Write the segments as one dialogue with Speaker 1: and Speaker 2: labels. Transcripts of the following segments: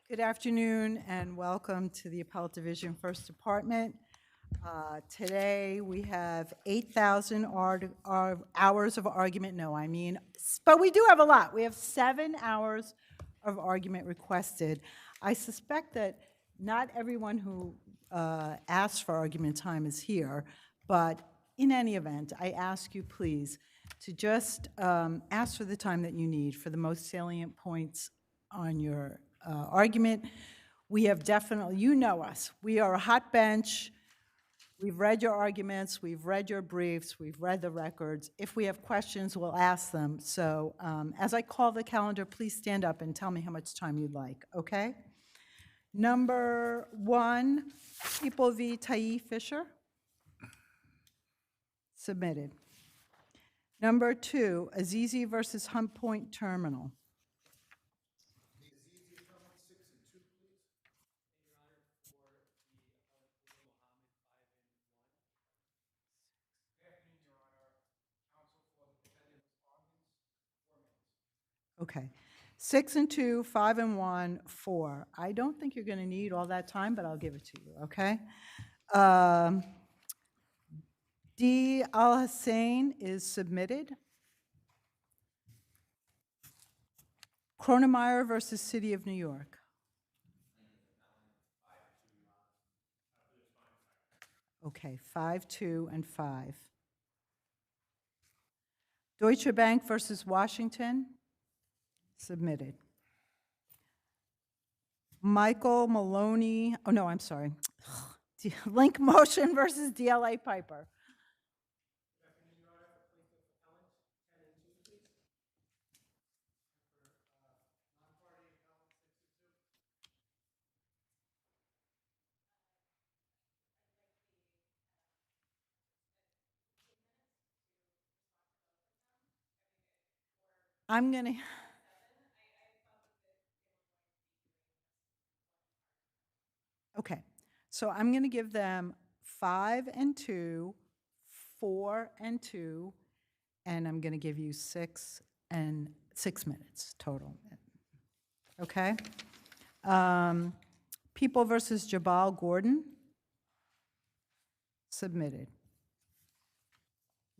Speaker 1: Good afternoon and welcome to the Appellate Division First Department. Today we have 8,000 hours of argument. But we do have a lot. We have 7 hours of argument requested. I suspect that not everyone who asked for argument time is here, but in any event, I ask you please to just ask for the time that you need for the most salient points on your argument. We have definitely, you know us, we are a hot bench. We've read your arguments, we've read your briefs, we've read the records. If we have questions, we'll ask them. So as I call the calendar, please stand up and tell me how much time you'd like, okay? Number 1, People v. Tayi Fisher. Submitted. Number 2, Azizi versus Hunt Point Terminal. Okay. 6 and 2, 5 and 1, 4. I don't think you're going to need all that time, but I'll give it to you, okay? D. Al-Hussein is submitted. Cronomire versus City of New York. Okay, 5, 2, and 5. Deutsche Bank versus Washington. Submitted. Michael Maloney, oh no, I'm sorry. Link Motion versus DLA Piper. I'm going to... Okay, so I'm going to give them 5 and 2, 4 and 2, and I'm going to give you 6 minutes total. Okay? People versus Jabal Gordon. Submitted.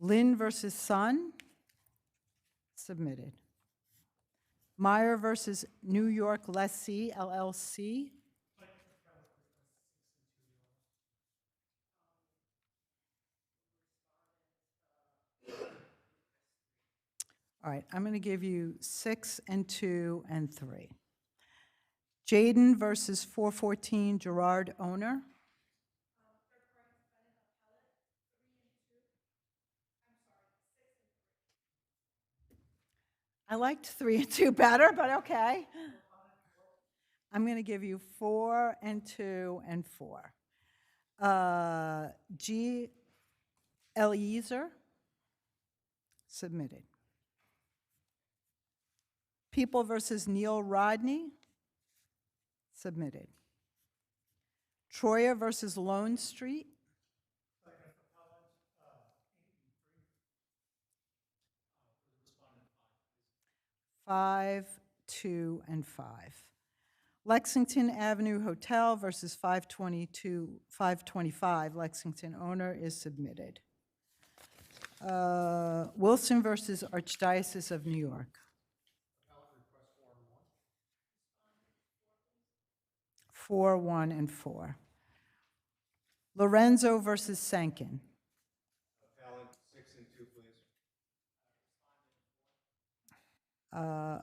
Speaker 1: Lynn versus Sun. Submitted. Meyer versus New York Lei, LLC. All right, I'm going to give you 6 and 2 and 3. Jaden versus 414 Gerard owner. I liked 3 and 2 better, but okay. I'm going to give you 4 and 2 and 4. G. Eliezer. Submitted. People versus Neil Rodney. Submitted. Troyer versus Lone Street. 5, 2, and 5. Lexington Avenue Hotel versus 525 Lexington owner is submitted. Wilson versus Archdiocese of New York. 4, 1, and 4. Lorenzo versus Sankin.
Speaker 2: 6 and 2, please.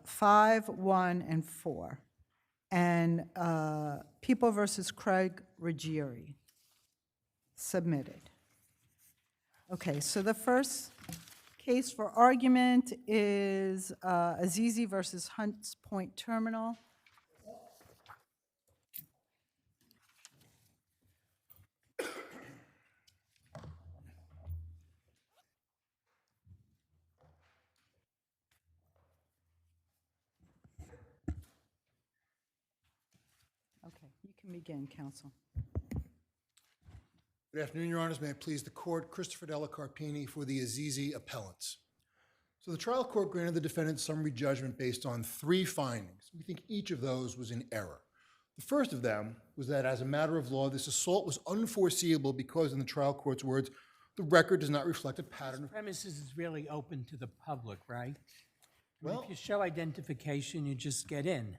Speaker 1: 5, 1, and 4. And People versus Craig Ruggieri. Submitted. Okay, so the first case for argument is Azizi versus Hunts Point Terminal. Okay, you can begin, counsel.
Speaker 3: Good afternoon, Your Honors. May it please the court, Christopher Della Carpini for the Azizi appellants. So the trial court granted the defendant summary judgment based on 3 findings. We think each of those was in error. The first of them was that as a matter of law, this assault was unforeseeable because, in the trial court's words, the record does not reflect a pattern of...
Speaker 4: Premises is really open to the public, right?
Speaker 3: Well,
Speaker 4: If you show identification, you just get in.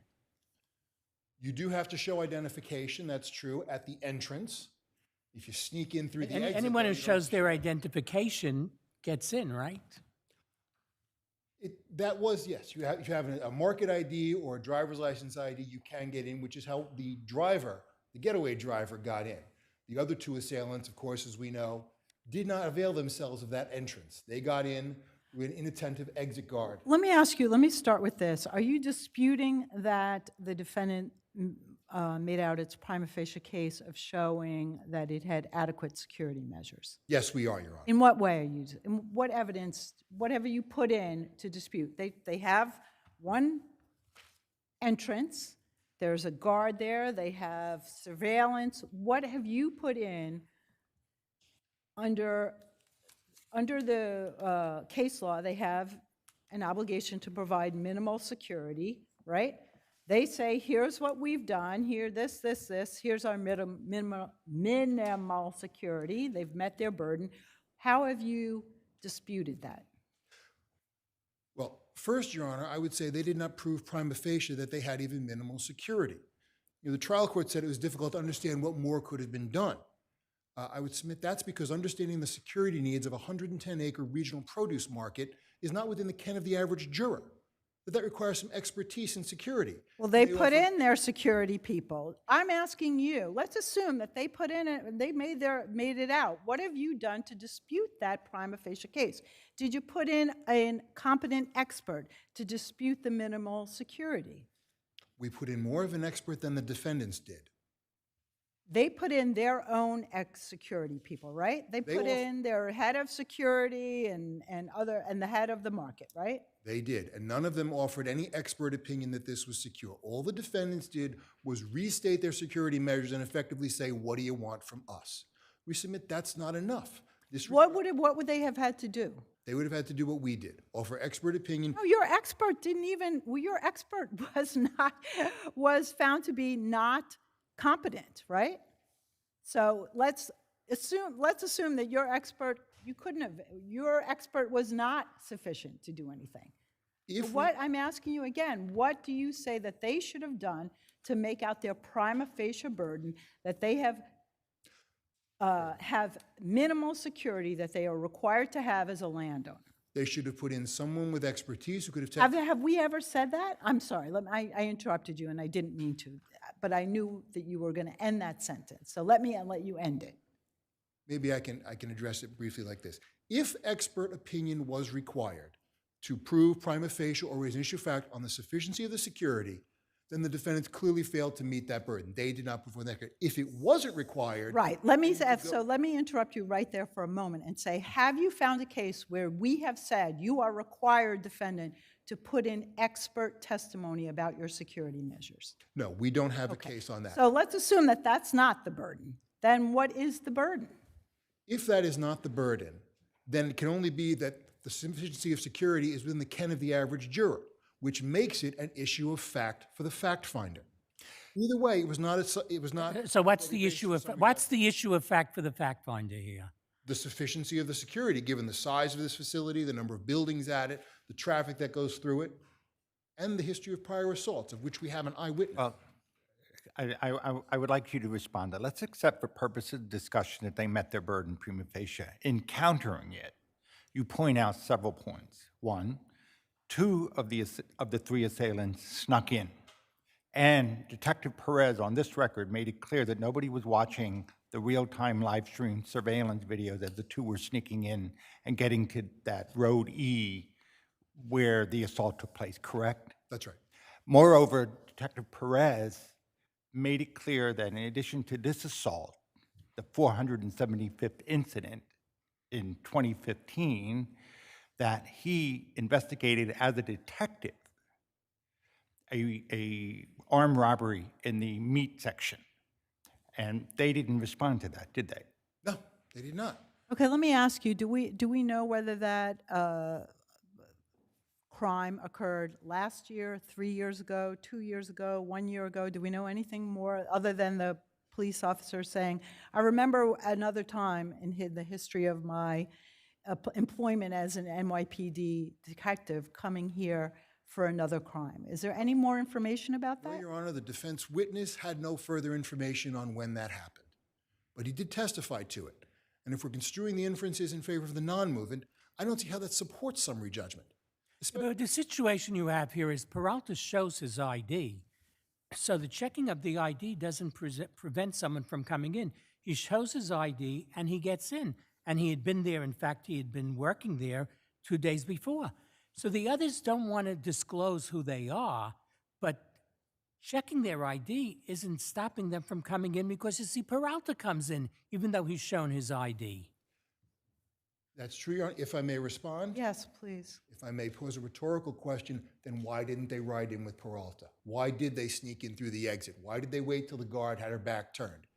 Speaker 3: you do have to show identification, that's true, at the entrance. If you sneak in through the exit...
Speaker 4: Anyone
Speaker 3: though,
Speaker 4: who
Speaker 3: you don't-
Speaker 4: shows their identification gets in, right?
Speaker 3: That was, yes. If you have a market ID or a driver's license ID, you can get in, which is how the driver, the getaway driver, got in. The other 2 assailants, of course, as we know, did not avail themselves of that entrance. They got in with an inattentive exit guard.
Speaker 1: Let me start with this. Are you disputing that the defendant made out its prima facie case of showing that it had adequate security measures?
Speaker 3: Yes, we are, Your Honor.
Speaker 1: In what way are you, in what evidence, whatever you put in to dispute? They have one entrance, there's a guard there, they have surveillance. What have you put in under the case law? They have an obligation to provide minimal security, right? They say, here's what we've done, here, this, here's our minimal security. They've met their burden. How have you disputed that?
Speaker 3: Well, first, Your Honor, I would say they did not prove prima facie that they had even minimal security. The trial court said it was difficult to understand what more could have been done. I would submit that's because understanding the security needs of a 110-acre regional produce market is not within the ken of the average juror. That requires some expertise in security.
Speaker 1: Well, they put in their security people. I'm asking you, let's assume that they put in it, they made it out. What have you done to dispute that prima facie case? Did you put in a competent expert to dispute the minimal security?
Speaker 3: We put in more of an expert than the defendants did.
Speaker 1: They put in their own ex-security people, right? They put in their head of security and the head of the market, right?
Speaker 3: They did, and none of them offered any expert opinion that this was secure. All the defendants did was restate their security measures and effectively say, what do you want from us? We submit that's not enough.
Speaker 1: What would they have had to do?
Speaker 3: They would have had to do what we did, offer expert opinion.
Speaker 1: No, your expert didn't even, well, your expert was found to be not competent, right? So let's assume that your expert was not sufficient to do anything. I'm asking you again, what do you say that they should have done to make out their prima facie burden that they have minimal security that they are required to have as a landowner?
Speaker 3: They should have put in someone with expertise who could have taken...
Speaker 1: Have we ever said that? I'm sorry, I interrupted you and I didn't mean to, but I knew that you were going to end that sentence. So let you end it.
Speaker 3: Maybe I can address it briefly like this. If expert opinion was required to prove prima facie or raise an issue of fact on the sufficiency of the security, then the defendants clearly failed to meet that burden. They did not perform that. If it wasn't required...
Speaker 1: Right. Let me interrupt you right there for a moment and say, have you found a case where we have said you are required, defendant, to put in expert testimony about your security measures?
Speaker 3: No, we don't have a case on that.
Speaker 1: So let's assume that that's not the burden. Then what is the burden?
Speaker 3: If that is not the burden, then it can only be that the sufficiency of security is within the ken of the average juror, which makes it an issue of fact for the fact finder. Either way, it was not.
Speaker 4: So what's the issue of fact for the fact finder here?
Speaker 3: The sufficiency of the security, given the size of this facility, the number of buildings at it, the traffic that goes through it, and the history of prior assaults, of which we have an eyewitness.
Speaker 5: Well, I would like you to respond. Let's accept for purposes of discussion that they met their burden prima facie. In countering it, you point out several points. One, 2 of the 3 assailants snuck in. And Detective Perez, on this record, made it clear that nobody was watching the real-time live stream surveillance videos as the 2 were sneaking in and getting to that Road E where the assault took place, correct?
Speaker 3: That's right.
Speaker 5: Moreover, Detective Perez made it clear that in addition to this assault, the 475th incident in 2015, that he investigated as a detective a armed robbery in the meat section. And they didn't respond to that, did they?
Speaker 3: No, They did not.
Speaker 1: Okay, let me ask you, do we know whether that crime occurred last year, 3 years ago, 2 years ago, 1 year ago? Do we know anything more other than the police officer saying, I remember another time in the history of my employment as an NYPD detective coming here for another crime. Is there any more information about
Speaker 3: No,
Speaker 1: that?
Speaker 3: Your Honor, the defense witness had no further information on when that happened, but he did testify to it. And if we're construing the inferences in favor of the non-movement, I don't see how that supports summary judgment.
Speaker 4: But the situation you have here is Peralta shows his ID. So the checking of the ID doesn't prevent someone from coming in. He shows his ID and he gets in. And he had been there. In fact, he had been working there 2 days before. So the others don't want to disclose who they are, but checking their ID isn't stopping them from coming in because you see Peralta comes in even though he's shown his ID.
Speaker 3: That's true, Your Honor. If I may respond?
Speaker 1: Yes, please.
Speaker 3: If I may pose a rhetorical question, then why didn't they ride in with Peralta? Why did they sneak in through the exit? Why did they wait till the guard had her back turned?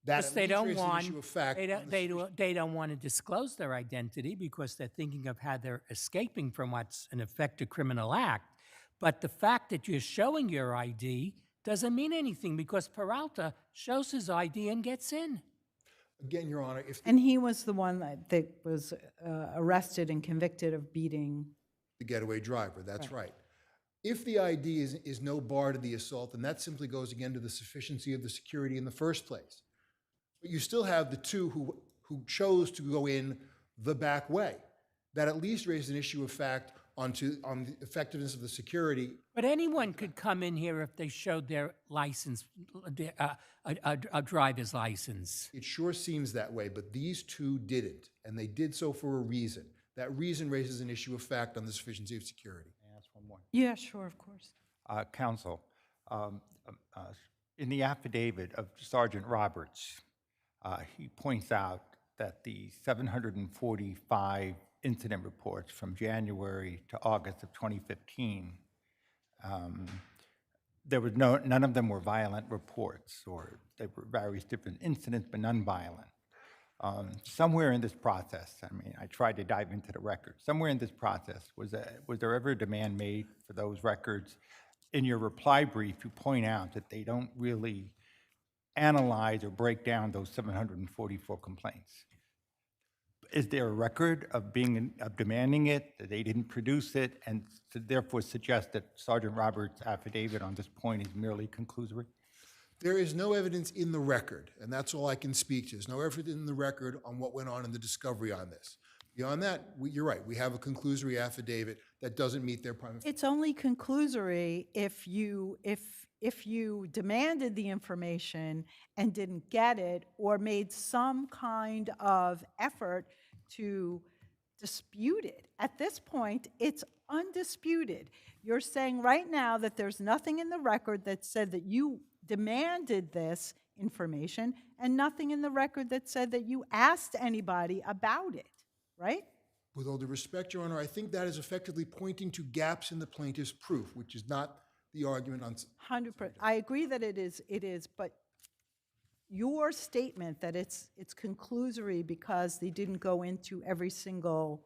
Speaker 3: That
Speaker 4: Because
Speaker 3: at
Speaker 4: they
Speaker 3: least
Speaker 4: don't
Speaker 3: raises an
Speaker 4: want
Speaker 3: issue of fact on the
Speaker 4: they don't want to disclose their identity because they're thinking of how they're escaping from what's in effect a criminal act. But the fact that you're showing your ID doesn't mean anything because Peralta shows his ID and gets in.
Speaker 3: Again, Your Honor, if
Speaker 1: And he was the one that was arrested and convicted of beating.
Speaker 3: the getaway driver, that's right. If the ID is no bar to the assault, then that simply goes again to the sufficiency of the security in the first place. But you still have the two who chose to go in the back way. That at least raises an issue of fact on the effectiveness of the security.
Speaker 4: But anyone could come in here if they showed their license, a driver's license.
Speaker 3: It sure seems that way, but these two didn't, and they did so for a reason. That reason raises an issue of fact on the sufficiency of security.
Speaker 5: May I ask one more?
Speaker 1: Yeah, sure, of course.
Speaker 5: Counsel, in the affidavit of Sergeant Roberts, he points out that the 745 incident reports from January to August of 2015, there was none of them were violent reports, or they were various different incidents, but none violent. Somewhere in this process, I mean, I tried to dive into the records. Somewhere in this process, was there ever a demand made for those records? In your reply brief, you point out that they don't really analyze or break down those 744 complaints. Is there a record of demanding it, that they didn't produce it, and therefore suggest that Sergeant Roberts' affidavit on this point is merely conclusory?
Speaker 3: There is no evidence in the record, and that's all I can speak to. There's no evidence in the record on what went on in the discovery on this. Beyond that, you're right, we have a conclusory affidavit that doesn't meet their primary.
Speaker 1: It's only conclusory if you demanded the information and didn't get it, or made some kind of effort to dispute it. At this point, it's undisputed. You're saying right now that there's nothing in the record that said that you demanded this information, and nothing in the record that said that you asked anybody about it, right?
Speaker 3: With all due respect, Your Honor, I think that is effectively pointing to gaps in the plaintiff's proof, which is not the argument on.
Speaker 1: 100%. I agree that it is, but your statement that it's conclusory because they didn't go into every single,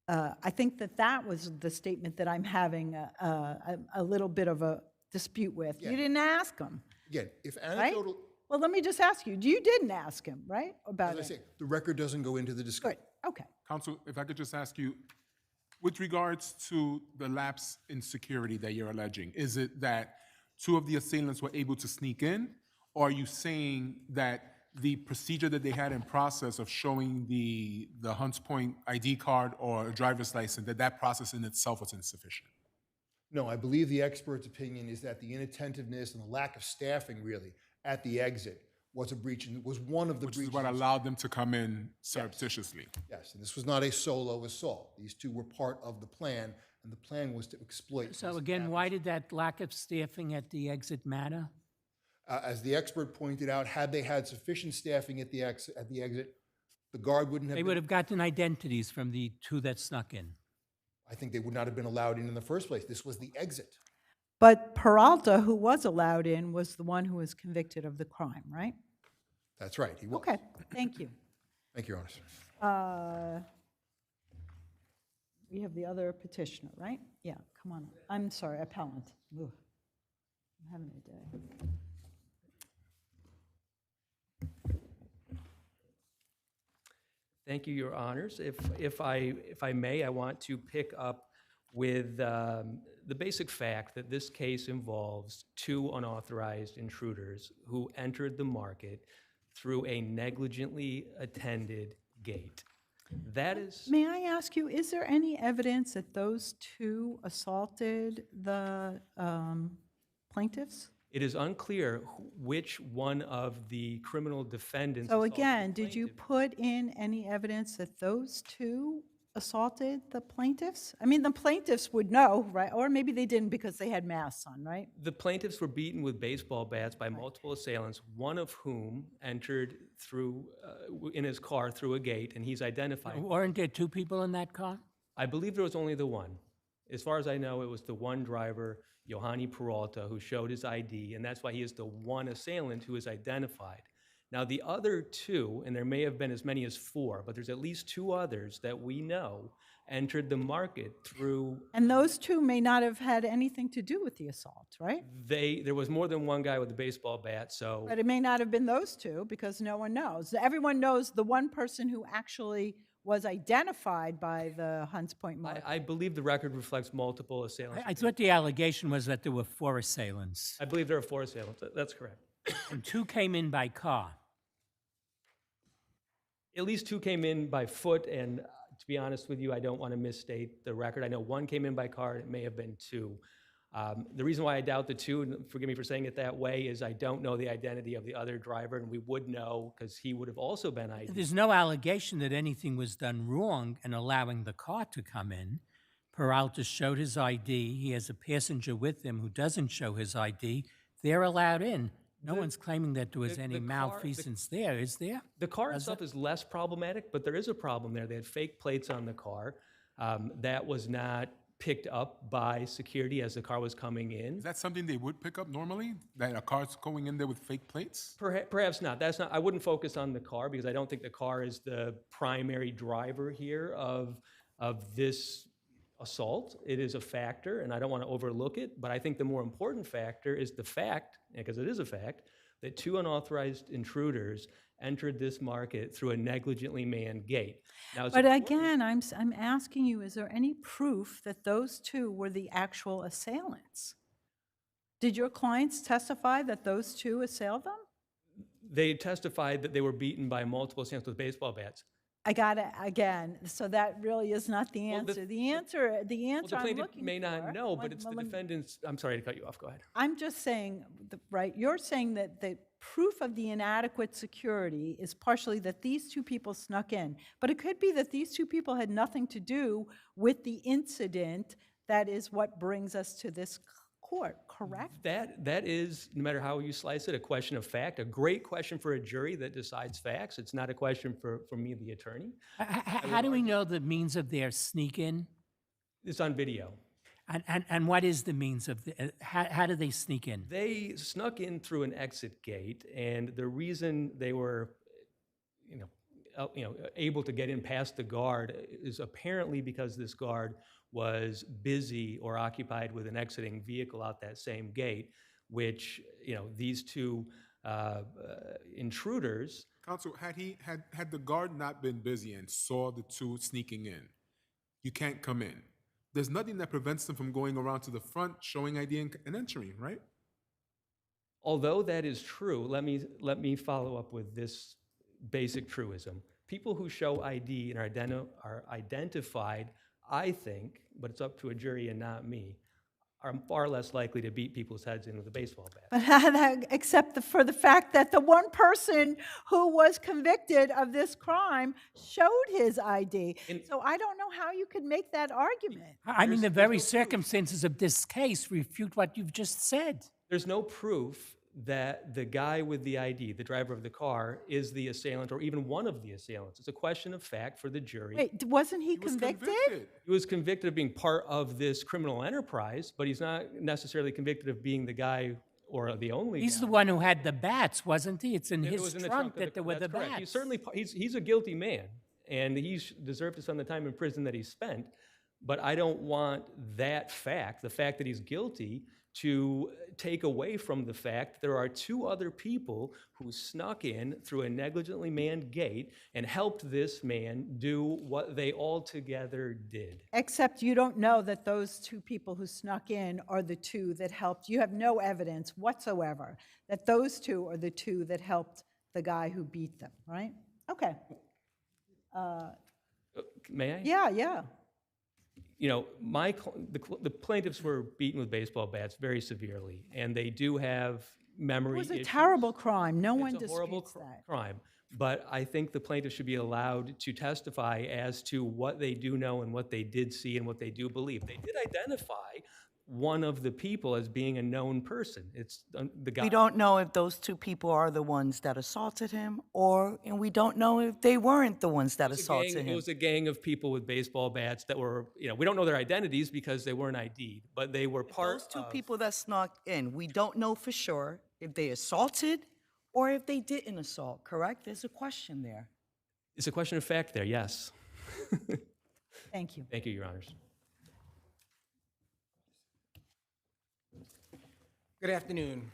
Speaker 1: I think that was the statement that I'm having a little bit of a dispute with.
Speaker 3: Yeah.
Speaker 1: You didn't ask him,
Speaker 3: Again, if
Speaker 1: right?
Speaker 3: anecdotal,
Speaker 1: Well, let me just ask you, you didn't ask him, right, about
Speaker 3: as I
Speaker 1: it?
Speaker 3: say, the record doesn't go into the discussion.
Speaker 1: Good, okay.
Speaker 6: Counsel, if I could just ask you, with regards to the lapse in security that you're alleging, is it that two of the assailants were able to sneak in? Or are you saying that the procedure that they had in process of showing the Hunts Point ID card or a driver's license, that process in itself was insufficient?
Speaker 3: No, I believe the expert's opinion is that the inattentiveness and the lack of staffing, really, at the exit was a breach, and was one of the
Speaker 6: Which
Speaker 3: breaches.
Speaker 6: is what allowed them to come in surreptitiously.
Speaker 3: Yes, and this was not a solo assault. These two were part of the plan, and the plan was to exploit.
Speaker 4: So
Speaker 3: these
Speaker 4: again, why
Speaker 3: gaps.
Speaker 4: did that lack of staffing at the exit matter?
Speaker 3: As the expert pointed out, had they had sufficient staffing at the exit, the guard wouldn't have
Speaker 4: They
Speaker 3: been,
Speaker 4: would have gotten identities from the two that snuck in.
Speaker 3: I think they would not have been allowed in the first place. This was the exit.
Speaker 1: But Peralta, who was allowed in, was the one who was convicted of the crime, right?
Speaker 3: That's right, he was.
Speaker 1: Okay, thank you.
Speaker 3: Thank you, Your Honor.
Speaker 1: We have the other petitioner, right? Yeah, come on. I'm sorry, appellant. Ugh, I'm having a day.
Speaker 7: Thank you, Your Honors. If I may, I want to pick up with the basic fact that this case involves two unauthorized intruders who entered the market through a negligently attended gate. That is,
Speaker 1: May I ask you, is there any evidence that those two assaulted the plaintiffs?
Speaker 7: it is unclear which one of the criminal defendants.
Speaker 1: So
Speaker 7: assaulted the
Speaker 1: again, did you
Speaker 7: plaintiff.
Speaker 1: put in any evidence that those two assaulted the plaintiffs? I mean, the plaintiffs would know, right? Or maybe they didn't because they had masks on, right?
Speaker 7: The plaintiffs were beaten with baseball bats by multiple assailants, one of whom entered through, in his car through a gate, and he's identified.
Speaker 4: Weren't there two people in that car?
Speaker 7: I believe there was only the one. As far as I know, it was the one driver, Yohani Peralta, who showed his ID, and that's why he is the one assailant who is identified. Now, the other two, and there may have been as many as four, but there's at least two others that we know entered the market through,
Speaker 1: And those two may not have had anything to do with the assault, right?
Speaker 7: there was more than one guy with a baseball bat, so.
Speaker 1: But it may not have been those two because no one knows. Everyone knows the one person who actually was identified by the Hunts Point Market.
Speaker 7: I believe the record reflects multiple assailants.
Speaker 4: I thought the allegation was that there were 4 assailants,
Speaker 7: I believe there are 4 assailants. That's correct.
Speaker 4: and 2 came in by car.
Speaker 7: At least 2 came in by foot, and to be honest with you, I don't want to misstate the record. I know 1 came in by car, and it may have been 2. The reason why I doubt the 2, and forgive me for saying it that way, is I don't know the identity of the other driver, and we would know because he would have also been ID'd.
Speaker 4: There's no allegation that anything was done wrong in allowing the car to come in. Peralta showed his ID. He has a passenger with him who doesn't show his ID. They're allowed in. No one's claiming that there was any
Speaker 7: the car-
Speaker 4: malfeasance there, is there?
Speaker 7: The car itself is less problematic, but there is a problem there. They had fake plates on the car. That was not picked up by security as the car was coming in.
Speaker 6: Is that something they would pick up normally? That a car's going in there with fake plates?
Speaker 7: Perhaps not. That's not. I wouldn't focus on the car because I don't think the car is the primary driver here of this assault. It is a factor, and I don't want to overlook it. But I think the more important factor is the fact, because it is a fact, that 2 unauthorized intruders entered this market through a negligently manned gate. Now, it's
Speaker 1: But
Speaker 7: important-
Speaker 1: again, I'm asking you, is there any proof that those two were the actual assailants? Did your clients testify that those two assailed them?
Speaker 7: they testified that they were beaten by multiple assailants with baseball bats.
Speaker 1: I got it again. So that really is not the
Speaker 7: Well, the-
Speaker 1: answer. The answer
Speaker 7: Well, the
Speaker 1: I'm
Speaker 7: plaintiff
Speaker 1: looking
Speaker 7: may not
Speaker 1: for-
Speaker 7: know,
Speaker 1: Well,
Speaker 7: but it's the
Speaker 1: well, lem-
Speaker 7: defendant's, I'm sorry to cut you off, go ahead.
Speaker 1: I'm just saying, right, you're saying that the proof of the inadequate security is partially that these two people snuck in. But it could be that these two people had nothing to do with the incident that is what brings us to this court, correct?
Speaker 7: That is, no matter how you slice it, a question of fact, a great question for a jury that decides facts. It's not a question for me, the attorney.
Speaker 4: How do we know the means of their sneak-in?
Speaker 7: It's on video.
Speaker 4: And what is the means of, how do they sneak in?
Speaker 7: They snuck in through an exit gate, and the reason they were, able to get in past the guard is apparently because this guard was busy or occupied with an exiting vehicle out that same gate, which, these two intruders.
Speaker 6: Counsel, had the guard not been busy and saw the two sneaking in, you can't come in. There's nothing that prevents them from going around to the front, showing ID and entering, right?
Speaker 7: Although that is true, let me follow up with this basic truism. People who show ID and are identified, I think, but it's up to a jury and not me, are far less likely to beat people's heads in with a baseball bat.
Speaker 1: But except for the fact that the one person who was convicted of this crime showed his ID. So I don't know how you could make that argument.
Speaker 4: I mean, the very circumstances of this case refute what you've just said.
Speaker 7: There's no proof that the guy with the ID, the driver of the car, is the assailant or even one of the assailants. It's a question of fact for the jury.
Speaker 1: Wait, wasn't he
Speaker 6: was
Speaker 1: convicted?
Speaker 7: He was convicted of being part of this criminal enterprise, but he's not necessarily convicted of being the guy or the only
Speaker 4: He's the
Speaker 7: guy.
Speaker 4: one who had the bats, wasn't he? It's in
Speaker 7: It
Speaker 4: his
Speaker 7: was in the
Speaker 4: trunk
Speaker 7: of
Speaker 4: that there were the
Speaker 7: that's correct.
Speaker 4: bats.
Speaker 7: He's certainly, he's a guilty man, and he deserved to spend the time in prison that he spent. But I don't want that fact, the fact that he's guilty, to take away from the fact there are two other people who snuck in through a negligently manned gate and helped this man do what they all together did.
Speaker 1: Except you don't know that those two people who snuck in are the two that helped. You have no evidence whatsoever that those two are the two that helped the guy who beat them, right? Okay.
Speaker 7: May I?
Speaker 1: Yeah.
Speaker 7: You know, the plaintiffs were beaten with baseball bats very severely, and they do have
Speaker 1: It
Speaker 7: memory
Speaker 1: was a
Speaker 7: issues.
Speaker 1: terrible crime. No one
Speaker 7: It's a horrible
Speaker 1: disputes that.
Speaker 7: crime. But I think the plaintiff should be allowed to testify as to what they do know and what they did see and what they do believe. They did identify one of the people as being a known person. It's the guy.
Speaker 8: We don't know if those two people are the ones that assaulted him, and we don't know if they weren't the ones that assaulted
Speaker 7: It
Speaker 8: him.
Speaker 7: was a gang of people with baseball bats that were, we don't know their identities because they weren't ID'd, but they were part
Speaker 8: Those two
Speaker 7: of.
Speaker 8: people that snuck in, we don't know for sure if they assaulted or if they didn't assault, correct? There's a question there.
Speaker 7: It's a question of fact there, yes.
Speaker 1: Thank you.
Speaker 7: Thank you, Your Honors.
Speaker 9: Good afternoon.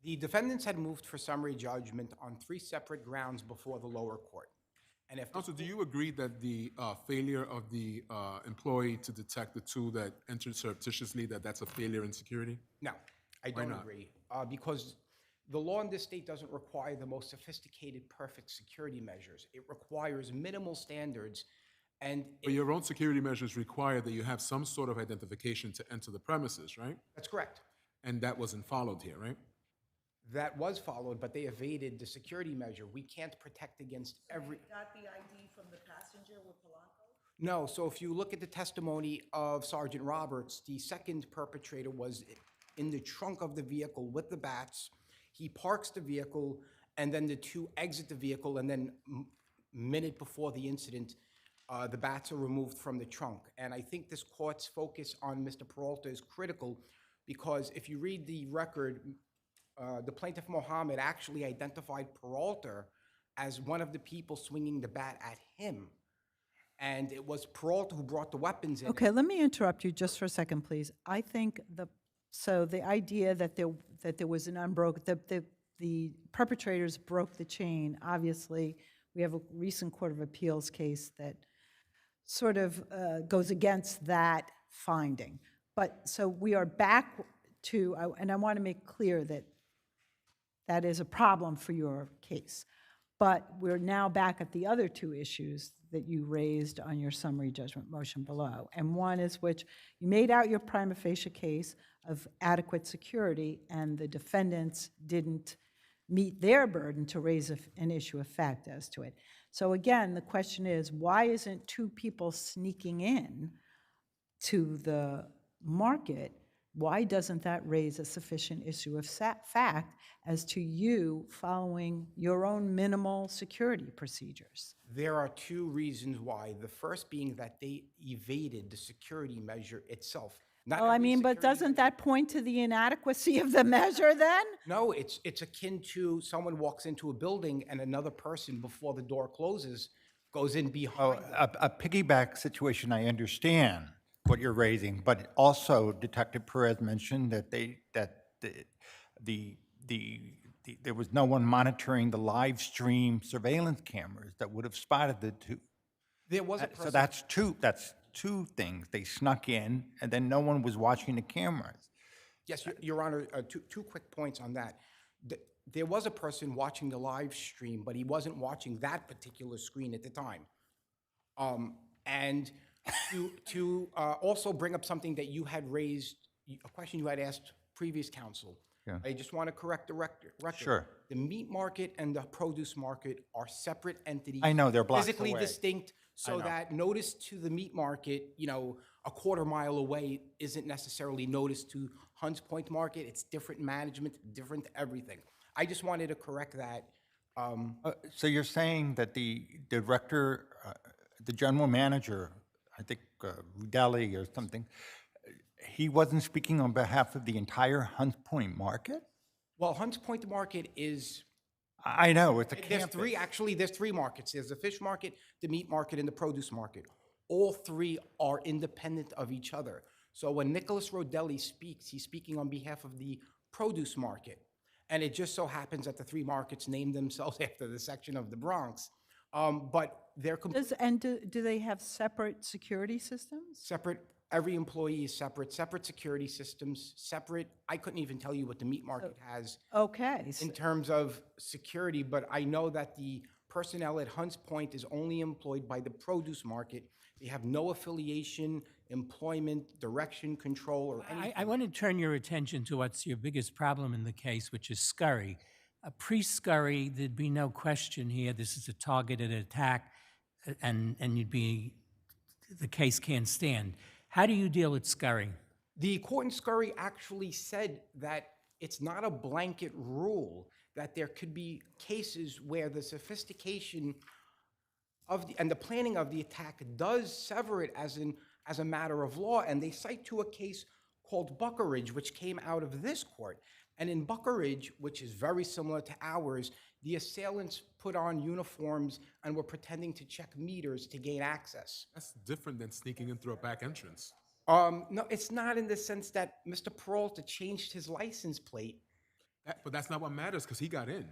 Speaker 9: The defendants had moved for summary judgment on 3 separate grounds before the lower court. And if
Speaker 6: Counsel, do you agree that the failure of the employee to detect the two that entered surreptitiously, that's a failure in security?
Speaker 9: No, I don't
Speaker 6: not?
Speaker 9: agree. Because the law in this state doesn't require the most sophisticated, perfect security measures. It requires minimal standards, and
Speaker 6: But your own security measures require that you have some sort of identification to enter the premises, right?
Speaker 9: that's correct.
Speaker 6: And that wasn't followed here, right?
Speaker 9: That was followed, but they evaded the security measure. We can't protect against every...
Speaker 1: Got the ID from the passenger with Polanco?
Speaker 9: No, so if you look at the testimony of Sergeant Roberts, the second perpetrator was in the trunk of the vehicle with the bats. He parks the vehicle, and then the two exit the vehicle, and then minute before the incident, the bats are removed from the trunk. And I think this court's focus on Mr. Peralta is critical, because if you read the record, the plaintiff Mohammed actually identified Peralta as one of the people swinging the bat at him. And it was Peralta who brought the weapons in.
Speaker 1: Okay, let me interrupt you just for a second, please. I think the idea that there was an unbroken, the perpetrators broke the chain, obviously, we have a recent Court of Appeals case that sort of goes against that finding. But, so we are back to, and I want to make clear that that is a problem for your case. But we're now back at the other two issues that you raised on your summary judgment motion below. And one is which you made out your prima facie case of adequate security, and the defendants didn't meet their burden to raise an issue of fact as to it. So again, the question is, why isn't two people sneaking in to the market? Why doesn't that raise a sufficient issue of fact as to you following your own minimal security procedures?
Speaker 9: There are 2 reasons why. The first being that they evaded the security measure itself. Not
Speaker 1: Well, I
Speaker 9: every
Speaker 1: mean, but
Speaker 9: security
Speaker 1: doesn't
Speaker 9: measure-
Speaker 1: that point to the inadequacy of the measure then?
Speaker 9: No, it's akin to someone walks into a building and another person, before the door closes, goes in
Speaker 5: Oh,
Speaker 9: behind.
Speaker 5: a piggyback situation, I understand what you're raising, but also Detective Perez mentioned that there was no one monitoring the live stream surveillance cameras that would have spotted the two.
Speaker 9: There was a person.
Speaker 5: So that's two things. They snuck in, and then no one was watching the cameras.
Speaker 9: Yes, Your Honor, 2 quick points on that. There was a person watching the live stream, but he wasn't watching that particular screen at the time. And to also bring up something that you had raised, a question you had asked previous counsel.
Speaker 5: Yeah.
Speaker 9: I just want to correct the record.
Speaker 5: Sure.
Speaker 9: The meat market and the produce market are separate entities.
Speaker 5: I know, they're blocks
Speaker 9: physically
Speaker 5: away.
Speaker 9: distinct, so
Speaker 5: know.
Speaker 9: that notice to the meat market, a quarter mile away isn't necessarily notice to Hunts Point Market. It's different management, different everything. I just wanted to correct that.
Speaker 5: So you're saying that the director, the general manager, I think Rudeli or something, he wasn't speaking on behalf of the entire Hunts Point market?
Speaker 9: Well, Hunts Point Market is,
Speaker 5: I know, it's a
Speaker 9: there's
Speaker 5: campus.
Speaker 9: there's three markets. There's the fish market, the meat market, and the produce market. All three are independent of each other. So when Nicholas Rodelli speaks, he's speaking on behalf of the produce market. And it just so happens that the three markets named themselves after the section of the Bronx. But they're
Speaker 1: Do they have separate security systems?
Speaker 9: separate. Every employee is separate security systems, separate. I couldn't even tell you what the meat market has
Speaker 1: Okay.
Speaker 9: in terms of security, but I know that the personnel at Hunts Point is only employed by the produce market. They have no affiliation, employment, direction, control, or anything.
Speaker 4: I want to turn your attention to what's your biggest problem in the case, which is scurry. Pre-scurry, there'd be no question here, this is a targeted attack, and the case can't stand. How do you deal with scurry?
Speaker 9: The court in Scurry actually said that it's not a blanket rule, that there could be cases where the sophistication and the planning of the attack does sever it as a matter of law. And they cite to a case called Buckeridge, which came out of this court. And in Buckeridge, which is very similar to ours, the assailants put on uniforms and were pretending to check meters to gain access.
Speaker 6: That's different than sneaking in through a back entrance.
Speaker 9: No, it's not in the sense that Mr. Peralta changed his license plate.
Speaker 6: But that's not what matters, because he got in.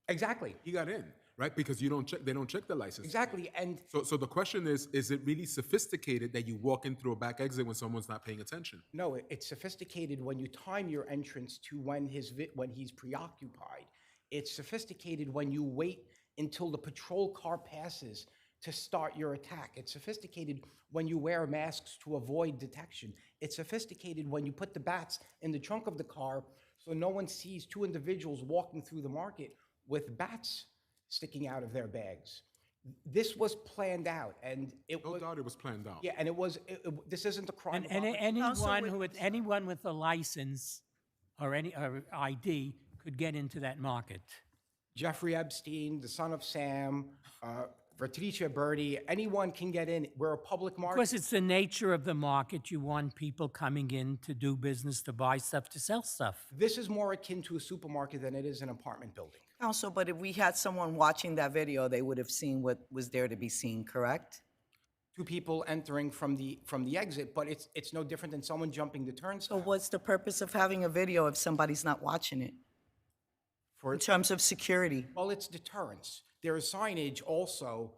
Speaker 9: Exactly.
Speaker 6: He got in, right? Because they don't check the license.
Speaker 9: Exactly. And
Speaker 6: So the question is it really sophisticated that you walk in through a back exit when someone's not paying attention?
Speaker 9: no, it's sophisticated when you time your entrance to when he's preoccupied. It's sophisticated when you wait until the patrol car passes to start your attack. It's sophisticated when you wear masks to avoid detection. It's sophisticated when you put the bats in the trunk of the car so no one sees two individuals walking through the market with bats sticking out of their bags. This was planned out, and it
Speaker 6: No
Speaker 9: was,
Speaker 6: doubt it was planned out.
Speaker 9: yeah, and this isn't a crime.
Speaker 4: And
Speaker 9: of opportunity.
Speaker 4: anyone with a license or or ID could get into that market.
Speaker 9: Jeffrey Epstein, the son of Sam, Patricia Birdie, anyone can get in. We're a public market.
Speaker 4: Because it's the nature of the market. You want people coming in to do business, to buy stuff, to sell stuff.
Speaker 9: This is more akin to a supermarket than it is an apartment building.
Speaker 8: Counsel, but if we had someone watching that video, they would have seen what was there to be seen, correct?
Speaker 9: Two people entering from the exit, but it's no different than someone jumping the
Speaker 8: So
Speaker 9: turnstile.
Speaker 8: what's the purpose of having a video if somebody's not watching it?
Speaker 9: For
Speaker 8: In terms of security?
Speaker 9: well, it's deterrence. There is signage also,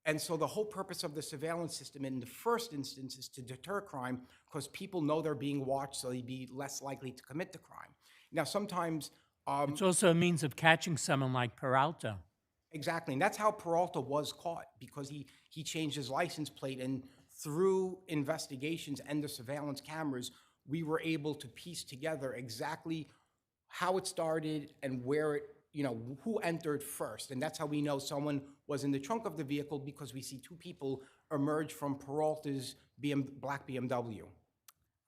Speaker 9: and so the whole purpose of the surveillance system in the first instance is to deter crime because people know they're being watched, so they'd be less likely to commit the crime. Now, sometimes
Speaker 4: It's also a means of catching someone like Peralta.
Speaker 9: exactly, and that's how Peralta was caught, because he changed his license plate, and through investigations and the surveillance cameras, we were able to piece together exactly how it started and where it, who entered first. And that's how we know someone was in the trunk of the vehicle, because we see two people emerge from Peralta's black BMW.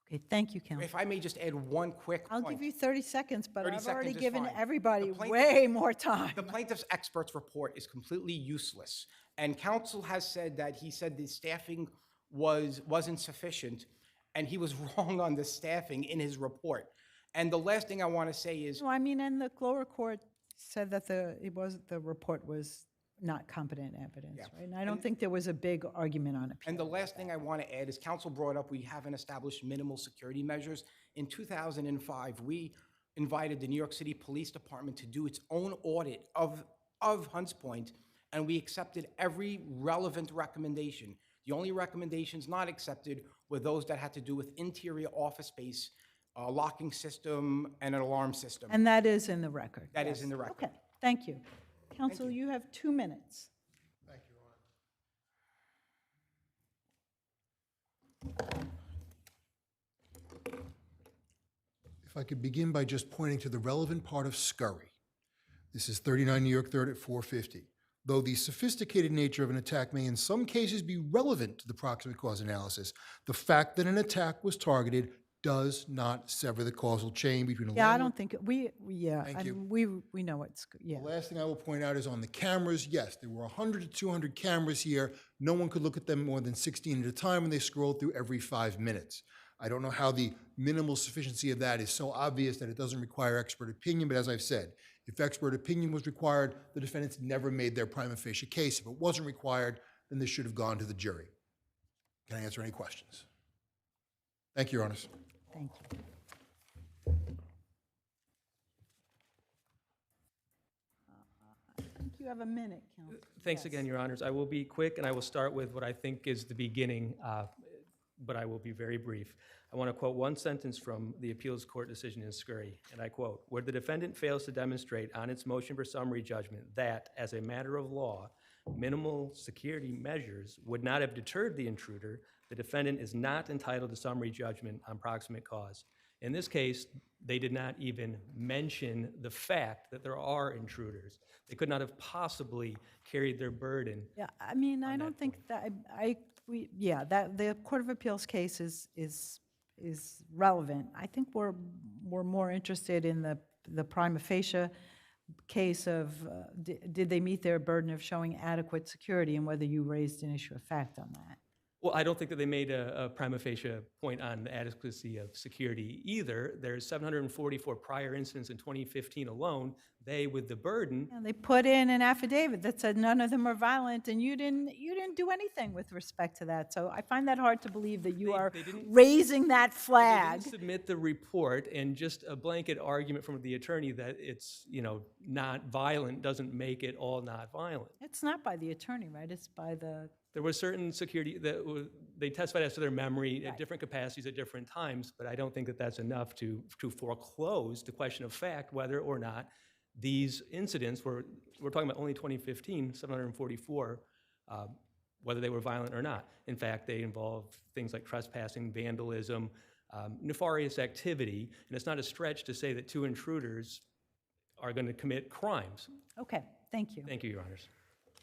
Speaker 1: Okay, thank you, Counsel.
Speaker 9: If I may just add one quick
Speaker 1: I'll
Speaker 9: point.
Speaker 1: give you 30 seconds, but
Speaker 9: 30
Speaker 1: I've already
Speaker 9: seconds is
Speaker 1: given
Speaker 9: fine.
Speaker 1: everybody
Speaker 9: The plaintiff-
Speaker 1: way more time.
Speaker 9: The plaintiff's expert's report is completely useless. And counsel has said that he said the staffing wasn't sufficient, and he was wrong on the staffing in his report. And the last thing I want to say is,
Speaker 1: No, I mean, and the lower court said that the report was not competent evidence,
Speaker 9: Yeah.
Speaker 1: right? And I don't think there was a big argument on appeal.
Speaker 9: and the last thing I want to add is counsel brought up we haven't established minimal security measures. In 2005, we invited the New York City Police Department to do its own audit of Hunts Point, and we accepted every relevant recommendation. The only recommendations not accepted were those that had to do with interior office space, locking system, and an alarm system.
Speaker 1: And that is in the record.
Speaker 9: That is
Speaker 1: yes.
Speaker 9: in the record.
Speaker 1: Okay, thank you. Counsel, you have 2 minutes.
Speaker 3: Thank you, Your Honor. If I could begin by just pointing to the relevant part of scurry. This is 39 New York 3rd at 450. Though the sophisticated nature of an attack may in some cases be relevant to the proximate cause analysis, the fact that an attack was targeted does not sever the causal chain between a
Speaker 1: Yeah, I
Speaker 3: landlord.
Speaker 1: don't think, yeah,
Speaker 3: Thank
Speaker 1: I
Speaker 3: you.
Speaker 1: mean, we know it's, yeah.
Speaker 3: The last thing I will point out is on the cameras. Yes, there were 100 to 200 cameras here. No one could look at them more than 16 at a time, and they scrolled through every 5 minutes. I don't know how the minimal sufficiency of that is so obvious that it doesn't require expert opinion, but as I've said, if expert opinion was required, the defendants never made their prima facie case. If it wasn't required, then this should have gone to the jury. Can I answer any questions? Thank you, Your Honors.
Speaker 1: Thank you. I think you have a minute, Counsel.
Speaker 7: Thanks
Speaker 1: Yes.
Speaker 7: again, Your Honors. I will be quick, and I will start with what I think is the beginning, but I will be very brief. I want to quote one sentence from the appeals court decision in Scurry, and I quote, "Where the defendant fails to demonstrate on its motion for summary judgment that, as a matter of law, minimal security measures would not have deterred the intruder, the defendant is not entitled to summary judgment on proximate cause." In this case, they did not even mention the fact that there are intruders. They could not have possibly carried their burden.
Speaker 1: Yeah, I mean, I don't think that, that the Court of Appeals case is relevant. I think we're more interested in the prima facie case of, did they meet their burden of showing adequate security, and whether you raised an issue of fact on that.
Speaker 7: Well, I don't think that they made a prima facie point on the adequacy of security either. There's 744 prior incidents in 2015 alone. They, with the burden,
Speaker 1: And they put in an affidavit that said none of them are violent, and you didn't do anything with respect to that. So I find that hard to believe that you are
Speaker 7: they didn't-
Speaker 1: raising that
Speaker 7: they
Speaker 1: flag.
Speaker 7: didn't submit the report, and just a blanket argument from the attorney that it's, not violent doesn't make it all not violent.
Speaker 1: It's not by the attorney, right? It's by the,
Speaker 7: There was certain security that they testified as to their memory at different capacities at different times, but I don't think that that's enough to foreclose the question of fact whether or not these incidents we're talking about only 2015, 744, whether they were violent or not. In fact, they involved things like trespassing, vandalism, nefarious activity, and it's not a stretch to say that two intruders are going to commit crimes.
Speaker 1: okay, thank you.
Speaker 7: Thank you, Your Honors.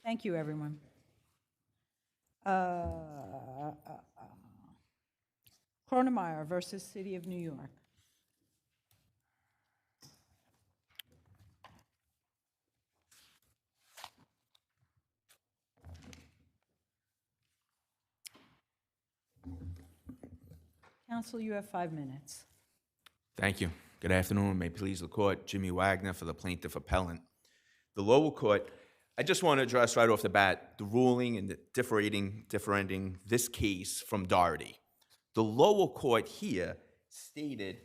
Speaker 1: Thank you, everyone. Cronomire versus City of New York. Counsel, you have 5 minutes.
Speaker 10: Thank you. Good afternoon. May it please the court. Jimmy Wagner for the plaintiff appellant. The lower court, I just want to address right off the bat the ruling and the differentiating this case from Doherty. The lower court here stated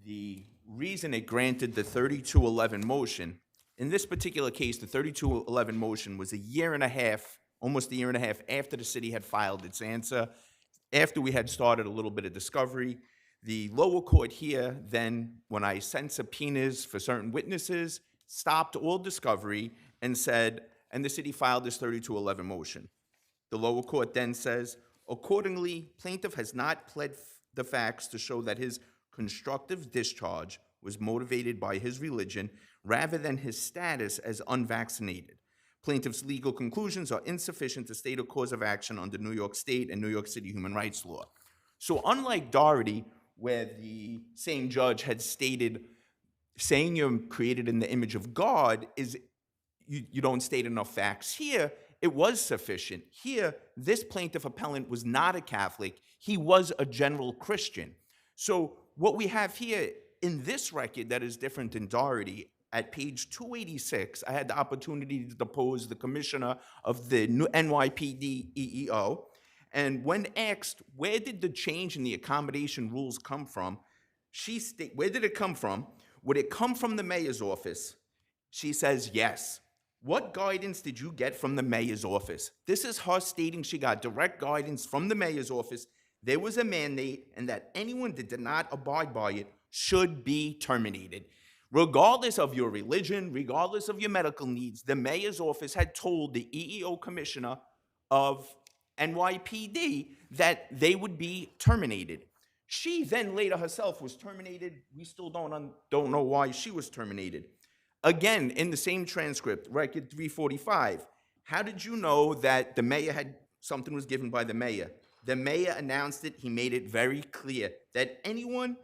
Speaker 10: the reason it granted the 3211 motion. In this particular case, the 3211 motion was a year and a half, almost a year and a half after the city had filed its answer, after we had started a little bit of discovery. The lower court here then, when I sent subpoenas for certain witnesses, stopped all discovery and said, and the city filed this 3211 motion. The lower court then says, accordingly, plaintiff has not pled the facts to show that his constructive discharge was motivated by his religion rather than his status as unvaccinated. Plaintiff's legal conclusions are insufficient to state a cause of action under New York State and New York City human rights law. So unlike Doherty, where the same judge had stated, saying you're created in the image of God is, you don't state enough facts. Here, it was sufficient. Here, this plaintiff appellant was not a Catholic. He was a general Christian. So what we have here in this record that is different than Doherty, at page 286, I had the opportunity to depose the commissioner of the NYPD EEO. And when asked, where did the change in the accommodation rules come from? Where did it come from? Would it come from the mayor's office? She says, yes. What guidance did you get from the mayor's office? This is her stating she got direct guidance from the mayor's office. There was a mandate, and that anyone that did not abide by it should be terminated. Regardless of your religion, regardless of your medical needs, the mayor's office had told the EEO commissioner of NYPD that they would be terminated. She then later herself was terminated. We still don't know why she was terminated. Again, in the same transcript, record 345, how did you know that the mayor had, something was given by the mayor? The mayor announced it. He made it very clear that anyone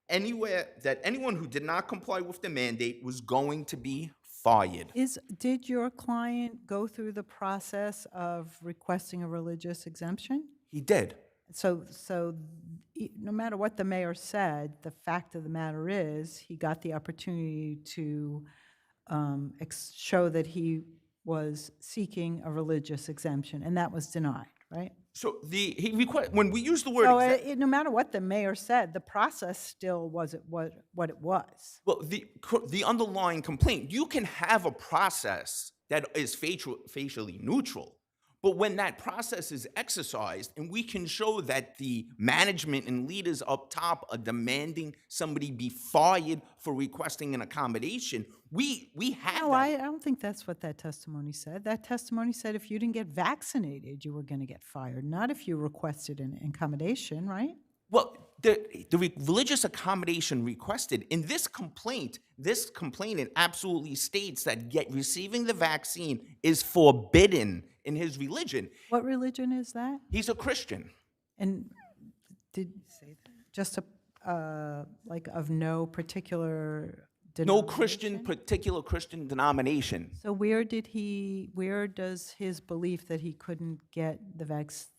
Speaker 10: who did not comply with the mandate was going to be fired.
Speaker 1: Did your client go through the process of requesting a religious exemption?
Speaker 10: He did.
Speaker 1: No matter what the mayor said, the fact of the matter is, he got the opportunity to show that he was seeking a religious exemption, and that was denied, right?
Speaker 10: So when we use the word
Speaker 1: So no matter what the mayor said, the process still wasn't what it was.
Speaker 10: well, the underlying complaint, you can have a process that is facially neutral, but when that process is exercised and we can show that the management and leaders up top are demanding somebody be fired for requesting an accommodation, we have
Speaker 1: No,
Speaker 10: that.
Speaker 1: I don't think that's what that testimony said. That testimony said if you didn't get vaccinated, you were going to get fired, not if you requested an accommodation, right?
Speaker 10: Well, the religious accommodation requested in this complainant absolutely states that receiving the vaccine is forbidden in his religion.
Speaker 1: What religion is that?
Speaker 10: He's a Christian.
Speaker 1: And did just like of no particular
Speaker 10: No
Speaker 1: denomination?
Speaker 10: particular Christian denomination.
Speaker 1: So where does his belief that he couldn't get the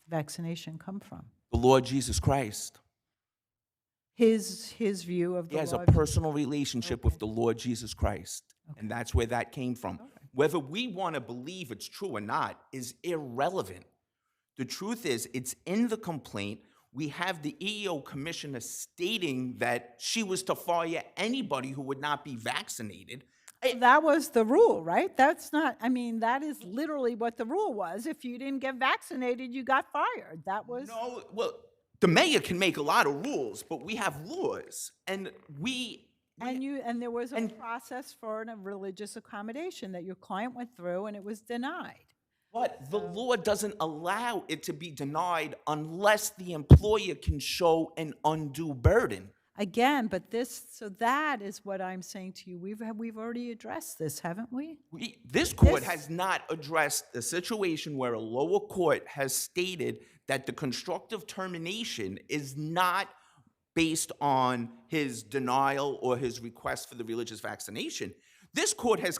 Speaker 1: vaccination come from?
Speaker 10: The Lord Jesus Christ.
Speaker 1: His view of the
Speaker 10: He has a
Speaker 1: Lord-
Speaker 10: personal relationship with the Lord Jesus Christ. And that's where that came from. Whether we want to believe it's true or not is irrelevant. The truth is, it's in the complaint. We have the EEO commissioner stating that she was to fire anybody who would not be vaccinated.
Speaker 1: That was the rule, right? That's not, I mean, that is literally what the rule was. If you didn't get vaccinated, you got fired. That was.
Speaker 10: No, well, the mayor can make a lot of rules, but we have laws. And
Speaker 1: And there was a process for a religious accommodation that your client went through, and it was denied.
Speaker 10: But the law doesn't allow it to be denied unless the employer can show an undue burden.
Speaker 1: Again, but that is what I'm saying to you. We've already addressed this, haven't we?
Speaker 10: This court has not addressed the situation where a lower court has stated that the constructive termination is not based on his denial or his request for the religious vaccination. This court has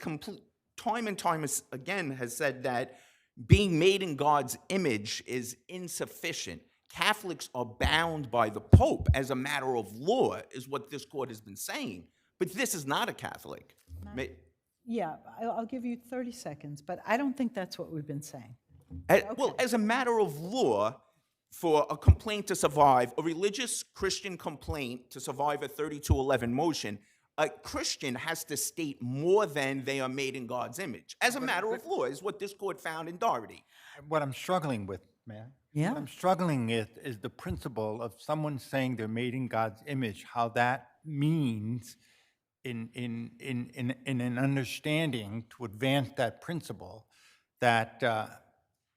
Speaker 10: time and time again has said that being made in God's image is insufficient. Catholics are bound by the Pope as a matter of law, is what this court has been saying. But this is not a Catholic.
Speaker 1: Yeah, I'll give you 30 seconds, but I don't think that's what we've been saying.
Speaker 10: Well, as a matter of law, for a complaint to survive, a religious Christian complaint to survive a 3211 motion, a Christian has to state more than they are made in God's image. As a matter of law, is what this court found in Doherty.
Speaker 5: What I'm struggling with, man.
Speaker 1: Yeah.
Speaker 5: What I'm struggling with is the principle of someone saying they're made in God's image, how that means in an understanding to advance that principle that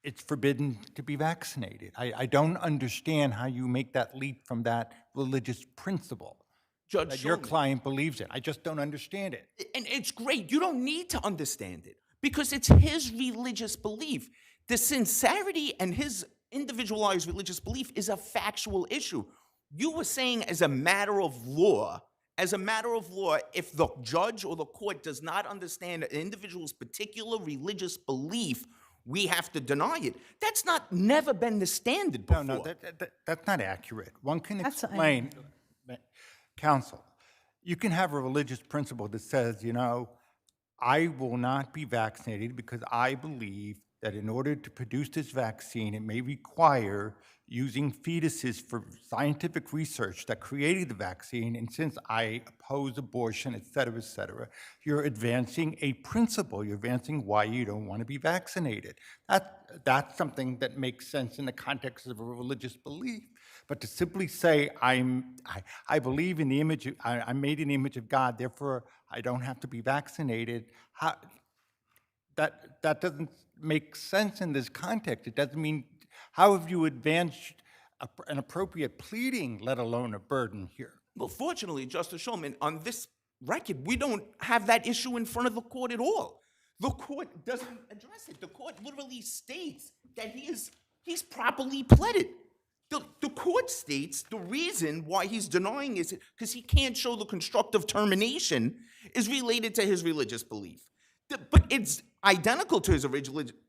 Speaker 5: it's forbidden to be vaccinated. I don't understand how you make that leap from that religious principle.
Speaker 10: Judge,
Speaker 5: That your
Speaker 10: show me.
Speaker 5: client believes it. I just don't understand it.
Speaker 10: And it's great. You don't need to understand it because it's his religious belief. The sincerity and his individualized religious belief is a factual issue. You were saying as a matter of law, if the judge or the court does not understand an individual's particular religious belief, we have to deny it. That's never been the standard before.
Speaker 5: No, that's not accurate. One can
Speaker 1: That's-
Speaker 5: explain, counsel, you can have a religious principle that says, I will not be vaccinated because I believe that in order to produce this vaccine, it may require using fetuses for scientific research that created the vaccine, and since I oppose abortion, et cetera, you're advancing a principle. You're advancing why you don't want to be vaccinated. That's something that makes sense in the context of a religious belief. But to simply say, I believe in the image, I'm made in the image of God, therefore I don't have to be vaccinated, that doesn't make sense in this context. It doesn't mean, how have you advanced an appropriate pleading, let alone a burden here?
Speaker 10: Well, fortunately, Justice Shulman, on this record, we don't have that issue in front of the court at all. The court doesn't address it. The court literally states that he's properly pleaded. The court states the reason why he's denying is because he can't show the constructive termination is related to his religious belief. But identical to his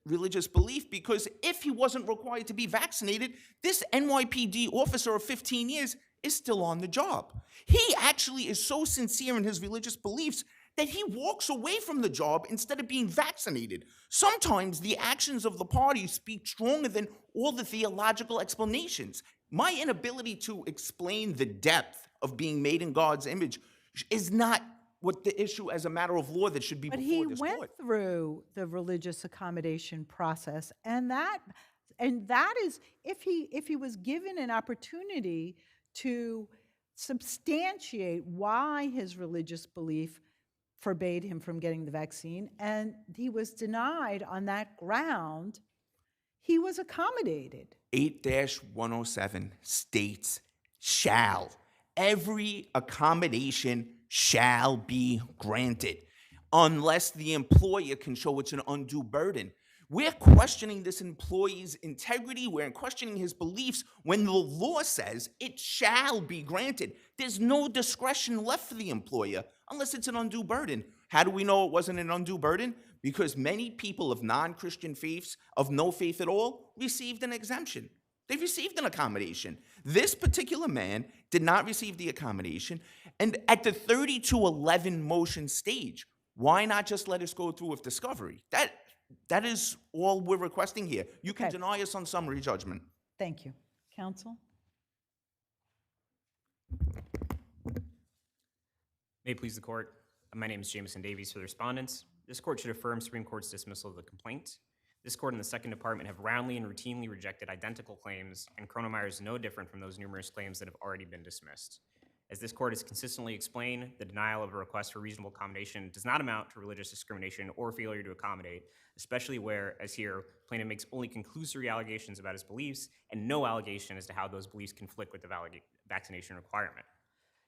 Speaker 10: religious belief, because if he wasn't required to be vaccinated, this NYPD officer of 15 years is still on the job. He actually is so sincere in his religious beliefs that he walks away from the job instead of being vaccinated. Sometimes the actions of the party speak stronger than all the theological explanations. My inability to explain the depth of being made in God's image is not what the issue as a matter of law that should be
Speaker 1: But
Speaker 10: before
Speaker 1: he
Speaker 10: this
Speaker 1: went
Speaker 10: court.
Speaker 1: through the religious accommodation process, and that is, if he was given an opportunity to substantiate why his religious belief forbade him from getting the vaccine, and he was denied on that ground, he was accommodated.
Speaker 10: 8-107 states shall. Every accommodation shall be granted unless the employer can show it's an undue burden. We're questioning this employee's integrity. We're questioning his beliefs when the law says it shall be granted. There's no discretion left for the employer unless it's an undue burden. How do we know it wasn't an undue burden? Because many people of non-Christian faiths, of no faith at all, received an exemption. They received an accommodation. This particular man did not receive the accommodation. And at the 3211 motion stage, why not just let us go through with discovery? That is all we're requesting here. You can
Speaker 1: Okay.
Speaker 10: deny us on summary judgment.
Speaker 1: Thank you. Counsel?
Speaker 11: May it please the court. My name is Jameson Davies for the respondents. This court should affirm Supreme Court's dismissal of the complaint. This court and the Second Department have roundly and routinely rejected identical claims, and Cronomire is no different from those numerous claims that have already been dismissed. As this court has consistently explained, the denial of a request for reasonable accommodation does not amount to religious discrimination or failure to accommodate, especially where, as here, plaintiff makes only conclusory allegations about his beliefs and no allegation as to how those beliefs conflict with the vaccination requirement.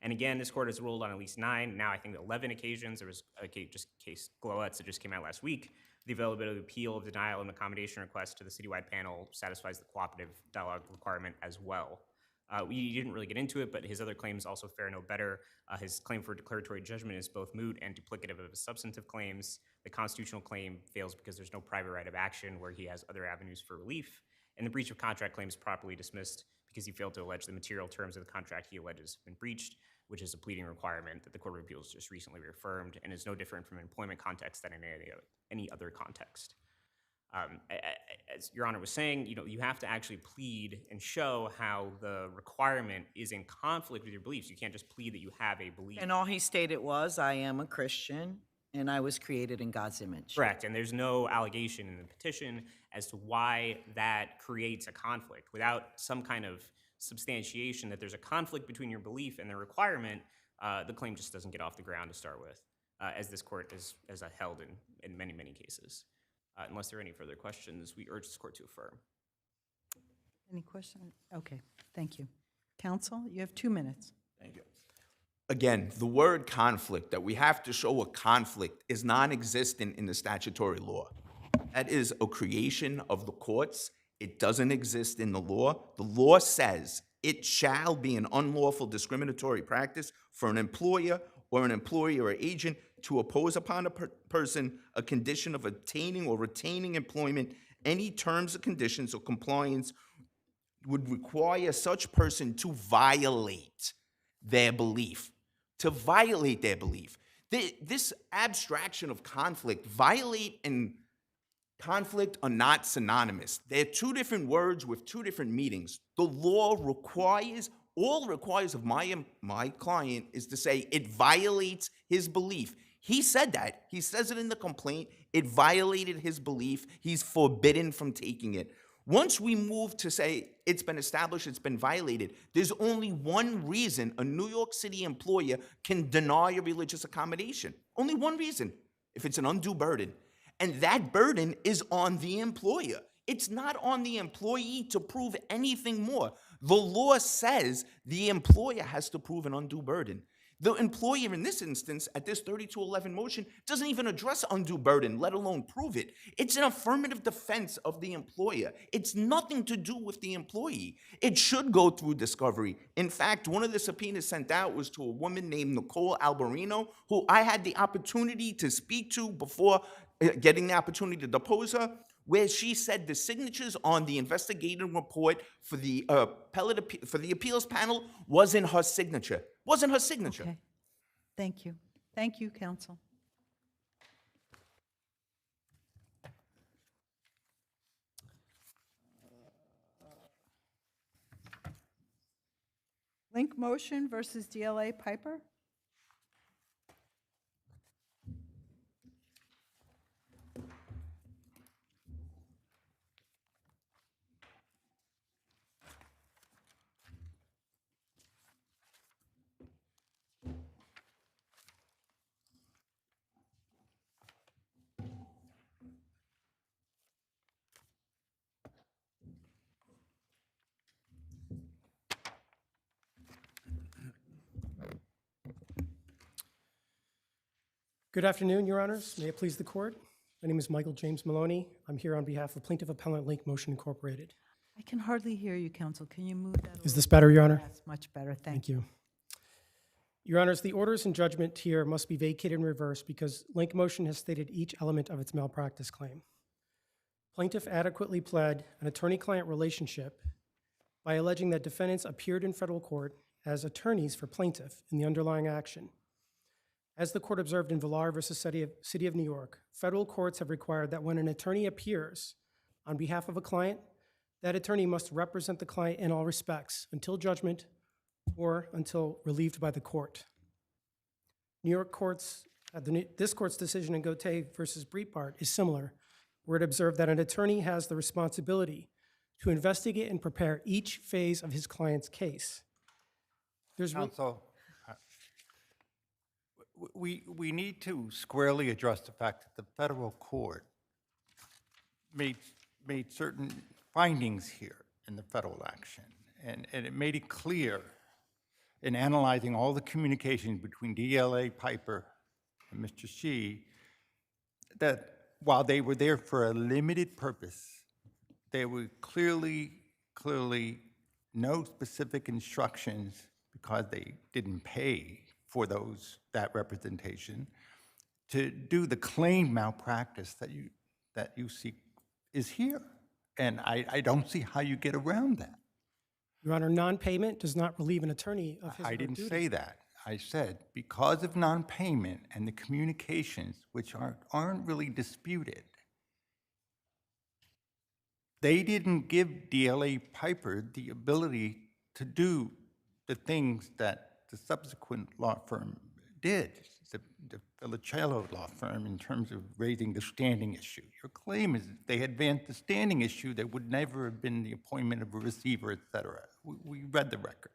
Speaker 11: And again, this court has ruled on at least 9, now I think 11 occasions. There was a case Gloetz that just came out last week. The availability of appeal of denial and accommodation request to the citywide panel satisfies the cooperative dialogue requirement as well. We didn't really get into it, but his other claims also fare no better. His claim for declaratory judgment is both moot and duplicative of his substantive claims. The constitutional claim fails because there's no private right of action where he has other avenues for relief. And the breach of contract claim is properly dismissed because he failed to allege the material terms of the contract he alleges have been breached, which is a pleading requirement that the Court of Appeals just recently reaffirmed and is no different from an employment context than in any other context. As Your Honor was saying, you have to actually plead and show how the requirement is in conflict with your beliefs. You can't just plead that you have a belief.
Speaker 8: And all he stated was, I am a Christian, and I was created in God's image.
Speaker 11: Correct, and there's no allegation in the petition as to why that creates a conflict. Without some kind of substantiation that there's a conflict between your belief and the requirement, the claim just doesn't get off the ground to start with, as this court has held in many, many cases. Unless there are any further questions, we urge this court to affirm.
Speaker 1: Any questions? Okay, thank you. Counsel, you have 2 minutes.
Speaker 10: Thank you. Again, the word conflict, that we have to show a conflict, is non-existent in the statutory law. That is a creation of the courts. It doesn't exist in the law. The law says it shall be an unlawful discriminatory practice for an employer or an employee or agent to oppose upon a person a condition of obtaining or retaining employment. Any terms or conditions or compliance would require such person to violate their belief. To violate their belief. This abstraction of conflict, violate and conflict are not synonymous. They're two different words with two different meanings. The law requires, all it requires of my client is to say it violates his belief. He said that. He says it in the complaint. It violated his belief. He's forbidden from taking it. Once we move to say it's been established, it's been violated, there's only one reason a New York City employer can deny a religious accommodation. Only one reason, if it's an undue burden. And that burden is on the employer. It's not on the employee to prove anything more. The law says the employer has to prove an undue burden. The employer in this instance, at this 3211 motion, doesn't even address undue burden, let alone prove it. It's an affirmative defense of the employer. It's nothing to do with the employee. It should go through discovery. In fact, one of the subpoenas sent out was to a woman named Nicole Alberino, who I had the opportunity to speak to before getting the opportunity to depose her, where she said the signatures on the investigative report for the for the appeals panel wasn't her signature. Wasn't her signature.
Speaker 1: Okay. Thank you. Thank you, counsel. Link Motion versus DLA Piper?
Speaker 12: Good afternoon, Your Honors. May it please the court. My name is Michael James Maloney. I'm here on behalf of Plaintiff Appellant Link Motion Incorporated.
Speaker 1: I can hardly hear you, counsel. Can you move that a
Speaker 12: Is
Speaker 1: little?
Speaker 12: this better, Your Honor?
Speaker 1: That's much better. Thank
Speaker 12: Thank
Speaker 1: you.
Speaker 12: you. Your Honors, the orders and judgment here must be vacated and reversed because Link Motion has stated each element of its malpractice claim. Plaintiff adequately pled an attorney-client relationship by alleging that defendants appeared in federal court as attorneys for plaintiff in the underlying action. As the court observed in Villar versus City of New York, federal courts have required that when an attorney appears on behalf of a client, that attorney must represent the client in all respects until judgment or until relieved by the court. New York courts, this court's decision in Gauthier versus Breitbart is similar, where it observed that an attorney has the responsibility to investigate and prepare each phase of his client's case.
Speaker 5: Counsel, we need to squarely address the fact that the federal court made certain findings here in the federal action, and it made it clear in analyzing all the communications between DLA Piper and Mr. Shi that while they were there for a limited purpose, there were clearly no specific instructions because they didn't pay for that representation to do the claimed malpractice that you seek is here. And I don't see how you get around that.
Speaker 12: Your Honor, non-payment does not relieve an attorney of his or her
Speaker 5: I didn't
Speaker 12: duty.
Speaker 5: say that. I said because of non-payment and the communications, which aren't really disputed, they didn't give DLA Piper the ability to do the things that the subsequent law firm did, the Filicello law firm, in terms of raising the standing issue. Your claim is if they advanced the standing issue, there would never have been the appointment of a receiver, et cetera. We read the record.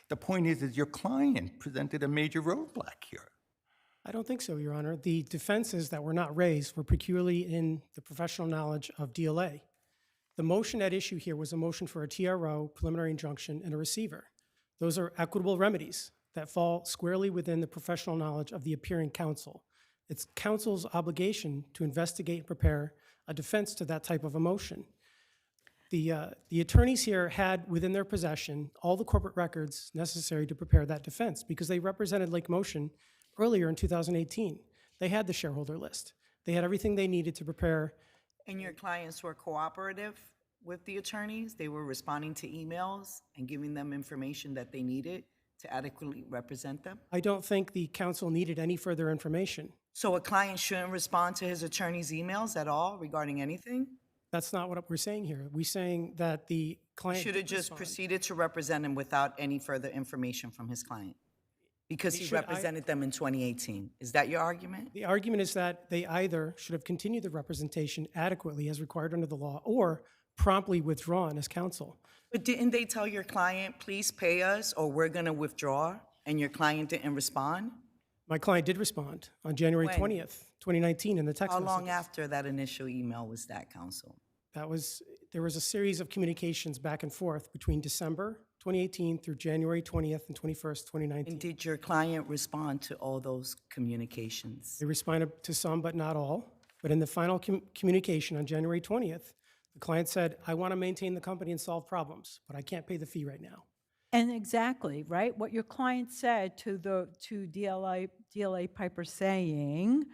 Speaker 5: The point is your client presented a major roadblock here.
Speaker 12: I don't think so, Your Honor. The defenses that were not raised were peculiarly in the professional knowledge of DLA. The motion at issue here was a motion for a TRO, preliminary injunction, and a receiver. Those are equitable remedies that fall squarely within the professional knowledge of the appearing counsel. It's counsel's obligation to investigate and prepare a defense to that type of a motion. The attorneys here had within their possession all the corporate records necessary to prepare that defense because they represented Lake Motion earlier in 2018. They had the shareholder list. They had everything they needed to prepare.
Speaker 8: And your clients were cooperative with the attorneys? They were responding to emails and giving them information that they needed to adequately represent them?
Speaker 12: I don't think the counsel needed any further information.
Speaker 8: So a client shouldn't respond to his attorney's emails at all regarding anything?
Speaker 12: That's not what we're saying here. We're saying that the client
Speaker 8: Should have
Speaker 12: did
Speaker 8: just
Speaker 12: respond.
Speaker 8: proceeded to represent him without any further information from his client? Because he
Speaker 12: Should I-
Speaker 8: represented them in 2018. Is that your argument?
Speaker 12: The argument is that they either should have continued the representation adequately as required under the law or promptly withdrawn as counsel.
Speaker 8: But didn't they tell your client, please pay us or we're going to withdraw, and your client didn't respond?
Speaker 12: My client did respond on January
Speaker 8: When?
Speaker 12: 20th, 2019 in the text
Speaker 8: How long
Speaker 12: messages.
Speaker 8: after that initial email was that, counsel?
Speaker 12: There was a series of communications back and forth between December 2018 through January 20th and 21st, 2019.
Speaker 8: And did your client respond to all those communications?
Speaker 12: They responded to some, but not all. But in the final communication on January 20th, the client said, I want to maintain the company and solve problems, but I can't pay the fee right now.
Speaker 1: And exactly, right, what your client said to DLA Piper saying,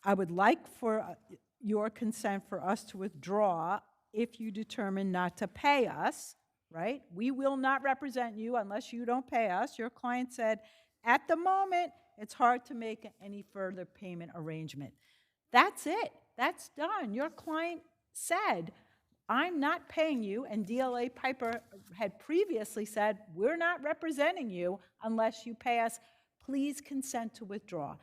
Speaker 1: I would like for your consent for us to withdraw if you determine not to pay us, right? We will not represent you unless you don't pay us. Your client said, at the moment, it's hard to make any further payment arrangement. That's it. That's done. Your client said, I'm not paying you, and DLA Piper had previously said, we're not representing you unless you pay us. Please consent to withdraw.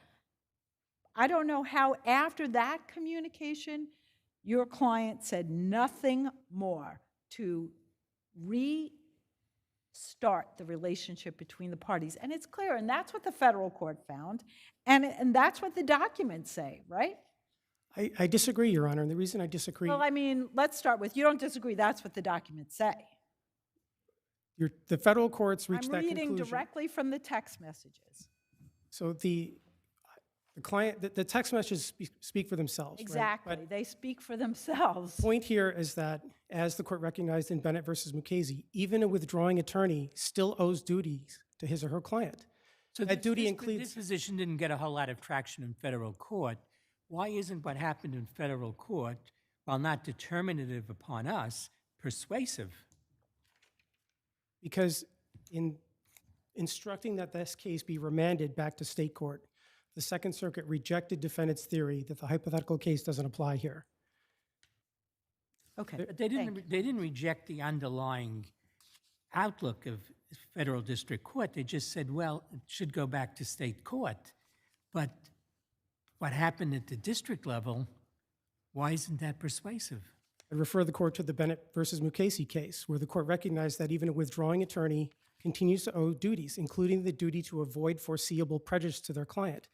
Speaker 1: I don't know how after that communication, your client said nothing more to restart the relationship between the parties. And it's clear, and that's what the federal court found, and that's what the documents say, right?
Speaker 12: I disagree, Your Honor, and the reason I disagree,
Speaker 1: Well, I mean, let's start with, you don't disagree, that's what the documents say.
Speaker 12: the federal courts reached
Speaker 1: I'm
Speaker 12: that
Speaker 1: reading
Speaker 12: conclusion.
Speaker 1: directly from the text messages.
Speaker 12: So the text messages speak for themselves, right?
Speaker 1: Exactly,
Speaker 12: But
Speaker 1: they speak for themselves.
Speaker 12: the point here is that, as the court recognized in Bennett versus Mukasey, even a withdrawing attorney still owes duties to his or her client.
Speaker 4: So
Speaker 12: That duty
Speaker 4: this
Speaker 12: includes,
Speaker 4: position didn't get a whole lot of traction in federal court. Why isn't what happened in federal court, while not determinative upon us, persuasive?
Speaker 12: because in instructing that this case be remanded back to state court, the Second Circuit rejected defendant's theory that the hypothetical case doesn't apply here.
Speaker 1: Okay,
Speaker 4: But they didn't reject the underlying outlook of federal district court. They just said, well, it should go back to state court. But what happened at the district level, why isn't that persuasive?
Speaker 12: I refer the court to the Bennett versus Mukasey case, where the court recognized that even a withdrawing attorney continues to owe duties, including the duty to avoid foreseeable prejudice to their client.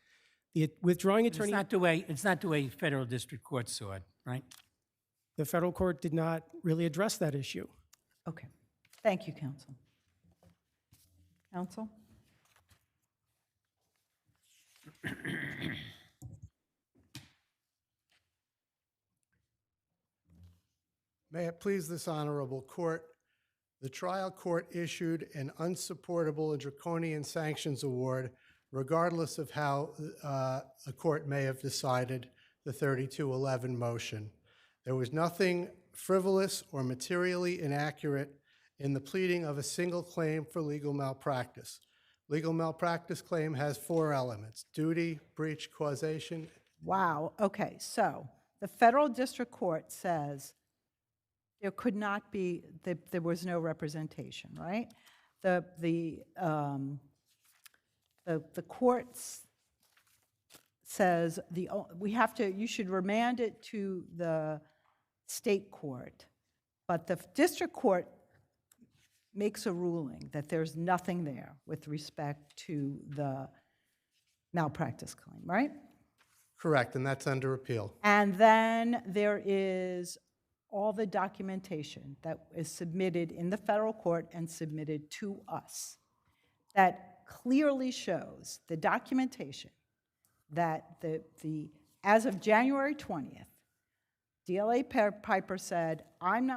Speaker 12: The withdrawing attorney,
Speaker 4: It's not the way federal district courts saw it, right?
Speaker 12: the federal court did not really address that issue.
Speaker 1: okay. Thank you, counsel. Counsel?
Speaker 2: May it please this honorable court, the trial court issued an unsupportable and draconian sanctions award regardless of how a court may have decided the 3211 motion. There was nothing frivolous or materially inaccurate in the pleading of a single claim for legal malpractice. Legal malpractice claim has 4 elements: duty, breach, causation.
Speaker 1: Wow, okay, so the federal district court says there could not be, there was no representation, right? The court says you should remand it to the state court, but the district court makes a ruling that there's nothing there with respect to the malpractice claim, right?
Speaker 2: Correct, and that's under appeal.
Speaker 1: And then there is all the documentation that is submitted in the federal court and submitted to us that clearly shows the documentation that as of January 20th, DLA Piper said,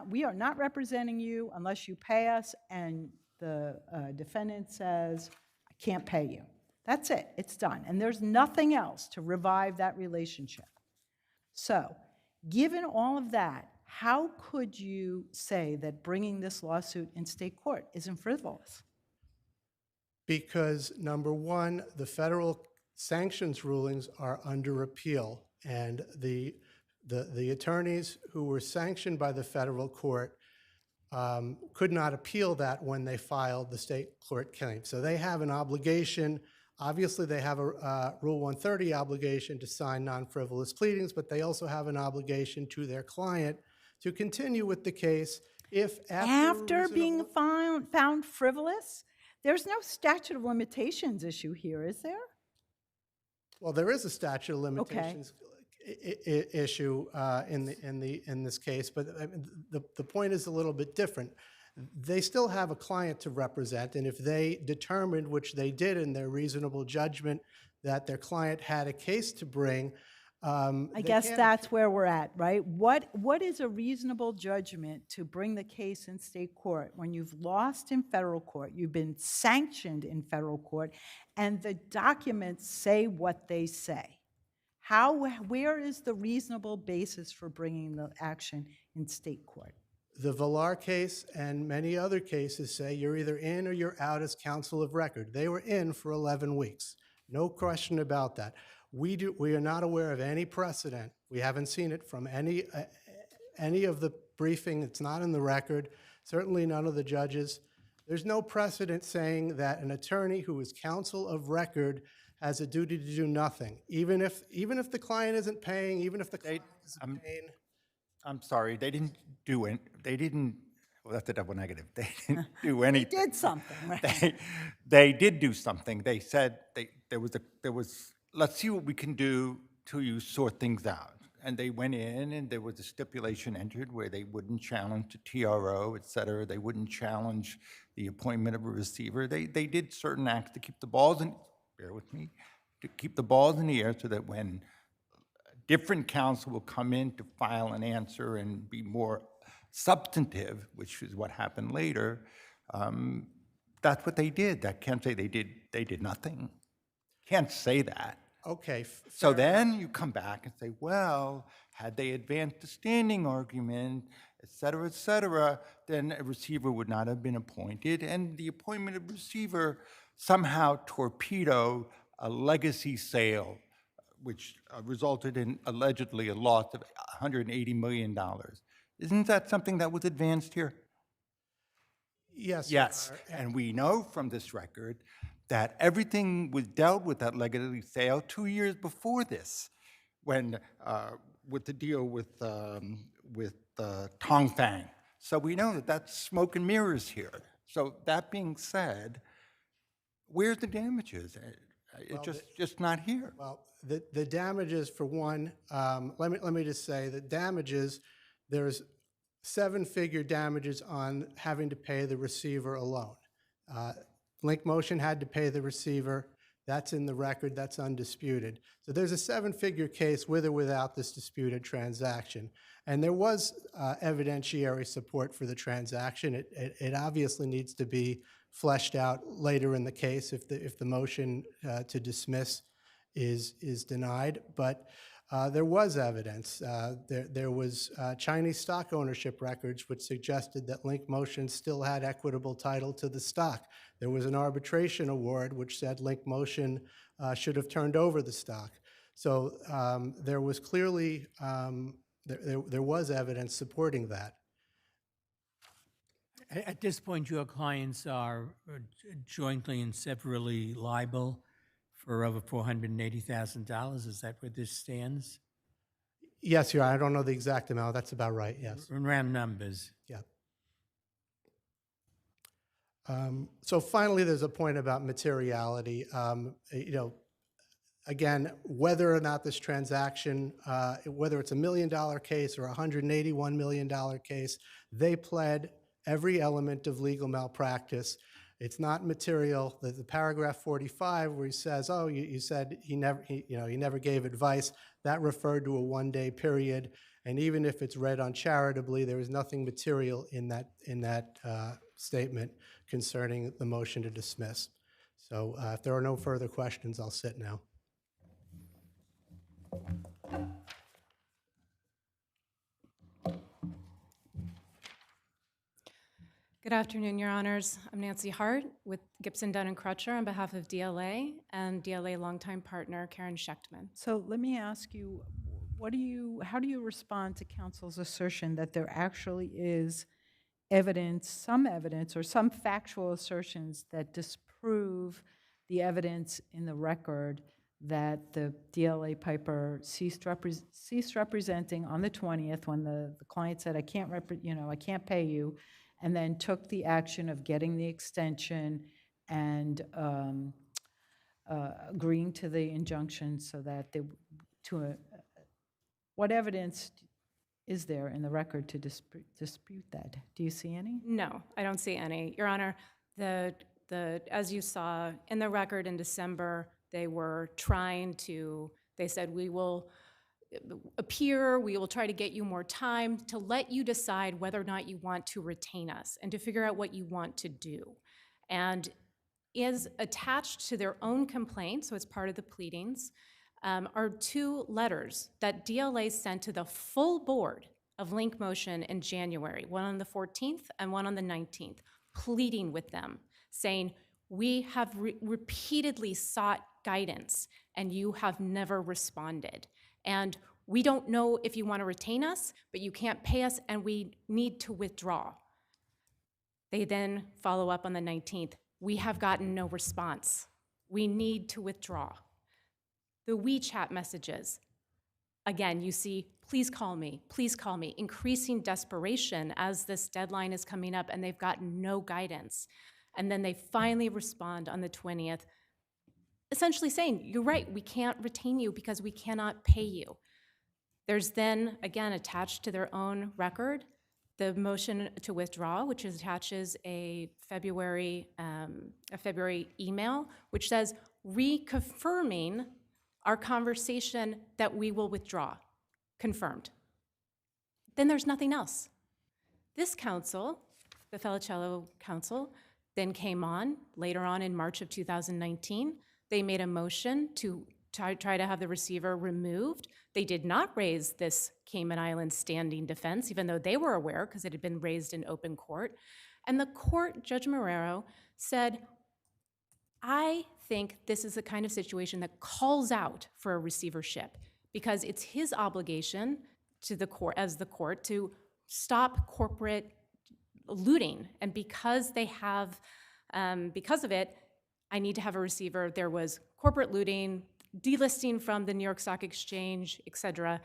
Speaker 1: we are not representing you unless you pay us, and the defendant says, I can't pay you. That's it, it's done. And there's nothing else to revive that relationship. So, given all of that, how could you say that bringing this lawsuit in state court isn't frivolous?
Speaker 2: Because number one, the federal sanctions rulings are under appeal, and the attorneys who were sanctioned by the federal court could not appeal that when they filed the state court claim. So they have an obligation. Obviously, they have a Rule 130 obligation to sign non-frivolous pleadings, but they also have an obligation to their client to continue with the case if
Speaker 1: After being found frivolous? There's no statute of limitations issue here, is there?
Speaker 2: Well, there is a statute of limitations issue in this case, but the point is a little bit different. They still have a client to represent, and if they determined, which they did in their reasonable judgment, that their client had a case to bring,
Speaker 1: I guess that's where we're at, right? What is a reasonable judgment to bring the case in state court when you've lost in federal court, you've been sanctioned in federal court, and the documents say what they say? where is the reasonable basis for bringing the action in state court?
Speaker 2: The Villar case and many other cases say you're either in or you're out as counsel of record. They were in for 11 weeks. No question about that. We are not aware of any precedent. We haven't seen it from any of the briefing. It's not in the record. Certainly none of the judges. There's no precedent saying that an attorney who is counsel of record has a duty to do nothing, even if the client isn't paying, even if the client isn't paying.
Speaker 5: I'm sorry, they didn't do it, well, that's a double negative. They didn't do anything.
Speaker 1: Did something, right?
Speaker 5: They did do something. They said there was, let's see what we can do till you sort things out. And they went in and there was a stipulation entered where they wouldn't challenge the TRO, et cetera. They wouldn't challenge the appointment of a receiver. They did certain acts to keep the balls in, bear with me, to keep the balls in the air so that when different counsel will come in to file an answer and be more substantive, which is what happened later, that's what they did. That can't say they did nothing. Can't say that.
Speaker 2: Okay.
Speaker 5: So then you come back and say, well, had they advanced the standing argument, et cetera, then a receiver would not have been appointed, and the appointment of receiver somehow torpedoed a legacy sale, which resulted in allegedly a loss of $180 million. Isn't that something that was advanced here?
Speaker 2: Yes.
Speaker 5: Yes, and we know from this record that everything was dealt with that legacy sale 2 years before this, when with the deal with Tongfang. So we know that that's smoke and mirrors here. So that being said, where's the damages? It's just not here.
Speaker 2: Well, the damages, for one, let me just say that damages, there's 7-figure damages on having to pay the receiver alone. Link Motion had to pay the receiver. That's in the record. That's undisputed. So there's a 7-figure case with or without this disputed transaction. And there was evidentiary support for the transaction. It obviously needs to be fleshed out later in the case if the motion to dismiss is denied. But there was evidence. There was Chinese stock ownership records which suggested that Link Motion still had equitable title to the stock. There was an arbitration award which said Link Motion should have turned over the stock. So there was clearly, there was evidence supporting that.
Speaker 4: At this point, your clients are jointly and severally liable for over $480,000. Is that where this stands?
Speaker 2: Yes, Your Honor. I don't know the exact amount. That's about right, yes.
Speaker 4: In round numbers.
Speaker 2: Yeah. So finally, there's a point about materiality. You know, again, whether or not this transaction, whether it's $1 million case or a $181 million case, they pled every element of legal malpractice. It's not material. The paragraph 45 where he says, "Oh, you said he never gave advice," that referred to a one-day period. And even if it's read uncharitably, there is nothing material in that statement concerning the motion to dismiss. So if there are no further questions, I'll sit now.
Speaker 13: Good afternoon, Your Honors. I'm Nancy Hart with Gibson, Dunn & Crutcher on behalf of DLA and DLA longtime partner Karen Schechtman.
Speaker 1: So let me ask you, how do you respond to counsel's assertion that there actually is evidence, some evidence, or some factual assertions that disprove the evidence in the record that the DLA Piper ceased representing on the 20th when the client said, I can't pay you, and then took the action of getting the extension and agreeing to the injunction so that what evidence is there in the record to dispute that? Do you see any?
Speaker 13: No, I don't see any. Your Honor, as you saw in the record in December, they said, we will appear, we will try to get you more time to let you decide whether or not you want to retain us and to figure out what you want to do. And is attached to their own complaint, so it's part of the pleadings, are two letters that DLA sent to the full board of Link Motion in January, one on the 14th and one on the 19th, pleading with them, saying, we have repeatedly sought guidance and you have never responded. And we don't know if you want to retain us, but you can't pay us and we need to withdraw. They then follow up on the 19th. We have gotten no response. We need to withdraw. The WeChat messages, again, you see, please call me, increasing desperation as this deadline is coming up and they've gotten no guidance. And then they finally respond on the 20th, essentially saying, you're right, we can't retain you because we cannot pay you. There's then, again, attached to their own record, the motion to withdraw, which attaches a February email, which says, reconfirming our conversation that we will withdraw. Confirmed. Then there's nothing else. This council, the Felicello Council, then came on later on in March of 2019. They made a motion to try to have the receiver removed. They did not raise this Cayman Islands standing defense, even though they were aware because it had been raised in open court. And the court, Judge Marrero, said, I think this is the kind of situation that calls out for a receivership because it's his obligation to the court, as the court, to stop corporate looting. And because they have, because of it, I need to have a receiver. There was corporate looting, delisting from the New York Stock Exchange, et cetera,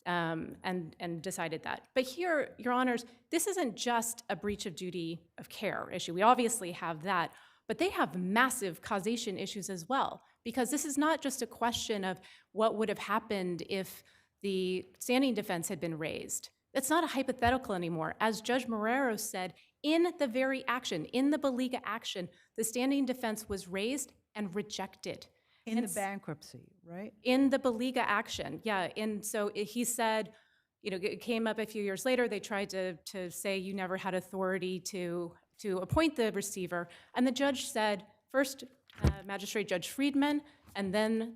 Speaker 13: and decided that. But here, Your Honors, this isn't just a breach of duty of care issue. We obviously have that, but they have massive causation issues as well, because this is not just a question of what would have happened if the standing defense had been raised. It's not a hypothetical anymore. As Judge Marrero said, in the very action, in the Beliga action, the standing defense was raised and rejected.
Speaker 1: In the bankruptcy, right?
Speaker 13: In the Beliga action, yeah. And so he said, you know, it came up a few years later, they tried to say you never had authority to appoint the receiver. And the judge said, first, Magistrate Judge Friedman, and then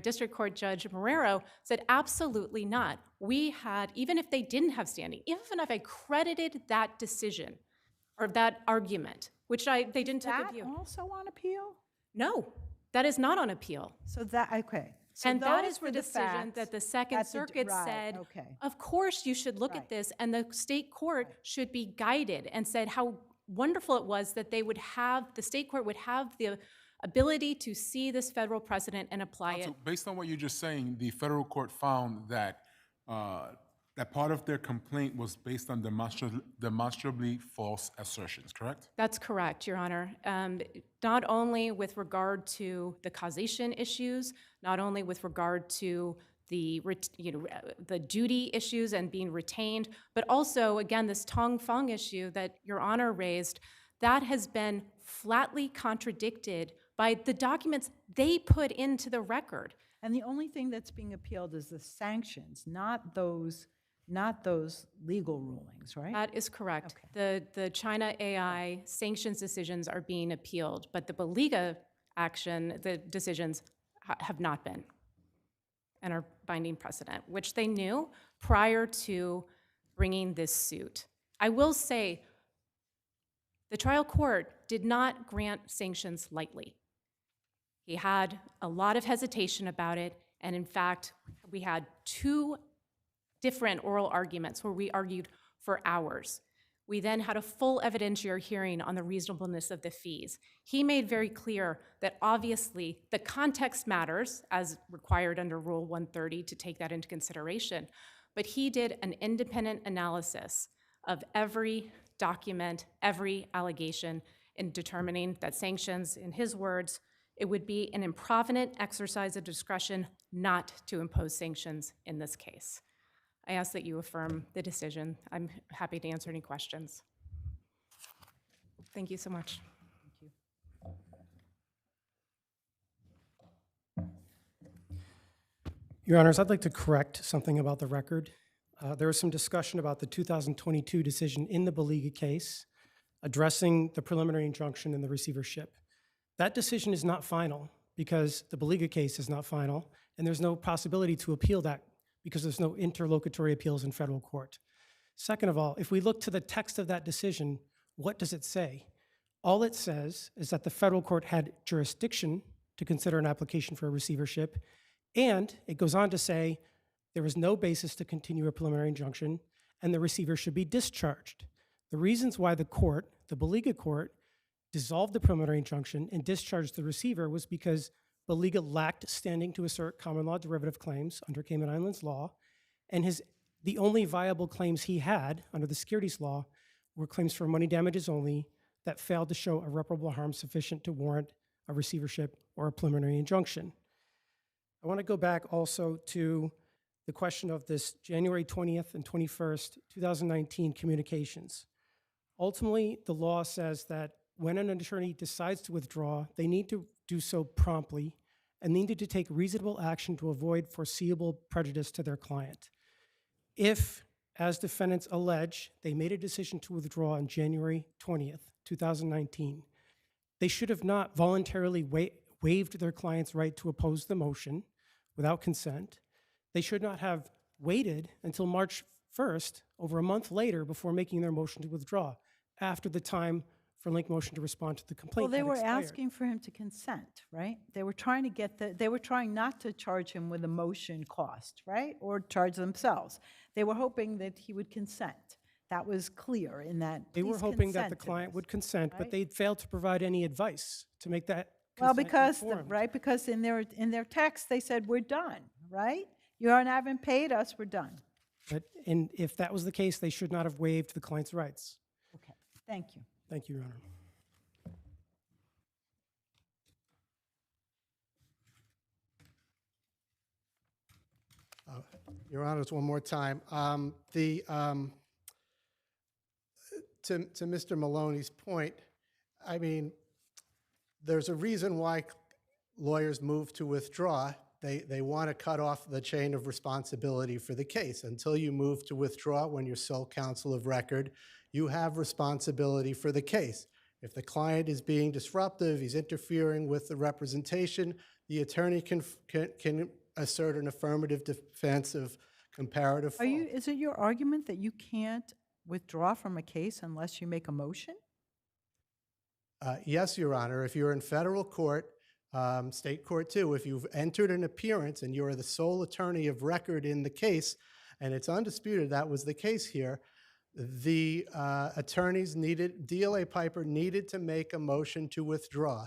Speaker 13: District Court Judge Marrero said, absolutely not. We had, even if they didn't have standing, even if I credited that decision or that argument, which they didn't take a view.
Speaker 1: That also on appeal?
Speaker 13: No, that is not on appeal.
Speaker 1: So that, okay. So
Speaker 13: And that
Speaker 1: those
Speaker 13: is
Speaker 1: were
Speaker 13: the decision
Speaker 1: facts
Speaker 13: that the Second Circuit
Speaker 1: right,
Speaker 13: said,
Speaker 1: okay.
Speaker 13: of course you should look
Speaker 1: Right.
Speaker 13: at this, and the state court should be guided, and said how wonderful it was that they would have, the state court would have the ability to see this federal precedent and apply it.
Speaker 6: So based on what you're just saying, the federal court found that that part of their complaint was based on demonstrably false assertions, correct?
Speaker 13: That's correct, Your Honor. Not only with regard to the causation issues, not only with regard to the duty issues and being retained, but also, again, this Tong Fong issue that Your Honor raised, that has been flatly contradicted by the documents they put into the record.
Speaker 1: And the only thing that's being appealed is the sanctions, not those legal rulings, right?
Speaker 13: That is correct. The China AI sanctions decisions are being appealed, but the Beliga action, the decisions have not been and are binding precedent, which they knew prior to bringing this suit. I will say the trial court did not grant sanctions lightly. He had a lot of hesitation about it, and in fact, we had two different oral arguments where we argued for hours. We then had a full evidentiary hearing on the reasonableness of the fees. He made very clear that obviously the context matters, as required under Rule 130 to take that into consideration, but he did an independent analysis of every document, every allegation, in determining that sanctions, in his words, it would be an improvident exercise of discretion not to impose sanctions in this case. I ask that you affirm the decision. I'm happy to answer any questions. Thank you so much.
Speaker 12: Your Honors, I'd like to correct something about the record. There was some discussion about the 2022 decision in the Beliga case addressing the preliminary injunction and the receivership. That decision is not final because the Baliga case is not final, and there's no possibility to appeal that because there's no interlocutory appeals in federal court. Second of all, if we look to the text of that decision, what does it say? All it says is that the federal court had jurisdiction to consider an application for a receivership, and it goes on to say there is no basis to continue a preliminary injunction, and the receiver should be discharged. The reasons why the court, the Baliga court, dissolved the preliminary injunction and discharged the receiver was because Baliga lacked standing to assert common law derivative claims under Cayman Islands law, and the only viable claims he had under the securities law were claims for money damages only that failed to show irreparable harm sufficient to warrant a receivership or a preliminary injunction. I want to go back also to the question of this January 20th and 21st, 2019 communications. Ultimately, the law says that when an attorney decides to withdraw, they need to do so promptly and needed to take reasonable action to avoid foreseeable prejudice to their client. If, as defendants allege, they made a decision to withdraw on January 20th, 2019, they should have not voluntarily waived their client's right to oppose the motion without consent. They should not have waited until March 1st, over a month later, before making their motion to withdraw, after the time for link motion to respond to the complaint.
Speaker 1: Well, they
Speaker 12: had
Speaker 1: were
Speaker 12: expired.
Speaker 1: asking for him to consent, right? They were trying to they were trying not to charge him with a motion cost, right? Or charge themselves. They were hoping that he would consent. That was clear in that.
Speaker 12: They were
Speaker 1: "Please
Speaker 12: hoping that the
Speaker 1: consent to
Speaker 12: client
Speaker 1: this,"
Speaker 12: would consent, but
Speaker 1: right?
Speaker 12: they failed to provide any advice to make that
Speaker 1: Well,
Speaker 12: consent
Speaker 1: because,
Speaker 12: informed.
Speaker 1: right, because in their text, they said, "We're done," right? You haven't paid us, we're done.
Speaker 12: And if that was the case, they should not have waived the client's rights.
Speaker 1: Okay, thank you.
Speaker 12: Thank you, Your Honor.
Speaker 2: Your Honors, one more time. To Mr. Maloney's point, I mean, there's a reason why lawyers move to withdraw. They want to cut off the chain of responsibility for the case. Until you move to withdraw, when you're sole counsel of record, you have responsibility for the case. If the client is being disruptive, he's interfering with the representation, the attorney can assert an affirmative defense of comparative fault.
Speaker 1: Is it your argument that you can't withdraw from a case unless you make a motion?
Speaker 2: Yes, Your Honor. If you're in federal court, state court too, if you've entered an appearance and you're the sole attorney of record in the case, and it's undisputed that was the case here, the attorneys DLA Piper needed to make a motion to withdraw.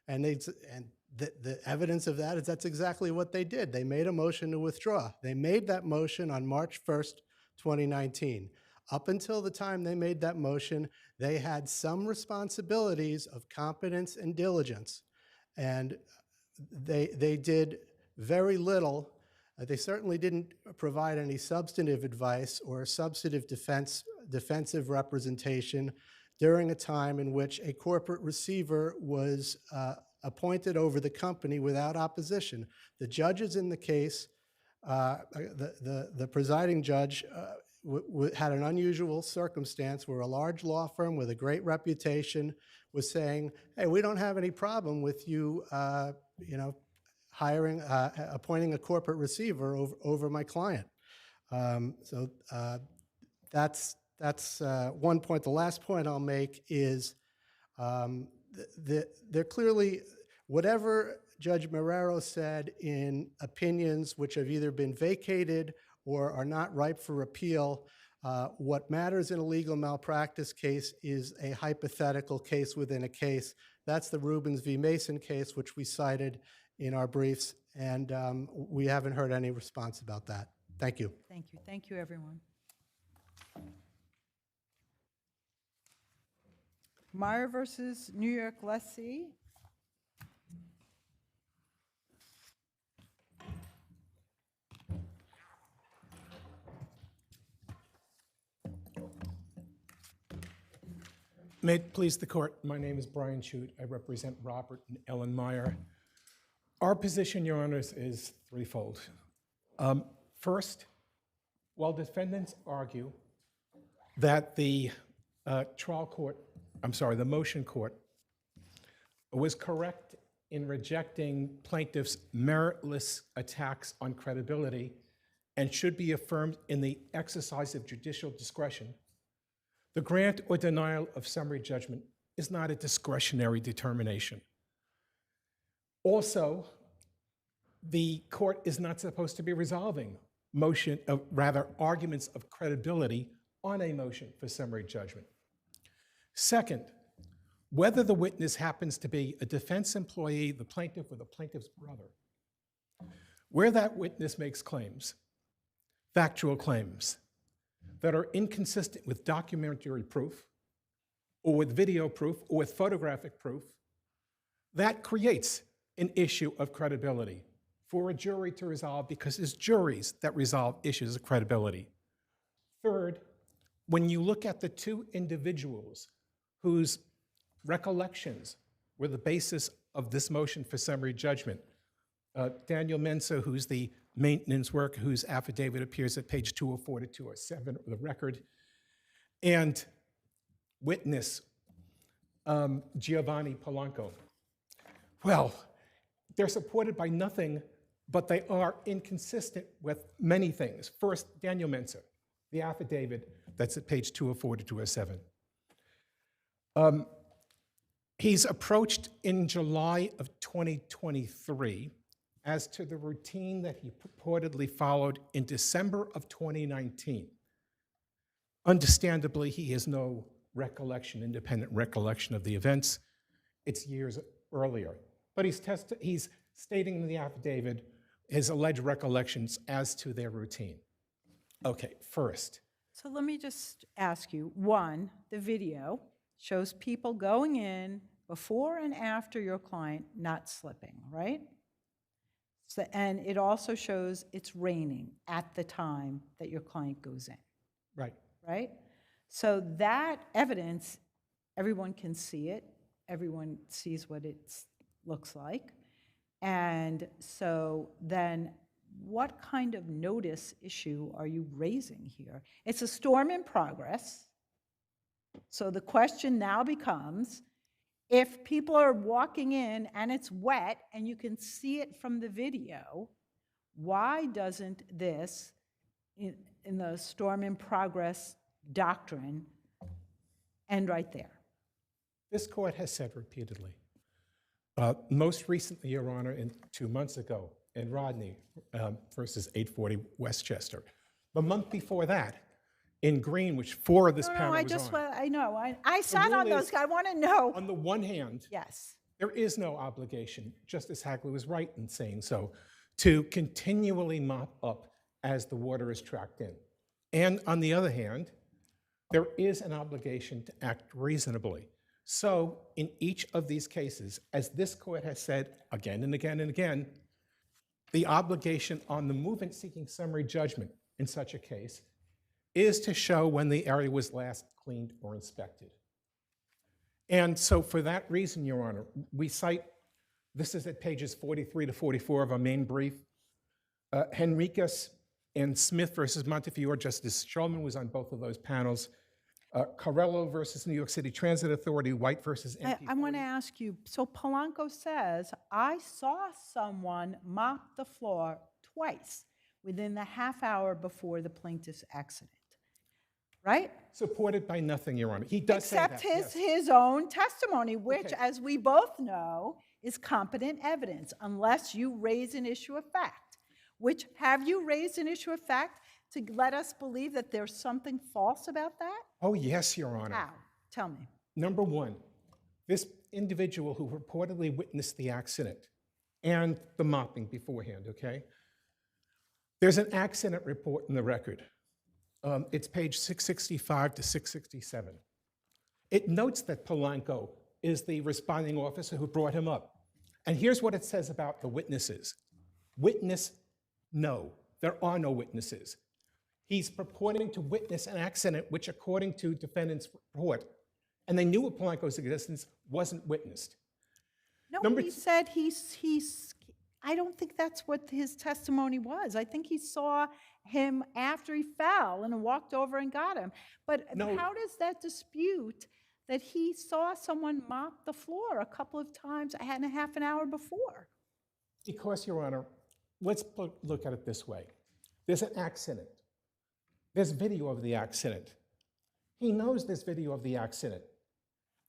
Speaker 2: And the evidence of that is that's exactly what they did. They made a motion to withdraw. They made that motion on March 1st, 2019. Up until the time they made that motion, they had some responsibilities of competence and diligence. And they did very little. They certainly didn't provide any substantive advice or substantive defensive representation during a time in which a corporate receiver was appointed over the company without opposition. The judges in the case, the presiding judge had an unusual circumstance where a large law firm with a great reputation was saying, hey, we don't have any problem with you, appointing a corporate receiver over my client. So that's one point. The last point I'll make is they're clearly, whatever Judge Marrero said in opinions which have either been vacated or are not ripe for appeal, what matters in a legal malpractice case is a hypothetical case within a case. That's the Rubens v. Mason case, which we cited in our briefs, and we haven't heard any response about that. Thank you.
Speaker 1: Thank you. Thank you, everyone. Meyer versus New York Lei.
Speaker 14: May it please the court, my name is Brian Chute. I represent Robert and Ellen Meyer. Our position, Your Honors, is threefold. First, while defendants argue that the motion court was correct in rejecting plaintiffs' meritless attacks on credibility and should be affirmed in the exercise of judicial discretion, the grant or denial of summary judgment is not a discretionary determination. Also, the court is not supposed to be resolving arguments of credibility on a motion for summary judgment. Second, whether the witness happens to be a defense employee, the plaintiff, or the plaintiff's brother, where that witness makes claims, factual claims, that are inconsistent with documentary proof, or with video proof, or with photographic proof, that creates an issue of credibility for a jury to resolve, because it's juries that resolve issues of credibility. Third, when you look at the two individuals whose recollections were the basis of this motion for summary judgment, Daniel Mensa, who's the maintenance worker, whose affidavit appears at page 204 to 207 of the record, and witness Giovanni Polanco. Well, they're supported by nothing, but they are inconsistent with many things. First, Daniel Mensa, the affidavit that's at page 204 to 207. He's approached in July of 2023 as to the routine that he purportedly followed in December of 2019. Understandably, he has no independent recollection of the events. It's years earlier. But he's stating in the affidavit his alleged recollections as to their routine. Okay, first.
Speaker 1: So let me just ask you, one, the video shows people going in before and after your client not slipping, right? So, and it also shows it's raining at the time that your client goes in.
Speaker 14: Right.
Speaker 1: Right? So that evidence, everyone can see it. Everyone sees what it looks like. And so then what kind of notice issue are you raising here? It's a storm in progress. So the question now becomes, if people are walking in and it's wet and you can see it from the video, why doesn't this, in the storm in progress doctrine, end right there?
Speaker 14: This court has said repeatedly, most recently, Your Honor, 2 months ago, in Rodney versus 840 Westchester. The month before that, in Green, which 4 of this panel was on.
Speaker 1: I know. I sat on those. I want to know.
Speaker 14: On the one hand,
Speaker 1: yes,
Speaker 14: there is no obligation, Justice Hagley was right in saying so, to continually mop up as the water is tracked in. And on the other hand, there is an obligation to act reasonably. So in each of these cases, as this court has said again and again and again, the obligation on the movement seeking summary judgment in such a case is to show when the area was last cleaned or inspected. And so for that reason, Your Honor, we cite, this is at pages 43 to 44 of our main brief, Henriquez and Smith versus Montefiore, Justice Shulman was on both of those panels, Carrello versus New York City Transit Authority, White versus NP40.
Speaker 1: I want to ask you, so Polanco says, I saw someone mop the floor twice within the half hour before the plaintiff's accident, right?
Speaker 14: Supported by nothing, Your Honor. He does say that,
Speaker 1: Except
Speaker 14: yes.
Speaker 1: his own testimony, which,
Speaker 14: Okay.
Speaker 1: as we both know, is competent evidence, unless you raise an issue of fact. Which, have you raised an issue of fact to let us believe that there's something false about that?
Speaker 14: Oh, yes, Your Honor.
Speaker 1: How? Tell me.
Speaker 14: Number one, this individual who reportedly witnessed the accident and the mopping beforehand, okay? There's an accident report in the record. It's page 665 to 667. It notes that Polanco is the responding officer who brought him up. And here's what it says about the witnesses. Witness, no, there are no witnesses. He's purporting to witness an accident which, according to defendant's report, and they knew of Polanco's existence, wasn't witnessed.
Speaker 1: No, he said I don't think that's what his testimony was. I think he saw him after he fell and walked over and got him. But
Speaker 14: No.
Speaker 1: how does that dispute that he saw someone mop the floor a couple of times and a half an hour before.
Speaker 14: Because, Your Honor, let's look at it this way. There's an accident. There's video of the accident. He knows there's video of the accident.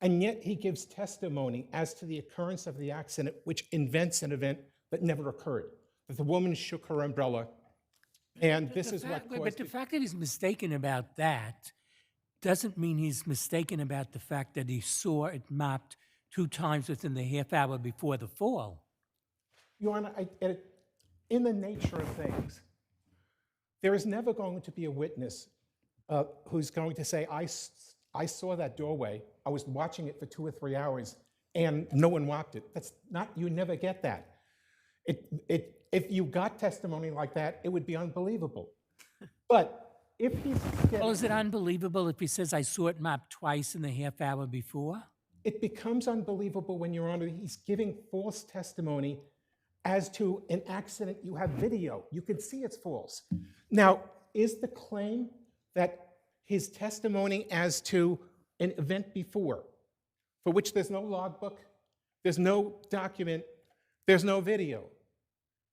Speaker 14: And yet he gives testimony as to the occurrence of the accident, which invents an event that never occurred. That the woman shook her umbrella, and this is what caused
Speaker 4: But the fact that he's mistaken about that doesn't mean he's mistaken about the fact that he saw it mopped 2 times within the half hour before the fall.
Speaker 14: Your Honor, in the nature of things, there is never going to be a witness who's going to say, I saw that doorway, I was watching it for 2 or 3 hours, and no one mopped it. That's not, you never get that. If you got testimony like that, it would be unbelievable. But if he's
Speaker 4: Well, is it unbelievable if he says, I saw it mopped twice in the half hour before?
Speaker 14: it becomes unbelievable when, Your Honor, he's giving false testimony as to an accident. You have video. You can see it's false. Now, is the claim that his testimony as to an event before, for which there's no logbook, there's no document, there's no video,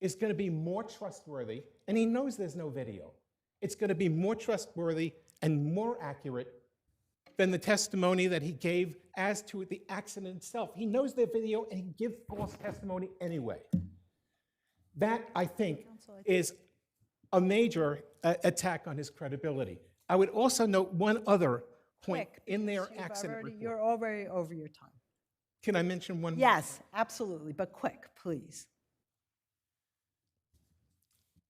Speaker 14: is going to be more trustworthy, and he knows there's no video, it's going to be more trustworthy and more accurate than the testimony that he gave as to the accident itself. He knows the video, and he gives false testimony anyway. That, I think, is a major attack on his credibility. I would also note one other point in their accident report.
Speaker 1: You're already over your time.
Speaker 14: Can I mention one more?
Speaker 1: Yes, absolutely, but quick, please.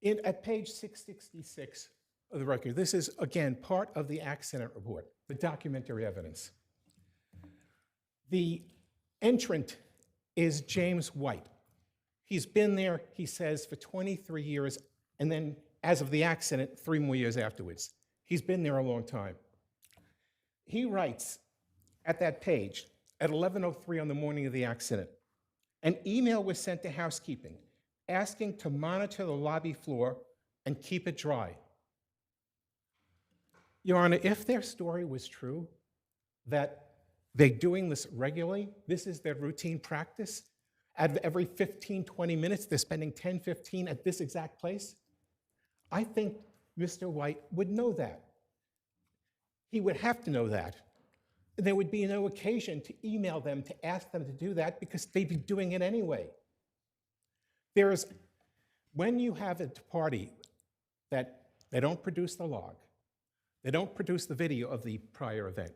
Speaker 14: At page 666 of the record, this is, again, part of the accident report, the documentary evidence. The entrant is James White. He's been there, he says, for 23 years, and then, as of the accident, 3 more years afterwards. He's been there a long time. He writes at that page, at 11:03 on the morning of the accident, an email was sent to housekeeping asking to monitor the lobby floor and keep it dry. Your Honor, if their story was true, that they're doing this regularly, this is their routine practice, at every 15, 20 minutes, they're spending 10, 15 at this exact place, I think Mr. White would know that. He would have to know that. There would be no occasion to email them to ask them to do that because they'd be doing it anyway. When you have a party that they don't produce the log, they don't produce the video of the prior event,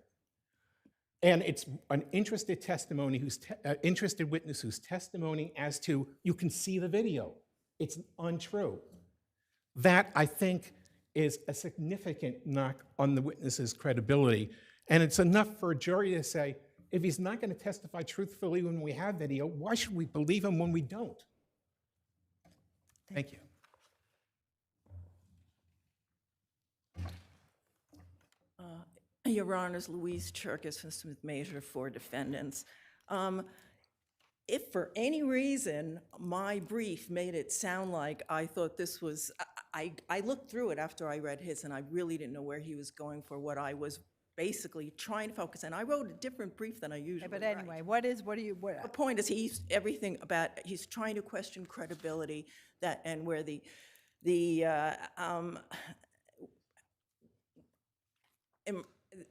Speaker 14: and it's an interested interested witness whose testimony as to, you can see the video, it's untrue. That, I think, is a significant knock on the witness's credibility. And it's enough for a jury to say, if he's not going to testify truthfully when we have video, why should we believe him when we don't? Thank you.
Speaker 15: Your Honors, Louise Cherkis from Smith Major for defendants. If for any reason my brief made it sound like I thought this was, I looked through it after I read his, and I really didn't know where he was going for what I was basically trying to focus on. I wrote a different brief than I usually
Speaker 1: But
Speaker 15: write.
Speaker 1: anyway, what do you?
Speaker 15: The point is, he's trying to question credibility, that, and where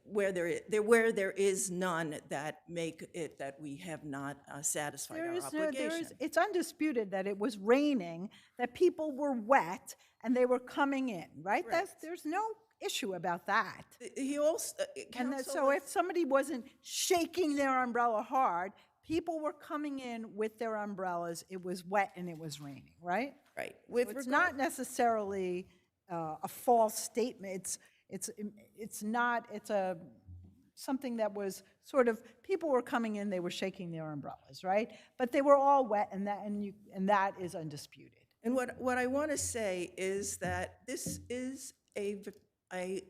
Speaker 15: where there is none that make it that we have not satisfied our obligation.
Speaker 1: It's undisputed that it was raining, that people were wet, and they were coming in, right? There's no issue about that.
Speaker 15: He also,
Speaker 1: So if somebody wasn't shaking their umbrella hard, people were coming in with their umbrellas, it was wet and it was raining, right?
Speaker 15: Right.
Speaker 1: It's not necessarily a false statement. It's not, it's something that was sort of, people were coming in, they were shaking their umbrellas, right? But they were all wet, and that is undisputed.
Speaker 15: And what I want to say is that this is a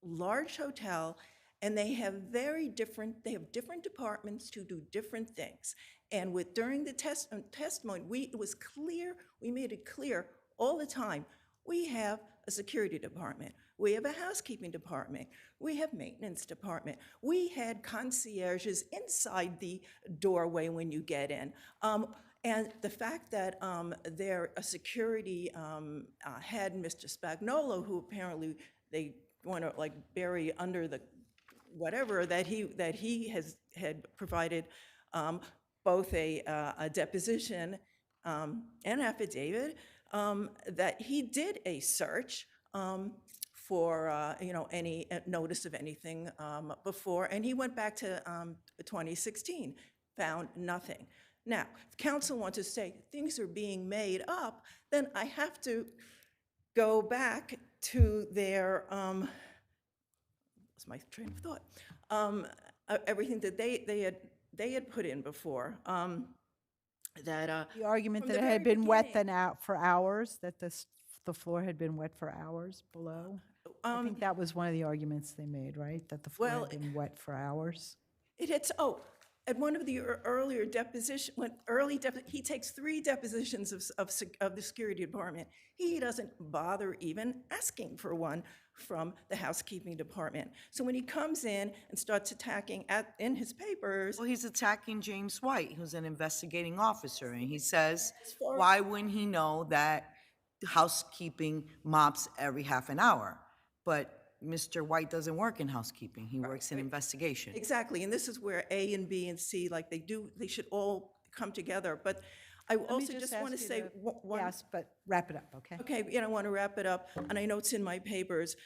Speaker 15: large hotel, and they have different departments to do different things. And during the testimony, it was clear, we made it clear all the time, we have a security department. We have a housekeeping department. We have maintenance department. We had concierges inside the doorway when you get in. And the fact that a security head, Mr. Spagnolo, who apparently they want to like bury under the whatever, that he had provided both a deposition and affidavit that he did a search for any notice of anything before, and he went back to 2016, found nothing. Now, if counsel wants to say things are being made up, then I have to go back to their, what's my train of thought? Everything that they had put in before. The
Speaker 1: argument
Speaker 15: from
Speaker 1: that
Speaker 15: the
Speaker 1: it had
Speaker 15: very
Speaker 1: been wet
Speaker 15: beginning.
Speaker 1: for hours, that the floor had been wet for hours below? I think that was one of the arguments they made, right? That the floor
Speaker 15: well,
Speaker 1: had been wet for hours?
Speaker 15: It had, at one of the earlier deposition, he takes 3 depositions of the security department. He doesn't bother even asking for one from the housekeeping department. So when he comes in and starts attacking in his papers.
Speaker 8: Well, he's attacking James White, who's an investigating officer, and he says,
Speaker 15: far as-
Speaker 8: why wouldn't he know that housekeeping mops every half an hour? But Mr. White doesn't work in housekeeping, he works in investigation.
Speaker 15: Exactly, and this is where A and B and C, like they should all come together. But I also just want to say one.
Speaker 1: Yes, but wrap it up, okay?
Speaker 15: Okay, I want to wrap it up, and I know it's in my papers.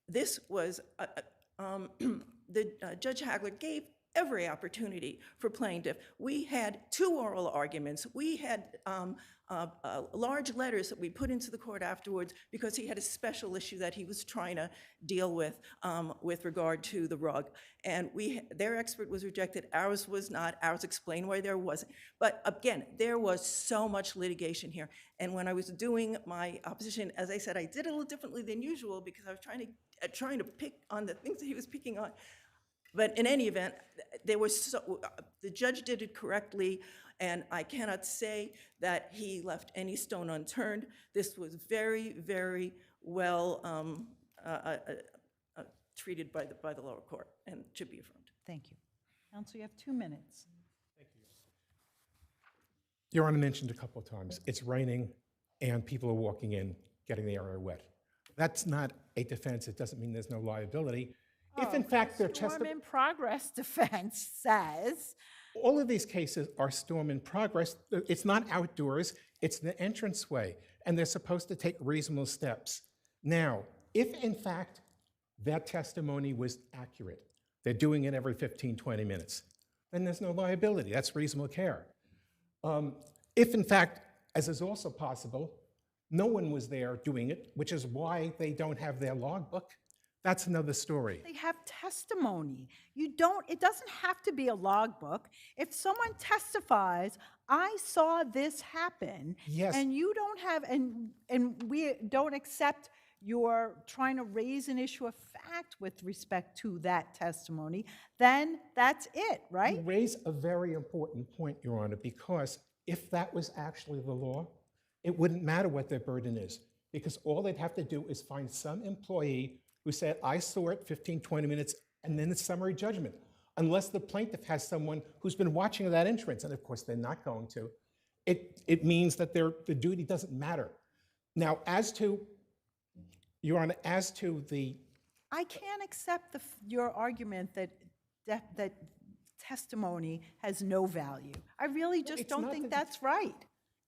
Speaker 15: This was, Judge Hagler gave every opportunity for plaintiff. We had 2 oral arguments. We had large letters that we put into the court afterwards because he had a special issue that he was trying to deal with regard to the rug. And their expert was rejected, ours was not. Ours explained why there wasn't. But again, there was so much litigation here. And when I was doing my opposition, as I said, I did it a little differently than usual because I was trying to pick on the things that he was picking on. But in any event, the judge did it correctly, and I cannot say that he left any stone unturned. This was very, very well treated by the lower court and should be affirmed.
Speaker 1: Thank you. Counsel, you have 2 minutes.
Speaker 14: Your Honor mentioned a couple of times, it's raining and people are walking in, getting the area wet. That's not a defense. It doesn't mean there's no liability. If in fact they're
Speaker 1: Storm in progress defense says.
Speaker 14: all of these cases are storm in progress. It's not outdoors, it's the entranceway, and they're supposed to take reasonable steps. Now, if in fact that testimony was accurate, they're doing it every 15, 20 minutes, then there's no liability. That's reasonable care. If in fact, as is also possible, no one was there doing it, which is why they don't have their logbook, that's another story.
Speaker 1: They have testimony. It doesn't have to be a logbook. If someone testifies, I saw this happen,
Speaker 14: Yes.
Speaker 1: and you don't have, and we don't accept you're trying to raise an issue of fact with respect to that testimony, then that's it, right?
Speaker 14: You raise a very important point, Your Honor, because if that was actually the law, it wouldn't matter what their burden is, because all they'd have to do is find some employee who said, I saw it 15, 20 minutes, and then it's summary judgment, unless the plaintiff has someone who's been watching that entrance, and of course they're not going to. It means that the duty doesn't matter. Now, as to, Your Honor, as to the...
Speaker 1: I can't accept your argument that testimony has no value. I really just don't think that's right.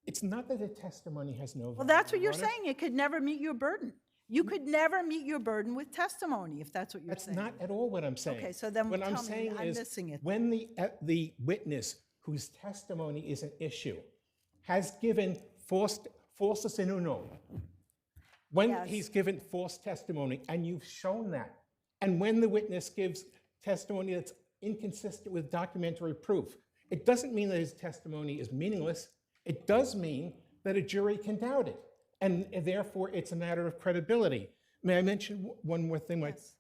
Speaker 14: It's not that the testimony has no value.
Speaker 1: Well, that's what
Speaker 14: Your
Speaker 1: you're
Speaker 14: Honor.
Speaker 1: saying. It could never meet your burden. You could never meet your burden with testimony, if that's what you're
Speaker 14: That's
Speaker 1: saying.
Speaker 14: not at all what I'm saying.
Speaker 1: Okay, so then
Speaker 14: what I'm
Speaker 1: tell me
Speaker 14: saying
Speaker 1: I'm
Speaker 14: is
Speaker 1: missing it.
Speaker 14: when the witness whose testimony is an issue has given falsus in uno, when
Speaker 1: Yes.
Speaker 14: he's given false testimony and you've shown that, and when the witness gives testimony that's inconsistent with documentary proof, it doesn't mean that his testimony is meaningless. It does mean that a jury can doubt it, and therefore it's a matter of credibility. May I mention one more thing?
Speaker 1: Yes.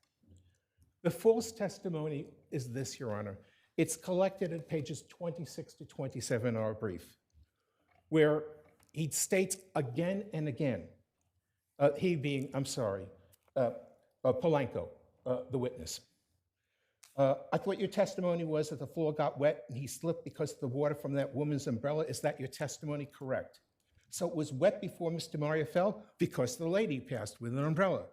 Speaker 14: The false testimony is this, Your Honor. It's collected at pages 26 to 27 in our brief, where he states again and again He being, I'm sorry, Polanco, the witness. I thought your testimony was that the floor got wet and he slipped because of the water from that woman's umbrella. Is that your testimony correct? So it was wet before Mr. Meyer fell because the lady passed with an umbrella.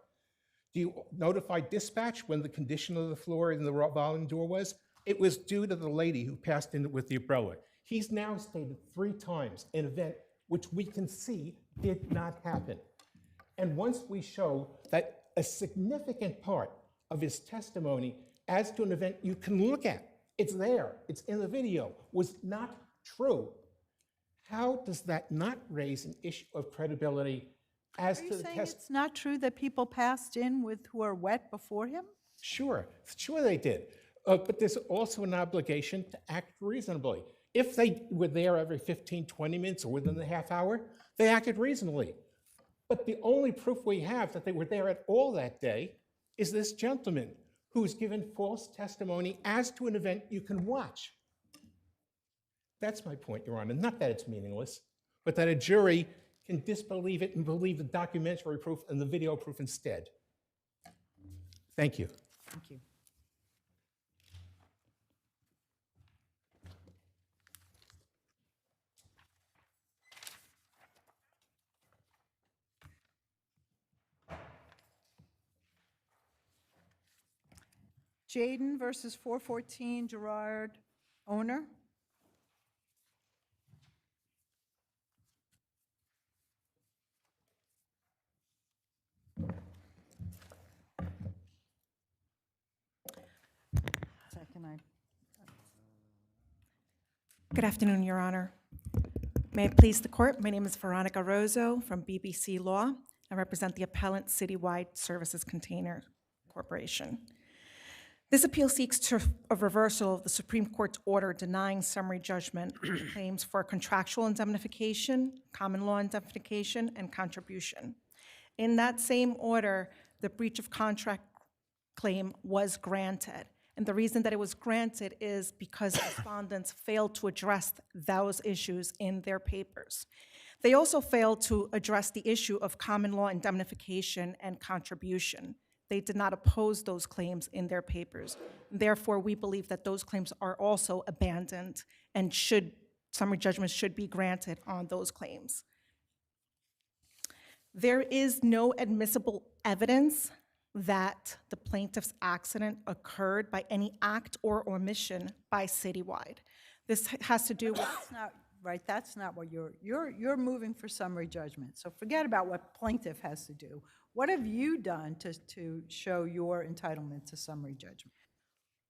Speaker 14: Do you notify dispatch when the condition of the floor in the volume door was? It was due to the lady who passed in with the umbrella. He's now stated 3 times an event which we can see did not happen. And once we show that a significant part of his testimony as to an event you can look at, it's there, it's in the video, was not true, how does that not raise an issue of credibility as
Speaker 1: Are you
Speaker 14: to the
Speaker 1: saying
Speaker 14: test?
Speaker 1: it's not true that people passed in with who are wet before him?
Speaker 14: Sure they did. But there's also an obligation to act reasonably. If they were there every 15, 20 minutes or within the half hour, they acted reasonably. But the only proof we have that they were there at all that day is this gentleman who's given false testimony as to an event you can watch. That's my point, Your Honor. Not that it's meaningless, but that a jury can disbelieve it and believe the documentary proof and the video proof instead. Thank you.
Speaker 1: Thank you. Jaden versus 414 Gerard, owner.
Speaker 16: Good afternoon, Your Honor. May it please the court, my name is Veronica Rozo from BBC Law. I represent the Appellate Citywide Services Container Corporation. This appeal seeks a reversal of the Supreme Court's order denying summary judgment claims for contractual indemnification, common law indemnification, and contribution. In that same order, the breach of contract claim was granted. And the reason that it was granted is because respondents failed to address those issues in their papers. They also failed to address the issue of common law indemnification and contribution. They did not oppose those claims in their papers. Therefore, we believe that those claims are also abandoned and summary judgment should be granted on those claims. There is no admissible evidence that the plaintiff's accident occurred by any act or omission by Citywide. This has to do with...
Speaker 1: That's not right. That's not what you're moving for summary judgment. So forget about what plaintiff has to do. What have you done to show your entitlement to summary judgment?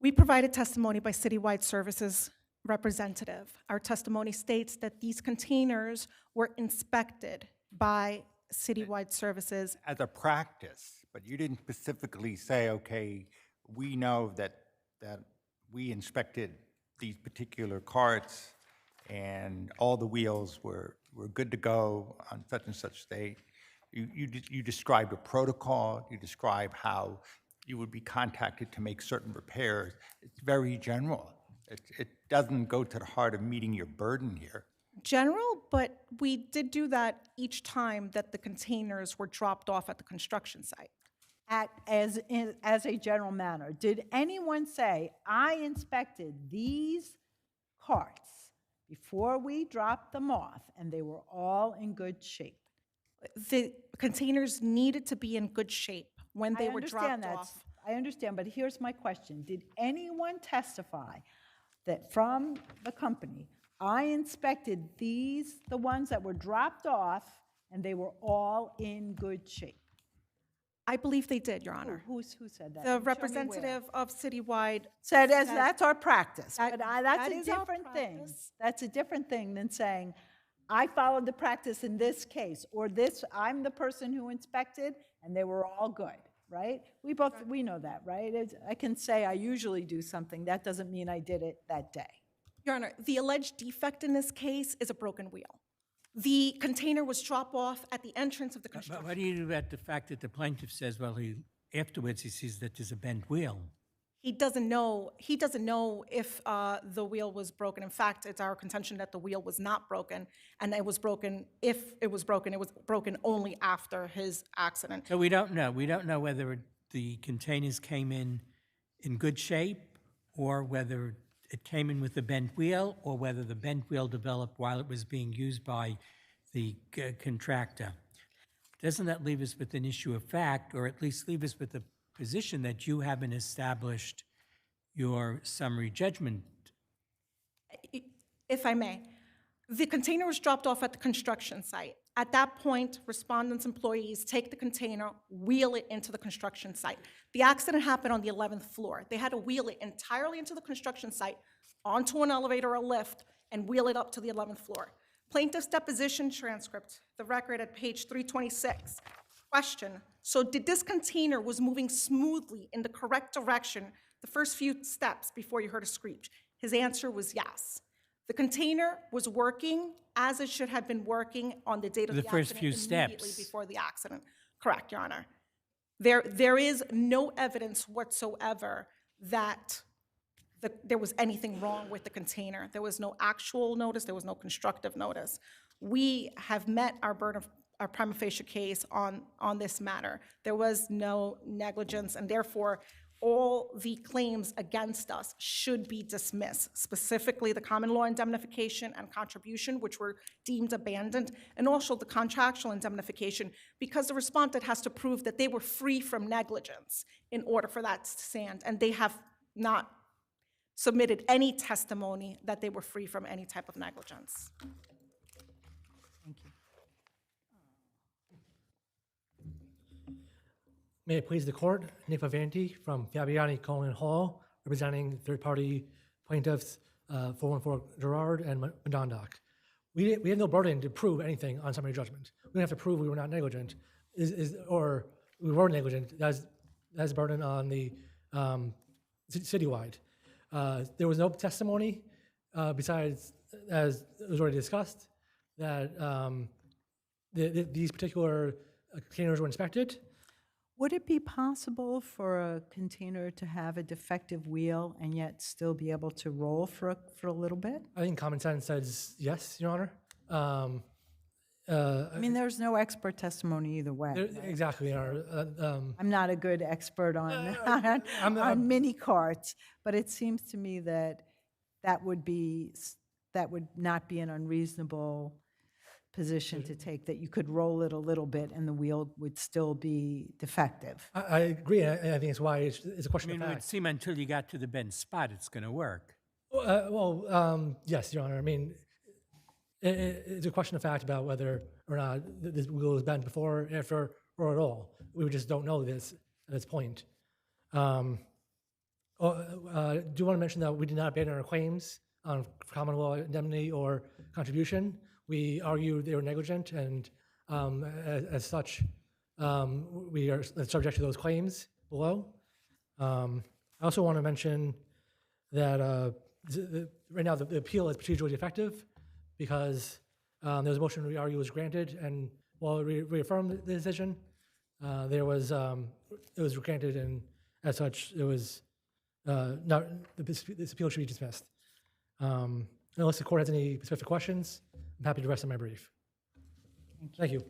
Speaker 16: We provided testimony by Citywide Services representative. Our testimony states that these containers were inspected by Citywide Services.
Speaker 5: As a practice, but you didn't specifically say, okay, we know that we inspected these particular carts and all the wheels were good to go on such and such date. You described a protocol, you described how you would be contacted to make certain repairs. It's very general. It doesn't go to the heart of meeting your burden here.
Speaker 16: General, but we did do that each time that the containers were dropped off at the construction site.
Speaker 1: As a general matter, did anyone say, I inspected these carts before we dropped them off and they were all in good shape?
Speaker 16: The containers needed to be in good shape when they were dropped off.
Speaker 1: I understand, but here's my question. Did anyone testify that from the company, I inspected the ones that were dropped off and they were all in good shape?
Speaker 16: I believe they did, Your Honor.
Speaker 1: Who said that?
Speaker 16: The representative of Citywide
Speaker 1: said that's our practice. But that's
Speaker 16: that
Speaker 1: a
Speaker 16: is our
Speaker 1: different thing.
Speaker 16: practice.
Speaker 1: That's a different thing than saying, I followed the practice in this case, or I'm the person who inspected and they were all good, right? We know that, right? I can say I usually do something. That doesn't mean I did it that day.
Speaker 16: Your Honor, the alleged defect in this case is a broken wheel. The container was dropped off at the entrance of the construction.
Speaker 4: But what do you do about the fact that the plaintiff says, well, afterwards he sees that there's a bent wheel?
Speaker 16: he doesn't know if the wheel was broken. In fact, it's our contention that the wheel was not broken, and it was broken, if it was broken only after his accident.
Speaker 4: So we don't know. We don't know whether the containers came in good shape, or whether it came in with a bent wheel, or whether the bent wheel developed while it was being used by the contractor. Doesn't that leave us with an issue of fact, or at least leave us with the position that you haven't established your summary judgment?
Speaker 16: If I may, the container was dropped off at the construction site. At that point, respondents' employees take the container, wheel it into the construction site. The accident happened on the 11th floor. They had to wheel it entirely into the construction site, onto an elevator or lift, and wheel it up to the 11th floor. Plaintiff's deposition transcript, the record at page 326. Question, so did this container was moving smoothly in the correct direction the first few steps before you heard a screech? His answer was yes. The container was working as it should have been working on the date of the
Speaker 4: first
Speaker 16: accident,
Speaker 4: few
Speaker 16: immediately
Speaker 4: steps.
Speaker 16: before the accident. Correct, Your Honor. There is no evidence whatsoever that there was anything wrong with the container. There was no actual notice, there was no constructive notice. We have met our burden of our prima facie case on this matter. There was no negligence, and therefore, all the claims against us should be dismissed, specifically the common law indemnification and contribution, which were deemed abandoned, and also the contractual indemnification, because the respondent has to prove that they were free from negligence in order for that to stand, and they have not submitted any testimony that they were free from any type of negligence.
Speaker 1: Thank you.
Speaker 17: May it please the court, Nick Avanti from Fabiani Cohen Hall, representing third-party plaintiffs 414 Gerard and Madondoc. We have no burden to prove anything on summary judgment. We don't have to prove we were not negligent, or we were negligent. That's a burden on the citywide. There was no testimony besides, as was already discussed, that these particular containers were inspected.
Speaker 1: Would it be possible for a container to have a defective wheel and yet still be able to roll for a little bit?
Speaker 17: I think common sense says yes, Your Honor.
Speaker 1: I mean, there's no expert testimony either way. Right?
Speaker 17: Exactly, Your Honor.
Speaker 1: I'm not a good expert on on mini carts, but it seems to me that that would not be an unreasonable position to take, that you could roll it a little bit and the wheel would still be defective.
Speaker 17: I agree, and I think it's why it's a question
Speaker 4: I mean,
Speaker 17: of
Speaker 4: it would
Speaker 17: fact.
Speaker 4: seem until you got to the bent spot, it's going to work.
Speaker 17: Yes, Your Honor. I mean, it's a question of fact about whether or not this wheel was bent before, after, or at all. We just don't know this at this point. Do you want to mention that we did not abandon our claims on common law indemnity or contribution? We argue they were negligent, and as such, we are subject to those claims below. I also want to mention that right now the appeal is procedurally defective because there was a motion we argue was granted, and while we reaffirmed the decision, it was granted, and as such, it was not, this appeal should be dismissed. Unless the court has any specific questions, I'm happy to rest on my brief. Thank you.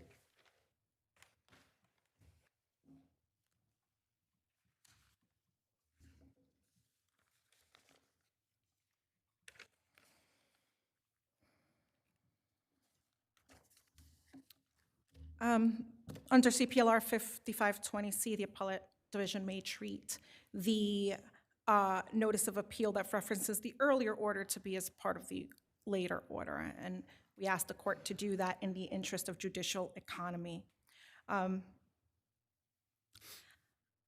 Speaker 16: Under CPLR 5520C, the appellate division may treat the notice of appeal that references the earlier order to be as part of the later order, and we ask the court to do that in the interest of judicial economy. And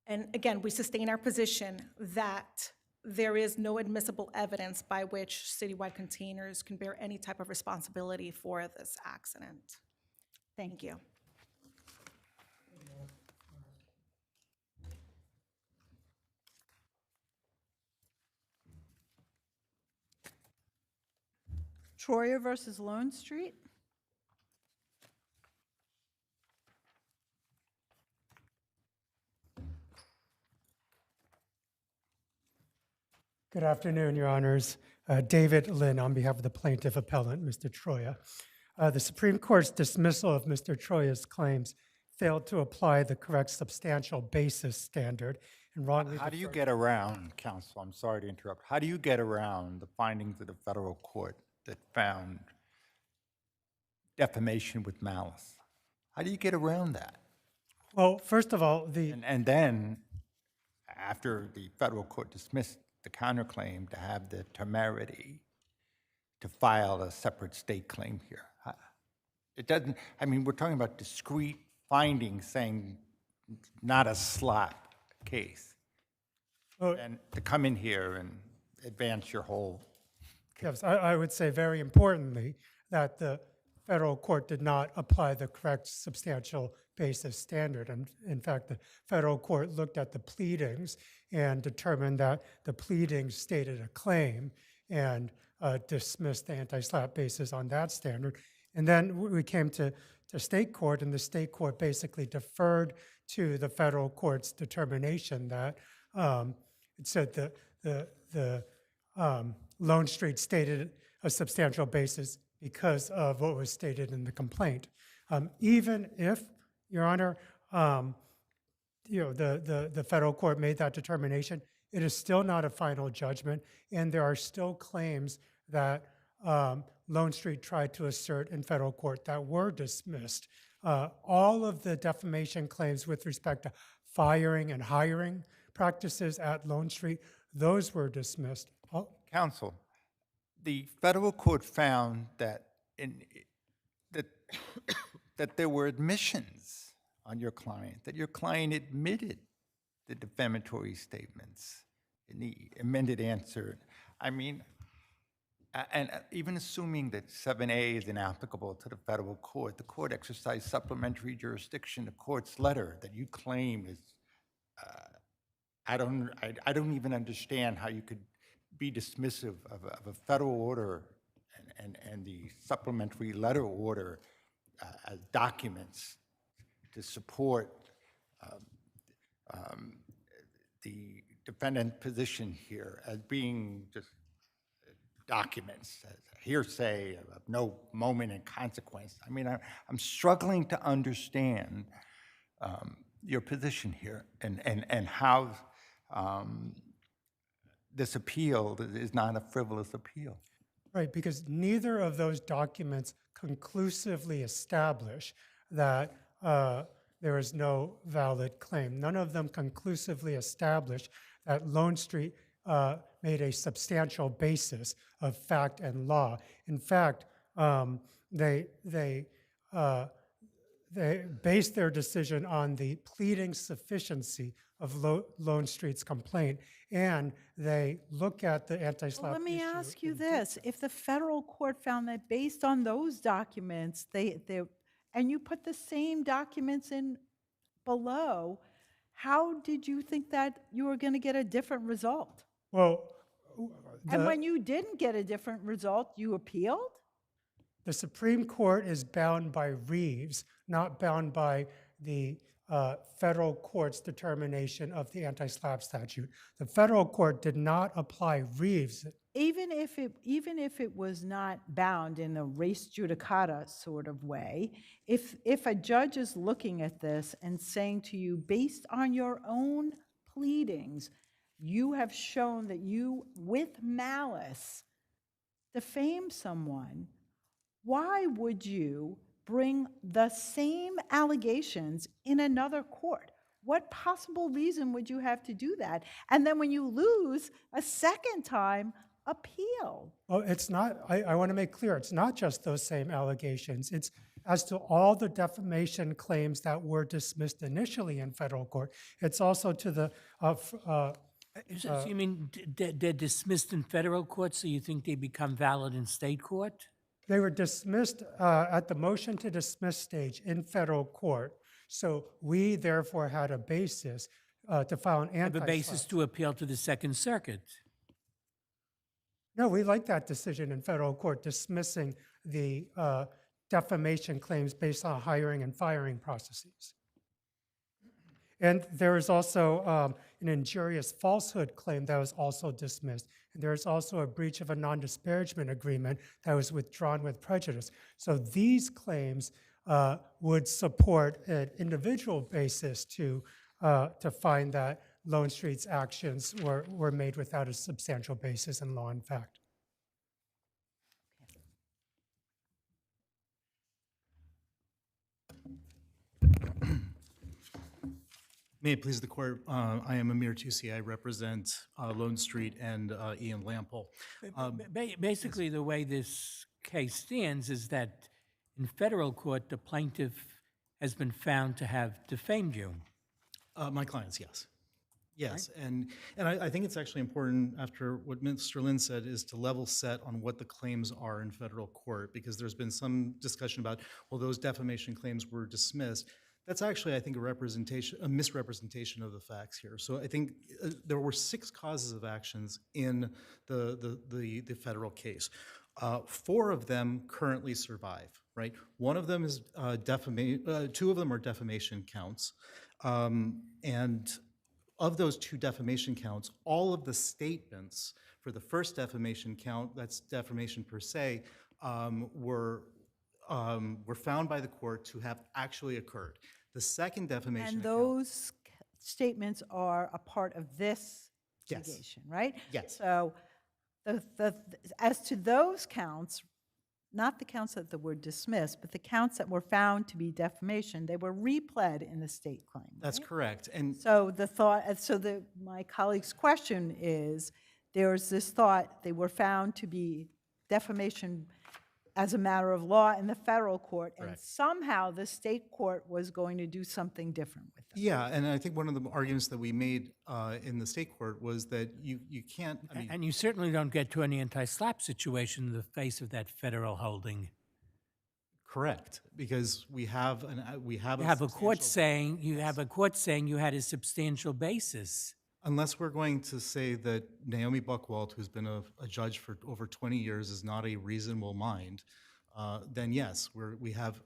Speaker 16: again, we sustain our position that there is no admissible evidence by which citywide containers can bear any type of responsibility for this accident. Thank you.
Speaker 1: Troyer versus Lone Street?
Speaker 12: Good afternoon, Your Honors. David Lynn on behalf of the plaintiff appellant, Mr. Troya. The Supreme Court's dismissal of Mr. Troya's claims failed to apply the correct substantial basis standard and wrongly
Speaker 5: How do you get around, counsel, I'm sorry to interrupt, how do you get around the findings of the federal court that found defamation with malice? How do you get around that?
Speaker 12: Well, first of all,
Speaker 5: And then, after the federal court dismissed the counterclaim, to have the temerity to file a separate state claim here. It doesn't, I mean, we're talking about discrete findings saying not a slap case. And to come in here and advance your whole
Speaker 12: Yes, I would say very importantly that the federal court did not apply the correct substantial basis standard. And in fact, the federal court looked at the pleadings and determined that the pleadings stated a claim and dismissed the anti-SLAPP basis on that standard. And then we came to state court, and the state court basically deferred to the federal court's determination that it said the Lone Street stated a substantial basis because of what was stated in the complaint. Even if, Your Honor, the federal court made that determination, it is still not a final judgment, and there are still claims that Lone Street tried to assert in federal court that were dismissed. All of the defamation claims with respect to firing and hiring practices at Lone Street, those were dismissed.
Speaker 5: Counsel, the federal court found that that there were admissions on your client, that your client admitted the defamatory statements in the amended answer. I mean, and even assuming that 7A is inapplicable to the federal court, the court exercised supplementary jurisdiction. The court's letter that you claim is, I don't even understand how you could be dismissive of a federal order and the supplementary letter order as documents to support the defendant position here as being just documents, as hearsay of no moment in consequence. I mean, I'm struggling to understand your position here and how this appeal is not a frivolous appeal.
Speaker 12: Right, because neither of those documents conclusively establish that there is no valid claim. None of them conclusively establish that Lone Street made a substantial basis of fact and law. In fact, they based their decision on the pleading sufficiency of Lone Street's complaint, and they look at the anti-SLAPP
Speaker 1: Well, let me
Speaker 12: issue
Speaker 1: ask you
Speaker 12: in
Speaker 1: this. If the federal court found that based on those documents, and you put the same documents in below, how did you think that you were going to get a different result?
Speaker 12: Well,
Speaker 1: And when you didn't get a different result, you appealed?
Speaker 12: the Supreme Court is bound by Reeves, not bound by the federal court's determination of the anti-SLAPP statute. The federal court did not apply Reeves.
Speaker 1: Even if it was not bound in a res judicata sort of way, if a judge is looking at this and saying to you, based on your own pleadings, you have shown that you, with malice, defame someone, why would you bring the same allegations in another court? What possible reason would you have to do that? And then when you lose a second time, appeal.
Speaker 12: Oh, it's not, I want to make clear, it's not just those same allegations. It's as to all the defamation claims that were dismissed initially in federal court. It's also to the
Speaker 4: So you mean they're dismissed in federal court, so you think they become valid in state court?
Speaker 12: they were dismissed at the motion to dismiss stage in federal court. So we therefore had a basis to file an
Speaker 4: Have a
Speaker 12: anti-SLAPP.
Speaker 4: basis to appeal to the Second Circuit.
Speaker 12: No, we like that decision in federal court dismissing the defamation claims based on hiring and firing processes. And there is also an injurious falsehood claim that was also dismissed. And there is also a breach of a non-disparagement agreement that was withdrawn with prejudice. So these claims would support an individual basis to find that Lone Street's actions were made without a substantial basis in law and fact.
Speaker 18: May it please the court, I am Amir Tusi. I represent Lone Street and Ian Lampole.
Speaker 4: Basically, the way this case stands is that in federal court, the plaintiff has been found to have defamed you.
Speaker 18: My clients, yes. Yes, and I think it's actually important, after what Mr. Lynn said, is to level set on what the claims are in federal court, because there's been some discussion about, well, those defamation claims were dismissed. That's actually, I think, a misrepresentation of the facts here. So I think there were 6 causes of actions in the federal case. 4 of them currently survive, right? One of them is 2 of them are defamation counts. And of those 2 defamation counts, all of the statements for the first defamation count, that's defamation per se, were found by the court to have actually occurred. The second defamation
Speaker 1: And
Speaker 18: account,
Speaker 1: those statements are a part of this
Speaker 18: Yes.
Speaker 1: litigation, right?
Speaker 18: Yes.
Speaker 1: So as to those counts, not the counts that were dismissed, but the counts that were found to be defamation, they were repled in the state claim.
Speaker 18: that's correct. And
Speaker 1: So my colleague's question is, there's this thought they were found to be defamation as a matter of law in the federal court, and
Speaker 18: Correct.
Speaker 1: somehow the state court was going to do something different with them.
Speaker 18: yeah, and I think one of the arguments that we made in the state court was that you can't, I mean,
Speaker 4: And you certainly don't get to an anti-SLAPP situation in the face of that federal holding.
Speaker 18: correct, because we have
Speaker 4: You have a court saying, you had a substantial basis.
Speaker 18: unless we're going to say that Naomi Buchwald, who's been a judge for over 20 years, is not a reasonable mind, then yes, we have,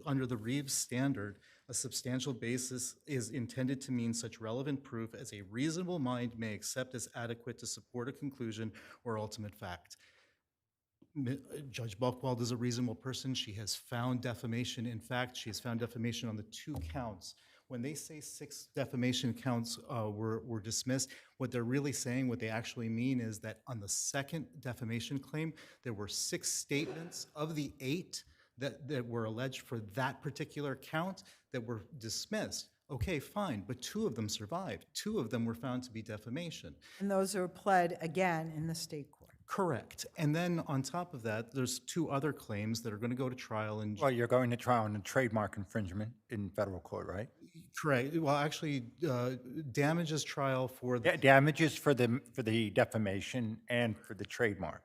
Speaker 18: under the Reeves standard, a substantial basis is intended to mean such relevant proof as a reasonable mind may accept as adequate to support a conclusion or ultimate fact. Judge Buchwald is a reasonable person. She has found defamation. In fact, she has found defamation on the 2 counts. When they say 6 defamation counts were dismissed, what they're really saying, what they actually mean is that on the second defamation claim, there were 6 statements of the 8 that were alleged for that particular count that were dismissed. Okay, fine, but 2 of them survived. 2 of them were found to be defamation.
Speaker 1: And those are pled again in the state court.
Speaker 18: Correct. And then on top of that, there's 2 other claims that are going to go to trial in
Speaker 5: Well, you're going to trial on a trademark infringement in federal court, right?
Speaker 18: Correct. Well, actually, damages trial for the
Speaker 5: Damages for the defamation and for the trademark.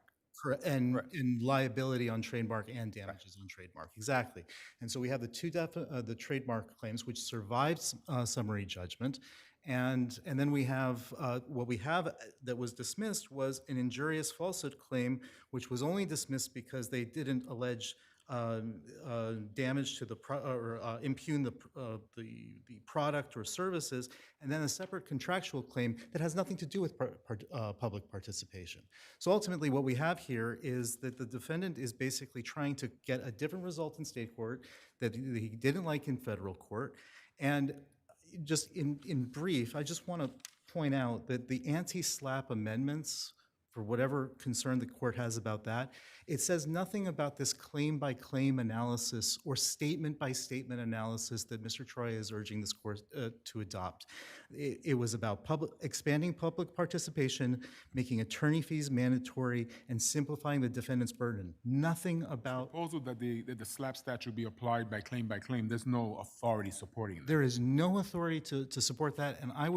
Speaker 18: and liability on trademark and damages on trademark. Exactly. And so we have the trademark claims which survived summary judgment, and then we have what we have that was dismissed was an injurious falsehood claim, which was only dismissed because they didn't allege damage to or impugn the product or services, and then a separate contractual claim that has nothing to do with public participation. So ultimately what we have here is that the defendant is basically trying to get a different result in state court that he didn't like in federal court. And just in brief, I just want to point out that the anti-SLAPP amendments, for whatever concern the court has about that, it says nothing about this claim-by-claim analysis or statement-by-statement analysis that Mr. Troy is urging this court to adopt. It was about expanding public participation, making attorney fees mandatory, and simplifying the defendant's burden. Nothing about...
Speaker 6: Proposal that the SLAPP statute be applied by claim, there's no authority supporting that.
Speaker 18: There is no authority to support that, and I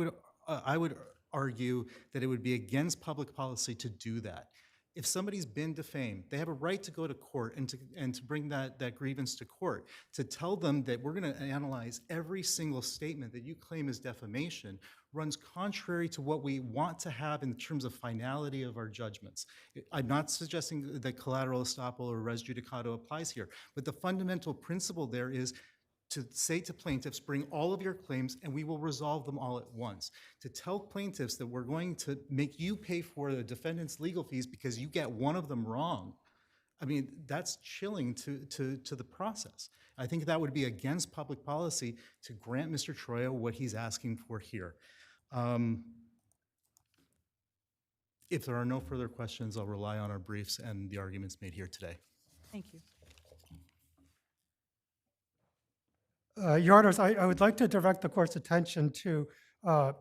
Speaker 18: would argue that it would be against public policy to do that. If somebody's been defamed, they have a right to go to court and to bring that grievance to court, to tell them that we're going to analyze every single statement that you claim is defamation runs contrary to what we want to have in terms of finality of our judgments. I'm not suggesting that collateral estoppel or res judicata applies here, but the fundamental principle there is to say to plaintiffs, bring all of your claims and we will resolve them all at once. To tell plaintiffs that we're going to make you pay for the defendant's legal fees because you get one of them wrong, I mean, that's chilling to the process. I think that would be against public policy to grant Mr. Troya what he's asking for here. If there are no further questions, I'll rely on our briefs and the arguments made here today.
Speaker 1: Thank you.
Speaker 12: Your Honors, I would like to direct the court's attention to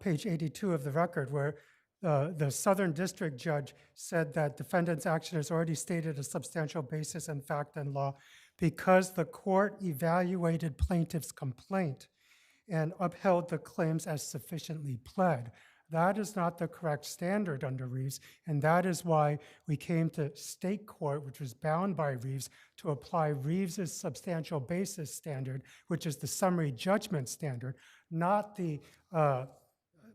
Speaker 12: page 82 of the record, where the Southern District Judge said that defendant's action has already stated a substantial basis in fact and law because the court evaluated plaintiff's complaint and upheld the claims as sufficiently pled. That is not the correct standard under Reeves, and that is why we came to state court, which was bound by Reeves, to apply Reeves's substantial basis standard, which is the summary judgment standard, not the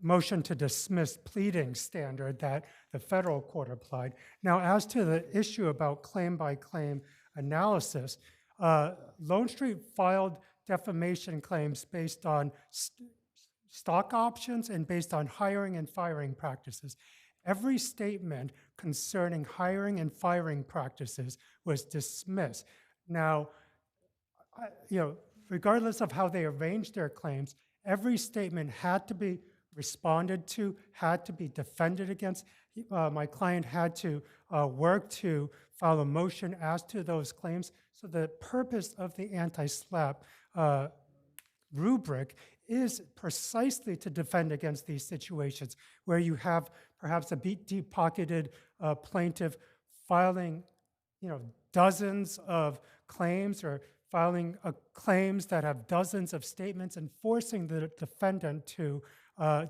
Speaker 12: motion to dismiss pleading standard that the federal court applied. Now, as to the issue about claim-by-claim analysis, Lone Street filed defamation claims based on stock options and based on hiring and firing practices. Every statement concerning hiring and firing practices was dismissed. Now, regardless of how they arranged their claims, every statement had to be responded to, had to be defended against. My client had to work to file a motion as to those claims. So the purpose of the anti-SLAPP rubric is precisely to defend against these situations where you have perhaps a deep-pocketed plaintiff filing, dozens of claims or filing claims that have dozens of statements and forcing the defendant to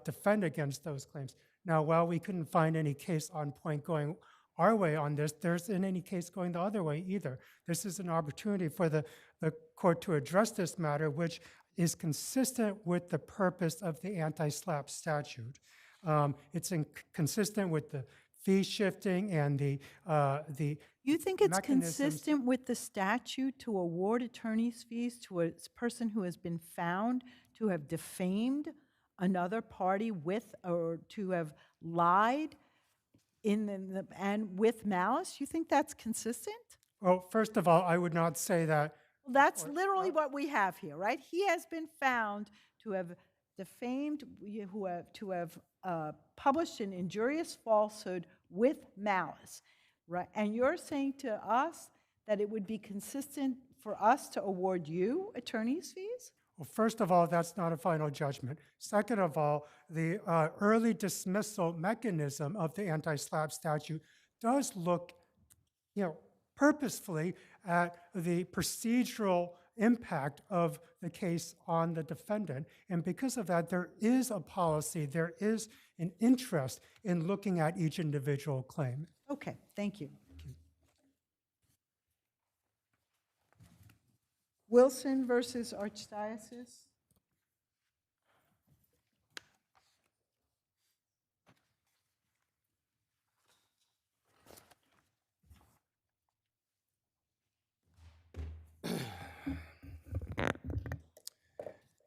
Speaker 12: defend against those claims. Now, while we couldn't find any case on point going our way on this, there isn't any case going the other way either. This is an opportunity for the court to address this matter, which is consistent with the purpose of the anti-SLAPP statute. It's consistent with the fee shifting and the
Speaker 1: You think it's
Speaker 12: mechanisms.
Speaker 1: consistent with the statute to award attorney's fees to a person who has been found to have defamed another party with or to have lied and with malice? You think that's consistent?
Speaker 12: Well, first of all, I would not say that.
Speaker 1: Well, that's literally what we have here, right? He has been found to have defamed, to have published an injurious falsehood with malice, right? And you're saying to us that it would be consistent for us to award you attorney's fees?
Speaker 12: Well, first of all, that's not a final judgment. Second of all, the early dismissal mechanism of the anti-SLAPP statute does look, purposefully at the procedural impact of the case on the defendant. And because of that, there is a policy, there is an interest in looking at each individual claim.
Speaker 1: Okay, thank you. Wilson versus Archdiocese.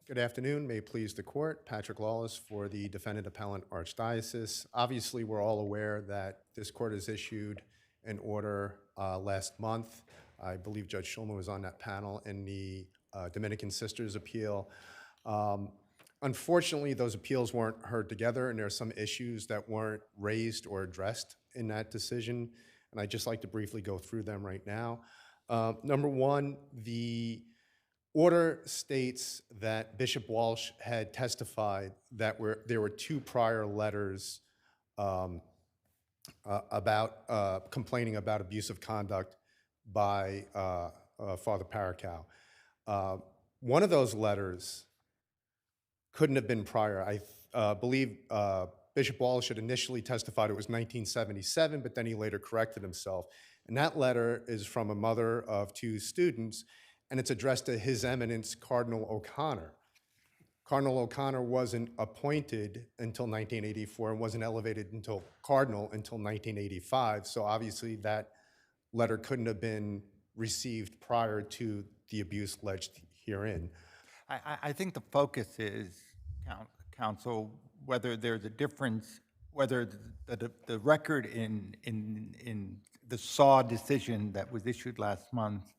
Speaker 19: Good afternoon. May it please the court. Patrick Lawless for the defendant appellant Archdiocese. Obviously, we're all aware that this court has issued an order last month. I believe Judge Schulman was on that panel in the Dominican Sisters appeal. Unfortunately, those appeals weren't heard together, and there are some issues that weren't raised or addressed in that decision, and I'd just like to briefly go through them right now. Number one, the order states that Bishop Walsh had testified that there were two prior letters about complaining about abusive conduct by Father Paracow. One of those letters couldn't have been prior. I believe Bishop Walsh had initially testified it was 1977, but then he later corrected himself. And that letter is from a mother of two students, and it's addressed to His Eminence Cardinal O'Connor. Cardinal O'Connor wasn't appointed until 1984 and wasn't elevated until Cardinal until 1985, so obviously that letter couldn't have been received prior to the abuse alleged herein.
Speaker 5: I think the focus is, counsel, whether there's a difference, whether the record in the SAW decision that was issued last month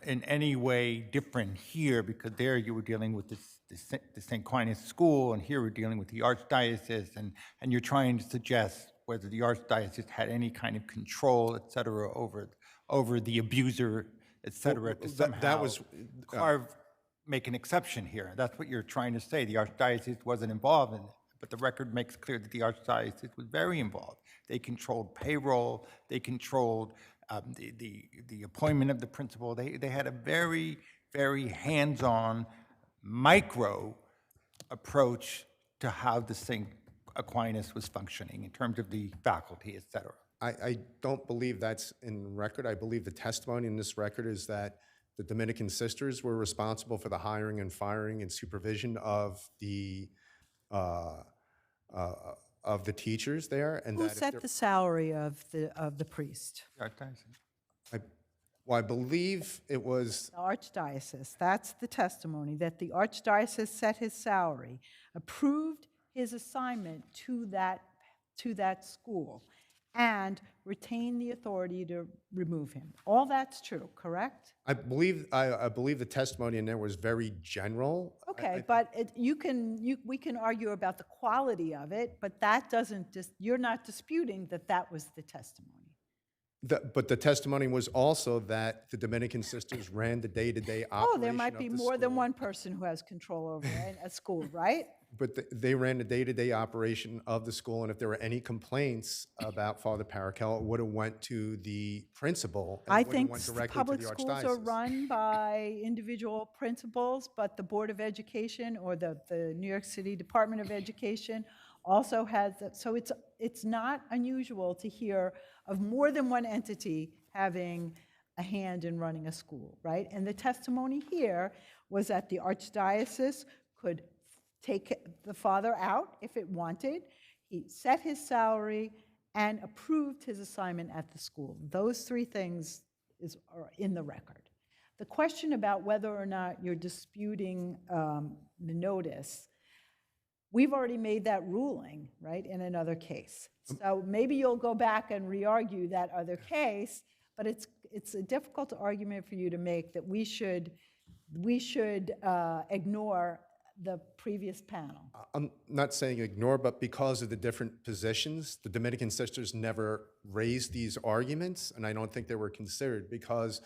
Speaker 5: in any way different here, because there you were dealing with the St. Aquinas school, and here we're dealing with the Archdiocese, and you're trying to suggest whether the Archdiocese had any kind of control, et cetera, over the abuser, et cetera, to somehow make an exception here. That's what you're trying to say. The Archdiocese wasn't involved in it, but the record makes clear that the Archdiocese was very involved. They controlled payroll, they controlled the appointment of the principal. They had a very, very hands-on, micro approach to how the St. Aquinas was functioning in terms of the faculty, et cetera.
Speaker 19: I don't believe that's in record. I believe the testimony in this record is that the Dominican sisters were responsible for the hiring and firing and supervision of the teachers there, and
Speaker 1: Who
Speaker 19: that
Speaker 1: set the salary of the priest?
Speaker 19: I believe it was
Speaker 1: The Archdiocese. That's the testimony, that the Archdiocese set his salary, approved his assignment to that school, and retained the authority to remove him. All that's true, correct?
Speaker 19: I believe the testimony in there was very general.
Speaker 1: Okay, but we can argue about the quality of it, but that doesn't, you're not disputing that that was the testimony.
Speaker 19: But the testimony was also that the Dominican sisters ran the day-to-day operation.
Speaker 1: Oh, there might be more than one person who has control over a school, right?
Speaker 19: But they ran the day-to-day operation of the school, and if there were any complaints about Father Parakel, it would have went to the principal. And
Speaker 1: I
Speaker 19: it would have
Speaker 1: think
Speaker 19: went directly
Speaker 1: public
Speaker 19: to the
Speaker 1: schools are
Speaker 19: Archdiocese.
Speaker 1: run by individual principals, but the Board of Education or the New York City Department of Education also has, so it's not unusual to hear of more than one entity having a hand in running a school, right? And the testimony here was that the Archdiocese could take the father out if it wanted. He set his salary and approved his assignment at the school. Those three things are in the record. The question about whether or not you're disputing the notice, we've already made that ruling, right, in another case. So maybe you'll go back and re-argue that other case, but it's a difficult argument for you to make that we should ignore the previous panel.
Speaker 19: I'm not saying ignore, but because of the different positions, the Dominican sisters never raised these arguments, and I don't think they were considered because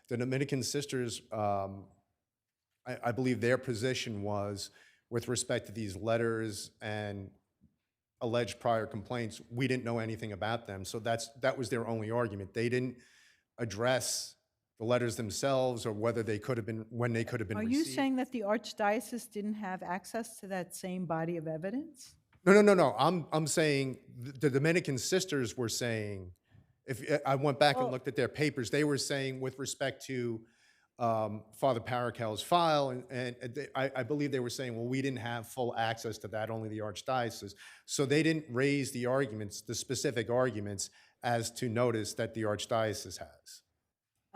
Speaker 19: the Dominican sisters, I believe their position was with respect to these letters and alleged prior complaints, we didn't know anything about them. So that was their only argument. They didn't address the letters themselves or whether they could have been, when they could have been
Speaker 1: Are
Speaker 19: received.
Speaker 1: you saying that the Archdiocese didn't have access to that same body of evidence?
Speaker 19: No. I'm saying the Dominican sisters were saying, if I went back and looked at their papers, they were saying with respect to Father Parakel's file, and I believe they were saying, well, we didn't have full access to that, only the Archdiocese. So they didn't raise the arguments, the specific arguments, as to notice that the Archdiocese has.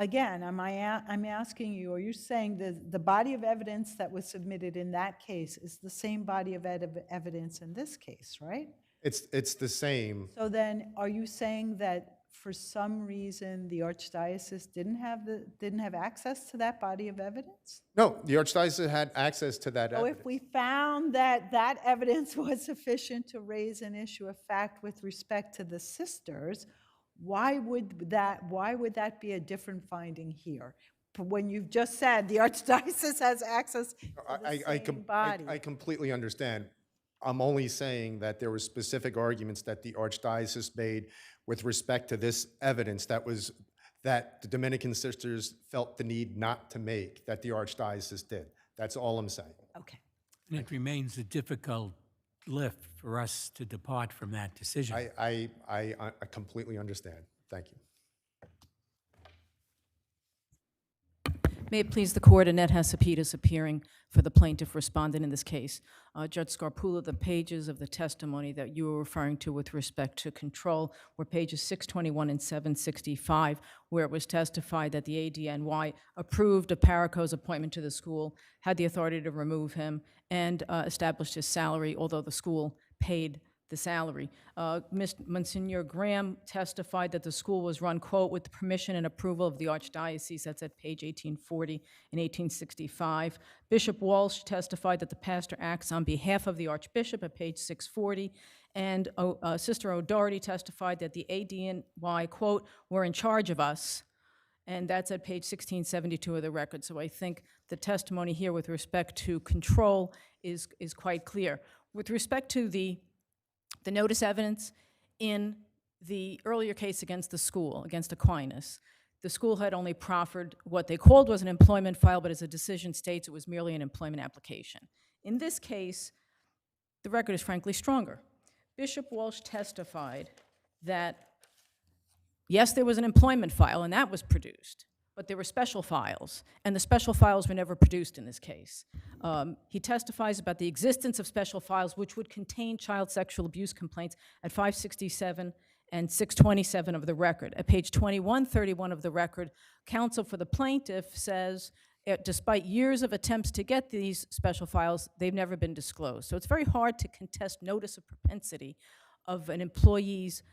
Speaker 1: Again, I'm asking you, are you saying that the body of evidence that was submitted in that case is the same body of evidence in this case, right?
Speaker 19: It's the same.
Speaker 1: So then, are you saying that for some reason the Archdiocese didn't have access to that body of evidence?
Speaker 19: No, the Archdiocese had access to that
Speaker 1: So
Speaker 19: evidence.
Speaker 1: if we found that that evidence was sufficient to raise an issue of fact with respect to the sisters, why would that be a different finding here? When you've just said the Archdiocese has access to the same body.
Speaker 19: I completely understand. I'm only saying that there were specific arguments that the Archdiocese made with respect to this evidence that the Dominican sisters felt the need not to make, that the Archdiocese did. That's all I'm saying.
Speaker 1: Okay.
Speaker 4: And it remains a difficult lift for us to depart from that decision.
Speaker 19: I completely understand. Thank you.
Speaker 20: May it please the court, Annette Hesapidis appearing for the plaintiff respondent in this case. Judge Scarpula, the pages of the testimony that you were referring to with respect to control were pages 621 and 765, where it was testified that the ADNY approved of Paraco's appointment to the school, had the authority to remove him, and established his salary, although the school paid the salary. Monsignor Graham testified that the school was run, quote, with the permission and approval of the Archdiocese. That's at page 1840 and 1865. Bishop Walsh testified that the pastor acts on behalf of the Archbishop at page 640. And Sister O'Doherty testified that the ADNY, quote, were in charge of us. And that's at page 1672 of the record. So I think the testimony here with respect to control is quite clear. With respect to the notice evidence in the earlier case against the school, against Aquinas, the school had only proffered what they called was an employment file, but as the decision states, it was merely an employment application. In this case, the record is frankly stronger. Bishop Walsh testified that, yes, there was an employment file, and that was produced, but there were special files, and the special files were never produced in this case. He testifies about the existence of special files which would contain child sexual abuse complaints at 567 and 627 of the record. At page 2131 of the record, counsel for the plaintiff says, despite years of attempts to get these special files, they've never been disclosed. So it's very hard to contest notice of propensity of an employee's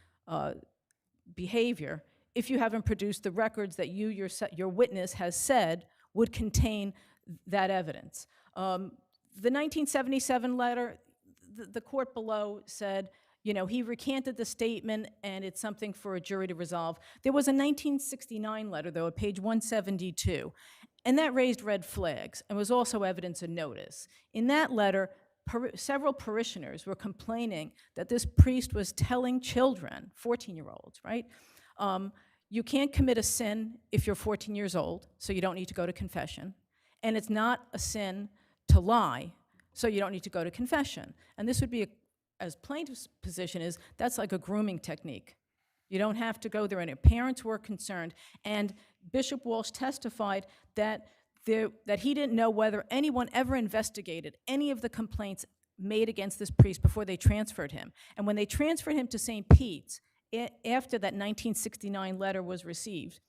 Speaker 20: behavior if you haven't produced the records that your witness has said would contain that evidence. The 1977 letter, the court below said, you know, he recanted the statement and it's something for a jury to resolve. There was a 1969 letter, though, at page 172, and that raised red flags and was also evidence of notice. In that letter, several parishioners were complaining that this priest was telling children, 14-year-olds, right? You can't commit a sin if you're 14 years old, so you don't need to go to confession. And it's not a sin to lie, so you don't need to go to confession. And this would be, as plaintiff's position is, that's like a grooming technique. You don't have to go there, and parents were concerned. And Bishop Walsh testified that he didn't know whether anyone ever investigated any of the complaints made against this priest before they transferred him. And when they transferred him to St. Pete's, after that 1969 letter was received,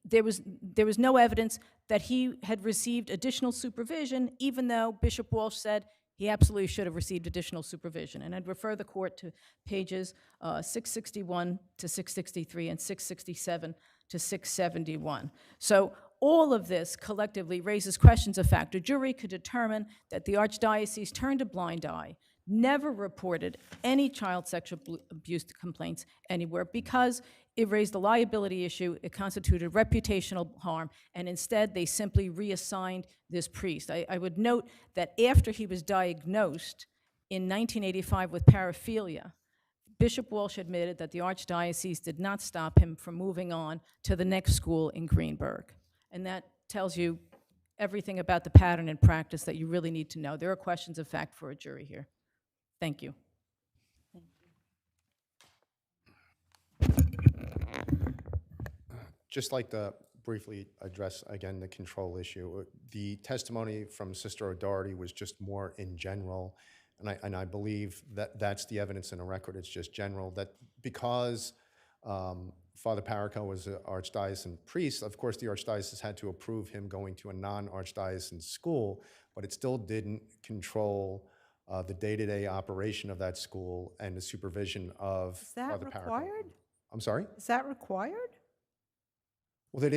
Speaker 20: there was no evidence that he had received additional supervision, even though Bishop Walsh said he absolutely should have received additional supervision. And I'd refer the court to pages 661 to 663 and 667 to 671. So all of this collectively raises questions of fact. A jury could determine that the Archdiocese turned a blind eye, never reported any child sexual abuse complaints anywhere because it raised the liability issue, it constituted reputational harm, and instead they simply reassigned this priest. I would note that after he was diagnosed in 1985 with paraphilia, Bishop Walsh admitted that the Archdiocese did not stop him from moving on to the next school in Greenberg. And that tells you everything about the pattern and practice that you really need to know. There are questions of fact for a jury here. Thank you.
Speaker 19: Just like to briefly address again the control issue. The testimony from Sister O'Doherty was just more in general, and I believe that that's the evidence in the record. It's just general that because Father Paraco was an archdiocesan priest, of course the archdiocese had to approve him going to a non-archdiocesan school, but it still didn't control the day-to-day operation of that school and the supervision of Father Paraco.
Speaker 1: Is that required?
Speaker 19: I'm sorry?
Speaker 1: Is that required?
Speaker 19: Well, they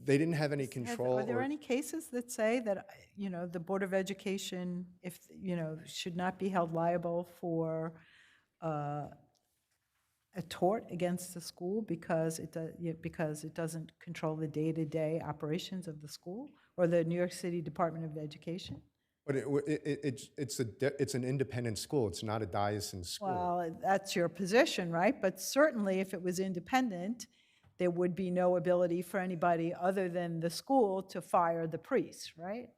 Speaker 19: didn't have any control.
Speaker 1: Are there any cases that say that, you know, the Board of Education, if, you know, should not be held liable for a tort against the school because it doesn't control the day-to-day operations of the school or the New York City Department of Education?
Speaker 19: But it's an independent school. It's not a diocesan school.
Speaker 1: Well, that's your position, right? But certainly if it was independent, there would be no ability for anybody other than the school to fire the priest, right?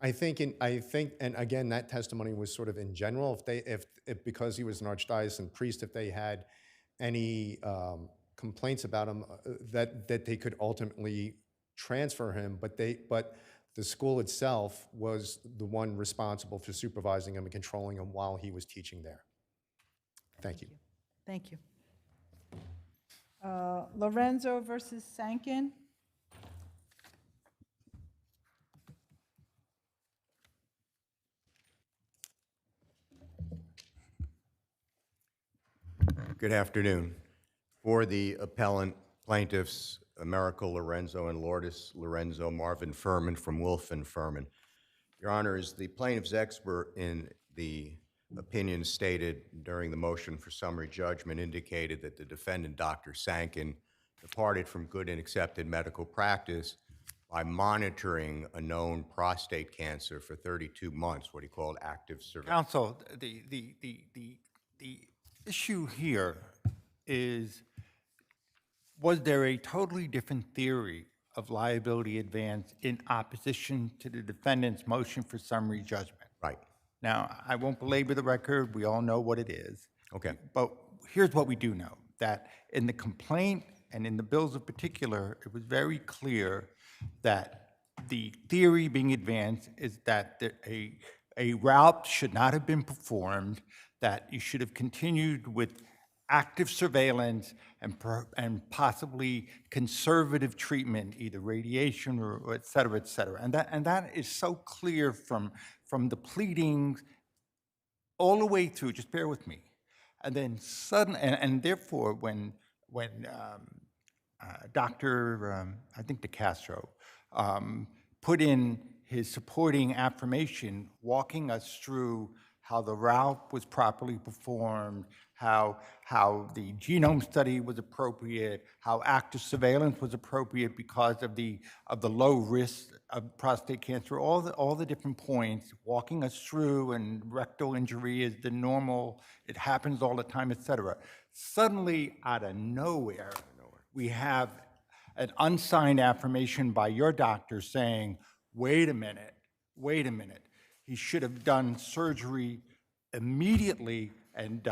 Speaker 19: I think, and again, that testimony was sort of in general. If because he was an archdiocesan priest, if they had any complaints about him, that they could ultimately transfer him, but the school itself was the one responsible for supervising him and controlling him while he was teaching there. Thank you.
Speaker 1: Thank you. Lorenzo versus Sankin.
Speaker 21: Good afternoon. For the appellant plaintiffs, Americo Lorenzo and Lourdes Lorenzo, Marvin Furman from Wolf and Furman. Your Honors, the plaintiff's expert in the opinion stated during the motion for summary judgment indicated that the defendant, Dr. Sankin, departed from good and accepted medical practice by monitoring a known prostate cancer for 32 months, what he called active surveillance.
Speaker 5: Counsel, the issue here is, was there a totally different theory of liability advance in opposition to the defendant's motion for summary judgment?
Speaker 21: Right.
Speaker 5: Now, I won't belabor the record. We all know what it is.
Speaker 21: Okay.
Speaker 5: But here's what we do know, that in the complaint and in the bills in particular, it was very clear that the theory being advanced is that a route should not have been performed, that you should have continued with active surveillance and possibly conservative treatment, either radiation or et cetera, et cetera. And that is so clear from the pleadings all the way through, just bear with me. And then suddenly, and therefore, when Dr. I think DeCastro put in his supporting affirmation, walking us through how the route was properly performed, how the genome study was appropriate, how active surveillance was appropriate because of the low risk of prostate cancer, all the different points, walking us through, and rectal injury is the normal, it happens all the time, et cetera. Suddenly, out of nowhere, we have an unsigned affirmation by your doctor saying, wait a minute, he should have done surgery immediately and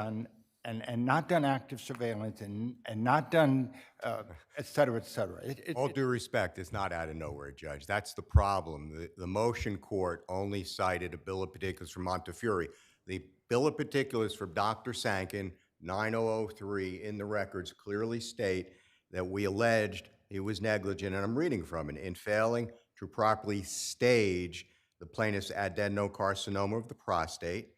Speaker 5: not done active surveillance and not done et cetera, et cetera.
Speaker 21: All due respect, it's not out of nowhere, Judge. That's the problem. The motion court only cited a bill of particulars from Montefiore. The bill of particulars from Dr. Sankin, 9003 in the records clearly state that we alleged he was negligent, and I'm reading from it, in failing to properly stage the plaintiff's adenocarcinoma of the prostate,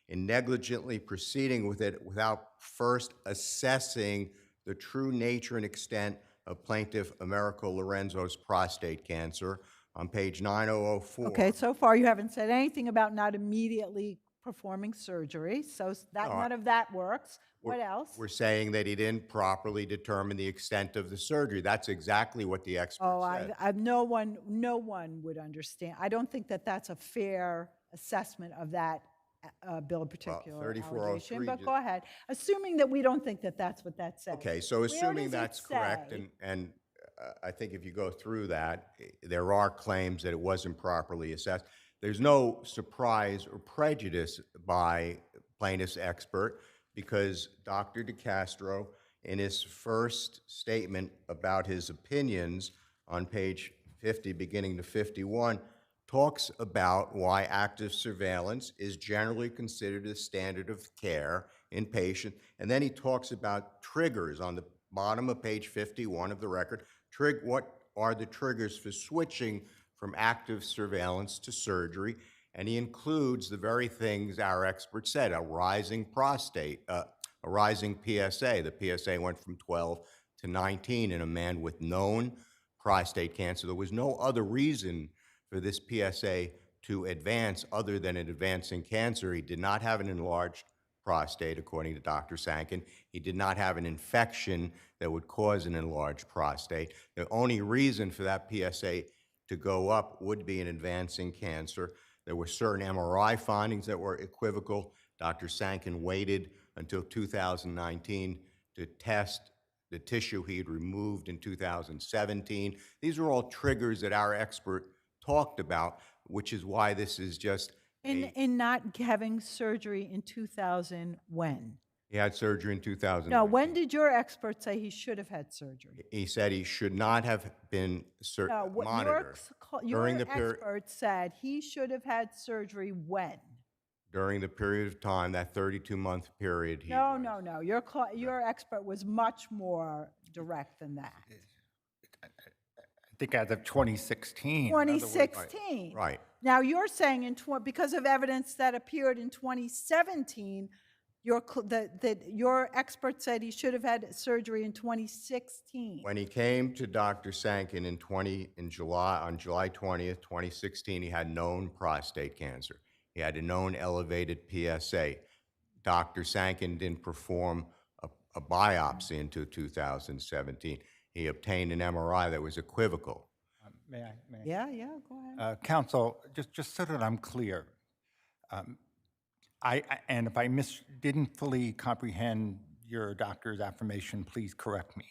Speaker 21: in negligently proceeding with it without first assessing the true nature and extent of plaintiff Americo Lorenzo's prostate cancer on page 9004.
Speaker 1: Okay, so far you haven't said anything about not immediately performing surgery, so none of that works. What else?
Speaker 21: We're saying that he didn't properly determine the extent of the surgery. That's exactly what the expert said.
Speaker 1: No one would understand. I don't think that that's a fair assessment of that bill of particular allegation, but go ahead. Assuming that we don't think that that's what that says.
Speaker 21: Okay, so assuming that's correct, and I think if you go through that, there are claims that it wasn't properly assessed. There's no surprise or prejudice by plaintiff's expert because Dr. DeCastro, in his first statement about his opinions on page 50, beginning to 51, talks about why active surveillance is generally considered a standard of care in patients. And then he talks about triggers on the bottom of page 51 of the record. What are the triggers for switching from active surveillance to surgery? And he includes the very things our expert said, a rising prostate, a rising PSA. The PSA went from 12 to 19 in a man with known prostate cancer. There was no other reason for this PSA to advance other than an advancing cancer. He did not have an enlarged prostate, according to Dr. Sankin. He did not have an infection that would cause an enlarged prostate. The only reason for that PSA to go up would be an advancing cancer. There were certain MRI findings that were equivocal. Dr. Sankin waited until 2019 to test the tissue he had removed in 2017. These are all triggers that our expert talked about, which is why this is just
Speaker 1: in not having surgery in 2000 when?
Speaker 21: He had surgery in 2000.
Speaker 1: No, when did your expert say he should have had surgery?
Speaker 21: He said he should not have been
Speaker 1: No, what
Speaker 21: monitored
Speaker 1: your
Speaker 21: during the period.
Speaker 1: expert said he should have had surgery when?
Speaker 21: During the period of time, that 32-month period.
Speaker 1: No. Your expert was much more direct than that.
Speaker 5: I think as of 2016. in other words.
Speaker 1: 2016.
Speaker 21: Right.
Speaker 1: Now, you're saying because of evidence that appeared in 2017, that your expert said he should have had surgery in 2016.
Speaker 21: When he came to Dr. Sankin on July 20th, 2016, he had known prostate cancer. He had a known elevated PSA. Dr. Sankin didn't perform a biopsy until 2017. He obtained an MRI that was equivocal.
Speaker 5: May I?
Speaker 1: Yeah, go ahead.
Speaker 5: Counsel, just so that I'm clear, and if I didn't fully comprehend your doctor's affirmation, please correct me.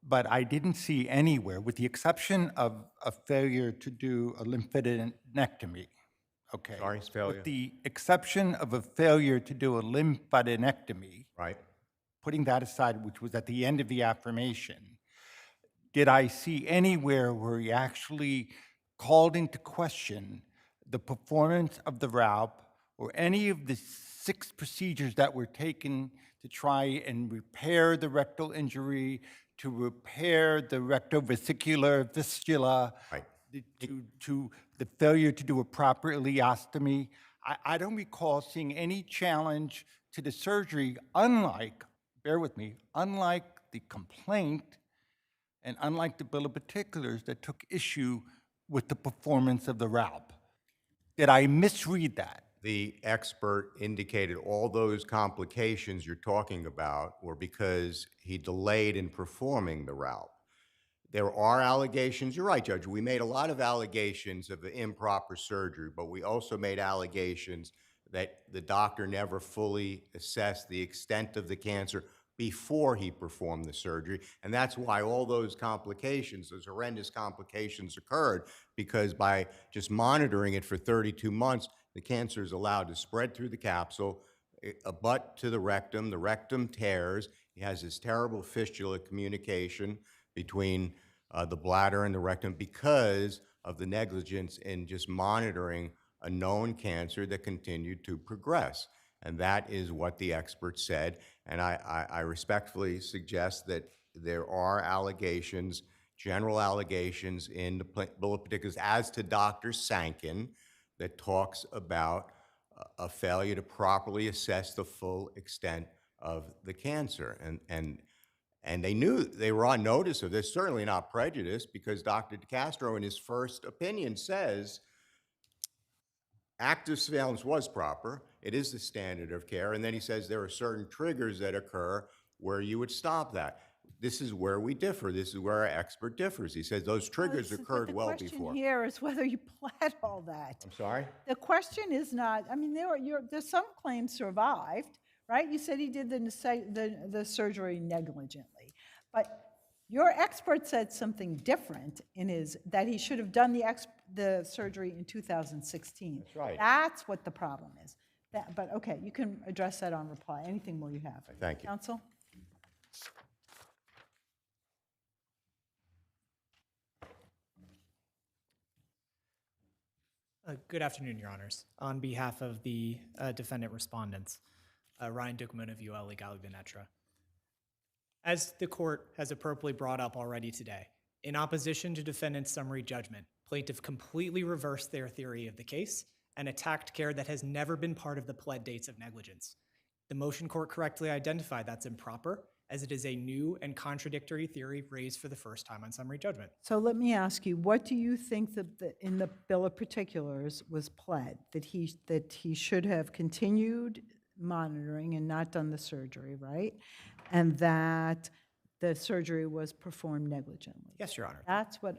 Speaker 5: But I didn't see anywhere, with the exception of a failure to do a lymphadenectomy, okay?
Speaker 21: Sorry, failure.
Speaker 5: With the exception of a failure to do a lymphadenectomy,
Speaker 21: right?
Speaker 5: Putting that aside, which was at the end of the affirmation, did I see anywhere where he actually called into question the performance of the RALP or any of the 6 procedures that were taken to try and repair the rectal injury, to repair the rectovesicular fistula,
Speaker 21: right.
Speaker 5: to the failure to do a proper ileostomy? I don't recall seeing any challenge to the surgery, unlike, bear with me, unlike the complaint and unlike the bill of particulars that took issue with the performance of the RALP. Did I misread that?
Speaker 21: The expert indicated all those complications you're talking about were because he delayed in performing the RALP. There are allegations, you're right, Judge, we made a lot of allegations of improper surgery, but we also made allegations that the doctor never fully assessed the extent of the cancer before he performed the surgery. And that's why all those complications, those horrendous complications occurred, because by just monitoring it for 32 months, the cancer is allowed to spread through the capsule, a butt to the rectum tears. He has this terrible fistula communication between the bladder and the rectum because of the negligence in just monitoring a known cancer that continued to progress. And that is what the expert said. And I respectfully suggest that there are allegations, general allegations in the bill of particulars as to Dr. Sankin that talks about a failure to properly assess the full extent of the cancer. And they knew, they were on notice of this, certainly not prejudiced, because Dr. DeCastro in his first opinion says active surveillance was proper, it is the standard of care, and then he says there are certain triggers that occur where you would stop that. This is where we differ. This is where our expert differs. He says those triggers occurred well before.
Speaker 1: The question here is whether you pled all that.
Speaker 21: I'm sorry?
Speaker 1: The question is not, I mean, there's some claims survived, right? You said he did the surgery negligently. But your expert said something different that he should have done the surgery in 2016.
Speaker 21: That's right.
Speaker 1: That's what the problem is. But okay, you can address that on reply. Anything more you have?
Speaker 21: Thank you.
Speaker 1: Counsel?
Speaker 9: Good afternoon, Your Honors. On behalf of the defendant respondents, Ryan Ducman of UL Legale Venetra. As the court has appropriately brought up already today, in opposition to defendant's summary judgment, plaintiff completely reversed their theory of the case and attacked care that has never been part of the pled dates of negligence. The motion court correctly identified that's improper, as it is a new and contradictory theory raised for the first time on summary judgment.
Speaker 1: So let me ask you, what do you think that in the bill of particulars was pled? That he should have continued monitoring and not done the surgery, right? And that the surgery was performed negligently?
Speaker 9: Yes, Your Honor.
Speaker 1: That's what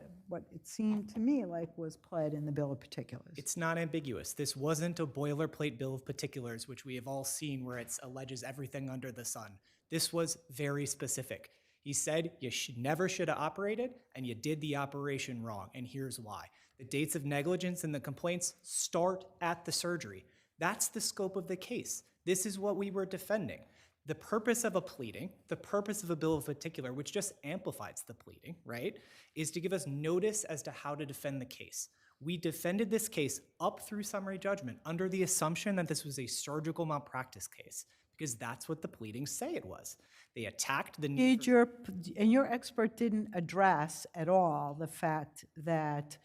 Speaker 1: it seemed to me like was pled in the bill of particulars.
Speaker 9: It's not ambiguous. This wasn't a boilerplate bill of particulars, which we have all seen where it alleges everything under the sun. This was very specific. He said you never should have operated, and you did the operation wrong, and here's why. The dates of negligence and the complaints start at the surgery. That's the scope of the case. This is what we were defending. The purpose of a pleading, the purpose of a bill of particular, which just amplifies the pleading, right, is to give us notice as to how to defend the case. We defended this case up through summary judgment under the assumption that this was a surgical malpractice case, because that's what the pleadings say it was. They attacked the need for—
Speaker 1: And your expert didn't address at all the fact that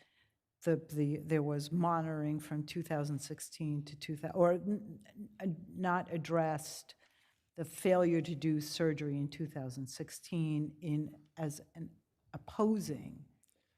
Speaker 1: there was monitoring from 2016 to 2000, or not addressed the failure to do surgery in 2016 as an opposing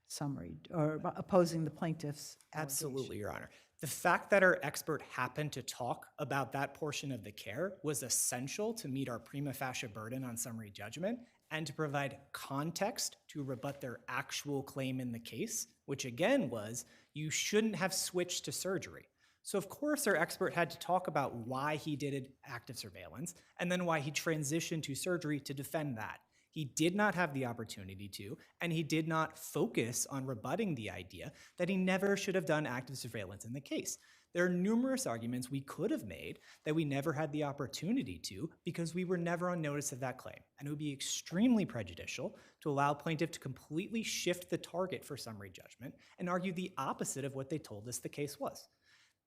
Speaker 1: summary, or opposing the plaintiff's
Speaker 9: Absolutely, Your Honor. The fact that our expert happened to talk about that portion of the care was essential to meet our prima facie burden on summary judgment and to provide context to rebut their actual claim in the case, which again was, you shouldn't have switched to surgery. So of course our expert had to talk about why he did active surveillance and then why he transitioned to surgery to defend that. He did not have the opportunity to, and he did not focus on rebutting the idea that he never should have done active surveillance in the case. There are numerous arguments we could have made that we never had the opportunity to because we were never on notice of that claim. And it would be extremely prejudicial to allow plaintiff to completely shift the target for summary judgment and argue the opposite of what they told us the case was.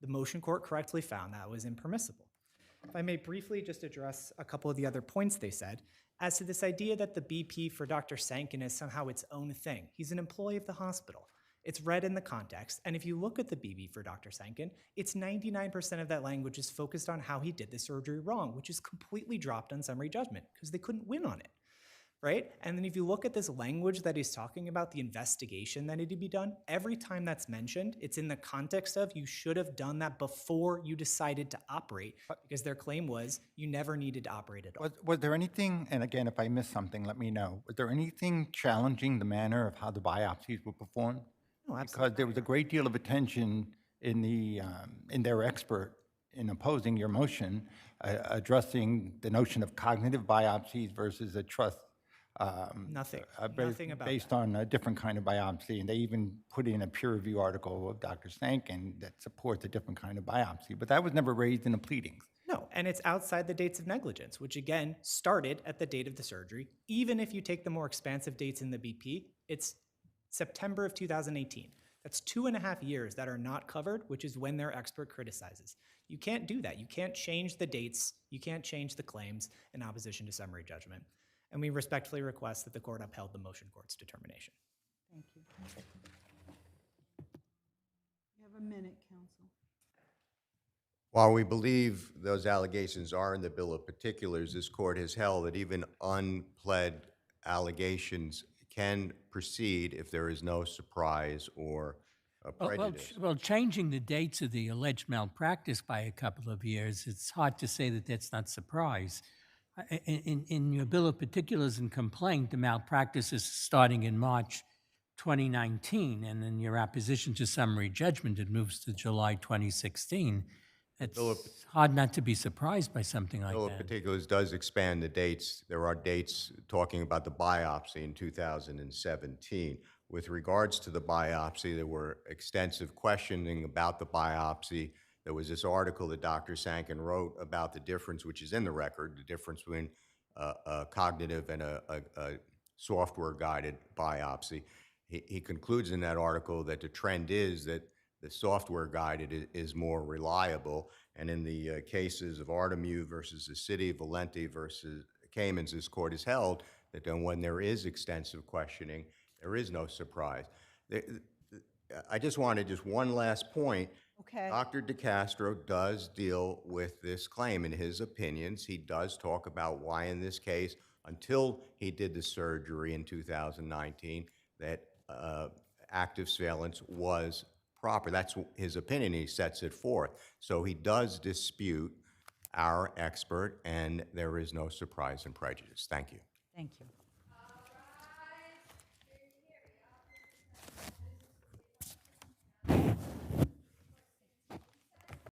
Speaker 9: The motion court correctly found that was impermissible. If I may briefly just address a couple of the other points they said, as to this idea that the BP for Dr. Sankin is somehow its own thing. He's an employee of the hospital. It's read in the context, and if you look at the BP for Dr. Sankin, it's 99% of that language is focused on how he did the surgery wrong, which is completely dropped on summary judgment because they couldn't win on it, right? And then if you look at this language that he's talking about, the investigation that needed to be done, every time that's mentioned, it's in the context of you should have done that before you decided to operate, because their claim was you never needed to operate at all.
Speaker 5: Was there anything, and again, if I missed something, let me know, was there anything challenging the manner of how the biopsies were performed?
Speaker 9: No, absolutely.
Speaker 5: Because there was a great deal of attention in their expert in opposing your motion, addressing the notion of cognitive biopsies versus a trust.
Speaker 9: Nothing about
Speaker 5: based on a different kind of biopsy, and they even put in a peer review article of Dr. Sankin that supports a different kind of biopsy, but that was never raised in the pleadings.
Speaker 9: No, and it's outside the dates of negligence, which again started at the date of the surgery. Even if you take the more expansive dates in the BP, it's September of 2018. That's 2.5 years that are not covered, which is when their expert criticizes. You can't do that. You can't change the dates. You can't change the claims in opposition to summary judgment. And we respectfully request that the court upheld the motion court's determination.
Speaker 1: Thank you. You have a minute, counsel.
Speaker 21: While we believe those allegations are in the bill of particulars, this court has held that even unpled allegations can proceed if there is no surprise or prejudice.
Speaker 4: Well, changing the dates of the alleged malpractice by a couple of years, it's hard to say that that's not surprise. In your bill of particulars and complaint, the malpractice is starting in March 2019, and in your opposition to summary judgment, it moves to July 2016. It's hard not to be surprised by something like that.
Speaker 21: The bill of particulars does expand the dates. There are dates talking about the biopsy in 2017. With regards to the biopsy, there were extensive questioning about the biopsy. There was this article that Dr. Sankin wrote about the difference, which is in the record, the difference between a cognitive and a software-guided biopsy. He concludes in that article that the trend is that the software-guided is more reliable. And in the cases of Artemu versus the city, Valenti versus Caymans, this court has held that then when there is extensive questioning, there is no surprise. I just wanted just one last point.
Speaker 1: Okay.
Speaker 21: Dr. DeCastro does deal with this claim. In his opinions, he does talk about why in this case, until he did the surgery in 2019, that active surveillance was proper. That's his opinion. He sets it forth. So he does dispute our expert, and there is no surprise and prejudice. Thank you.
Speaker 1: Thank you.